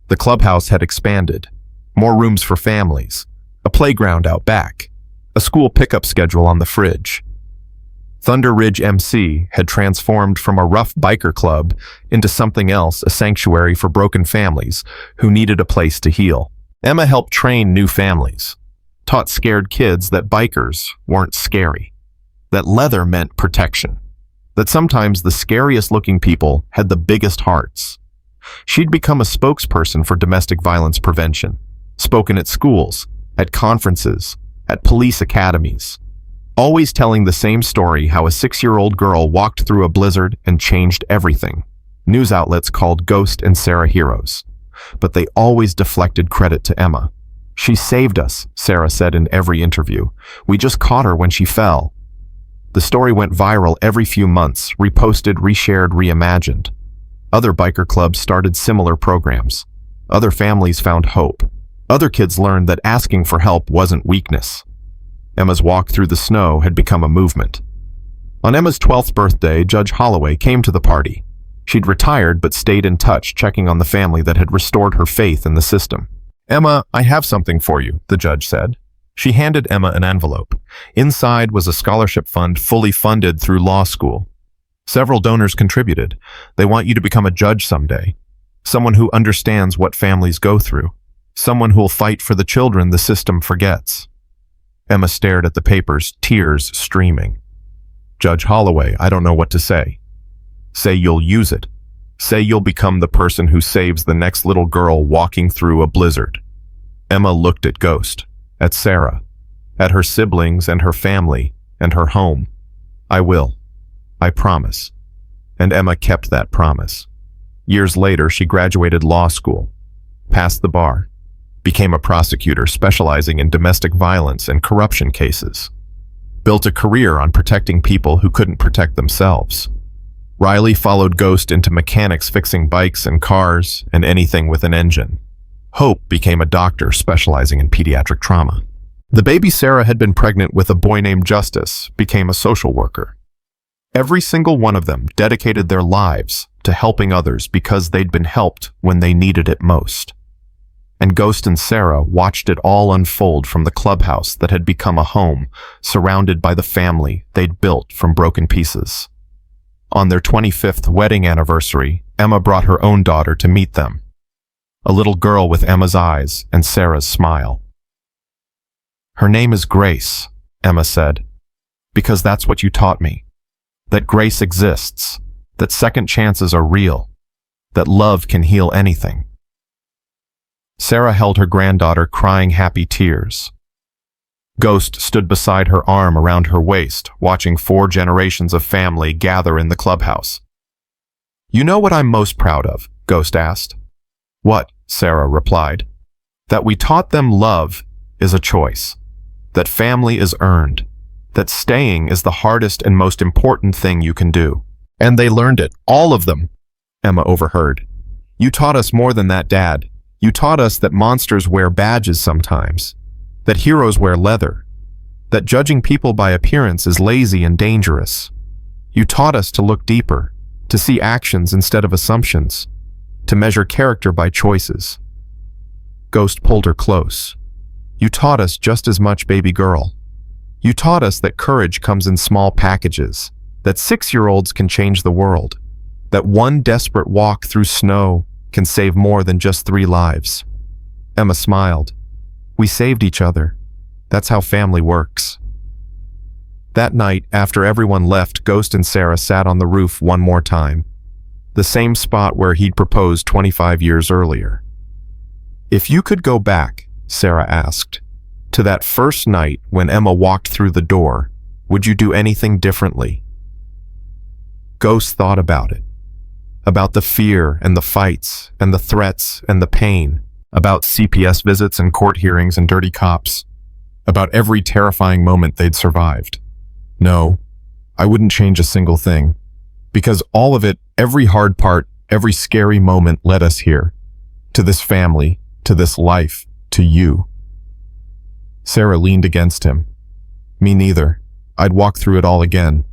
The clubhouse had expanded. More rooms for families. A playground out back. A school pickup schedule on the fridge. Thunder Ridge MC had transformed from a rough biker club into something else, a sanctuary for broken families who needed a place to heal. Emma helped train new families. Taught scared kids that bikers weren't scary. That leather meant protection. That sometimes the scariest looking people had the biggest hearts. She'd become a spokesperson for domestic violence prevention, spoken at schools, at conferences, at police academies, always telling the same story, how a 6-year-old girl walked through a blizzard and changed everything. News outlets called Ghost and Sarah heroes, but they always deflected credit to Emma. "She saved us," Sarah said in every interview. "We just caught her when she fell." The story went viral every few months, reposted, reshared, reimagined. Other biker clubs started similar programs. Other families found hope. Other kids learned that asking for help wasn't weakness. Emma's walk through the snow had become a movement. On Emma's 12th birthday, Judge Holloway came to the party. She'd retired but stayed in touch, checking on the family that had restored her faith in the system. "Emma, I have something for you," the judge said. She handed Emma an envelope. Inside was a scholarship fund fully funded through law school. Several donors contributed. They want you to become a judge someday. Someone who understands what families go through. Someone who'll fight for the children the system forgets. Emma stared at the papers, tears streaming. "Judge Holloway, I don't know what to say." "Say you'll use it. Say you'll become the person who saves the next little girl walking through a blizzard." Emma looked at Ghost, at Sarah, at her siblings and her family and her home. "I will. I promise." And Emma kept that promise. Years later, she graduated law school, passed the bar, became a prosecutor specializing in domestic violence and corruption cases, built a career on protecting people who couldn't protect themselves. Riley followed Ghost into mechanics fixing bikes and cars and anything with an engine. Hope became a doctor specializing in pediatric trauma. The baby Sarah had been pregnant with a boy named Justice became a social worker. Every single one of them dedicated their lives to helping others because they'd been helped when they needed it most. And Ghost and Sarah watched it all unfold from the clubhouse that had become a home, surrounded by the family they'd built from broken pieces. On their 25th wedding anniversary, Emma brought her own daughter to meet them. A little girl with Emma's eyes and Sarah's smile. "Her name is Grace," Emma said, "because that's what you taught me. That grace exists, that second chances are real, that love can heal anything." Sarah held her granddaughter, crying happy tears. Ghost stood beside her, arm around her waist, watching 4 generations of family gather in the clubhouse. "You know what I'm most proud of?" Ghost asked. "What?" Sarah replied. "That we taught them love is a choice, that family is earned, that staying is the hardest and most important thing you can do. And they learned it, all of them," Emma overheard. "You taught us more than that, Dad. You taught us that monsters wear badges sometimes, that heroes wear leather, that judging people by appearance is lazy and dangerous. You taught us to look deeper, to see actions instead of assumptions, to measure character by choices." Ghost pulled her close. "You taught us just as much, baby girl. You taught us that courage comes in small packages, that 6-year-olds can change the world, that one desperate walk through snow can save more than just 3 lives." Emma smiled. "We saved each other. That's how family works." That night, after everyone left, Ghost and Sarah sat on the roof one more time, the same spot where he'd proposed 25 years earlier. "If you could go back," Sarah asked, "to that first night when Emma walked through the door, would you do anything differently?" Ghost thought about it. About the fear and the fights and the threats and the pain, about CPS visits and court hearings and dirty cops, about every terrifying moment they'd survived. "No, I wouldn't change a single thing, because all of it, every hard part, every scary moment led us here, to this family, to this life, to you." Sarah leaned against him. "Me neither. I'd walk through it all again,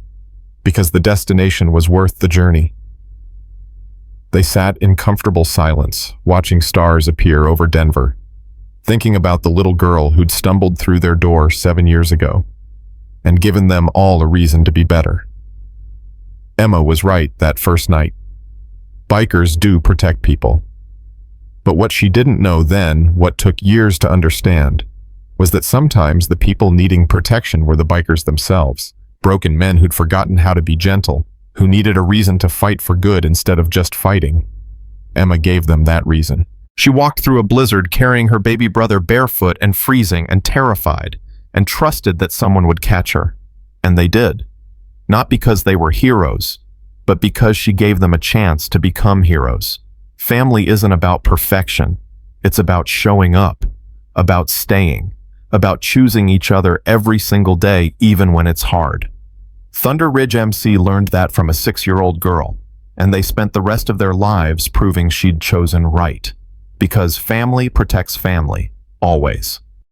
because the destination was worth the journey." They sat in comfortable silence, watching stars appear over Denver, thinking about the little girl who'd stumbled through their door 7 years ago, and given them all a reason to be better. Emma was right that first night. Bikers do protect people. But what she didn't know then, what took years to understand, was that sometimes the people needing protection were the bikers themselves, broken men who'd forgotten how to be gentle, who needed a reason to fight for good instead of just fighting. Emma gave them that reason. She walked through a blizzard carrying her baby brother barefoot and freezing and terrified, and trusted that someone would catch her. And they did. Not because they were heroes, but because she gave them a chance to become heroes. Family isn't about perfection. It's about showing up, about staying, about choosing each other every single day, even when it's hard. Thunder Ridge MC learned that from a 6-year-old girl, and they spent the rest of their lives proving she'd chosen right. Because family protects family, always.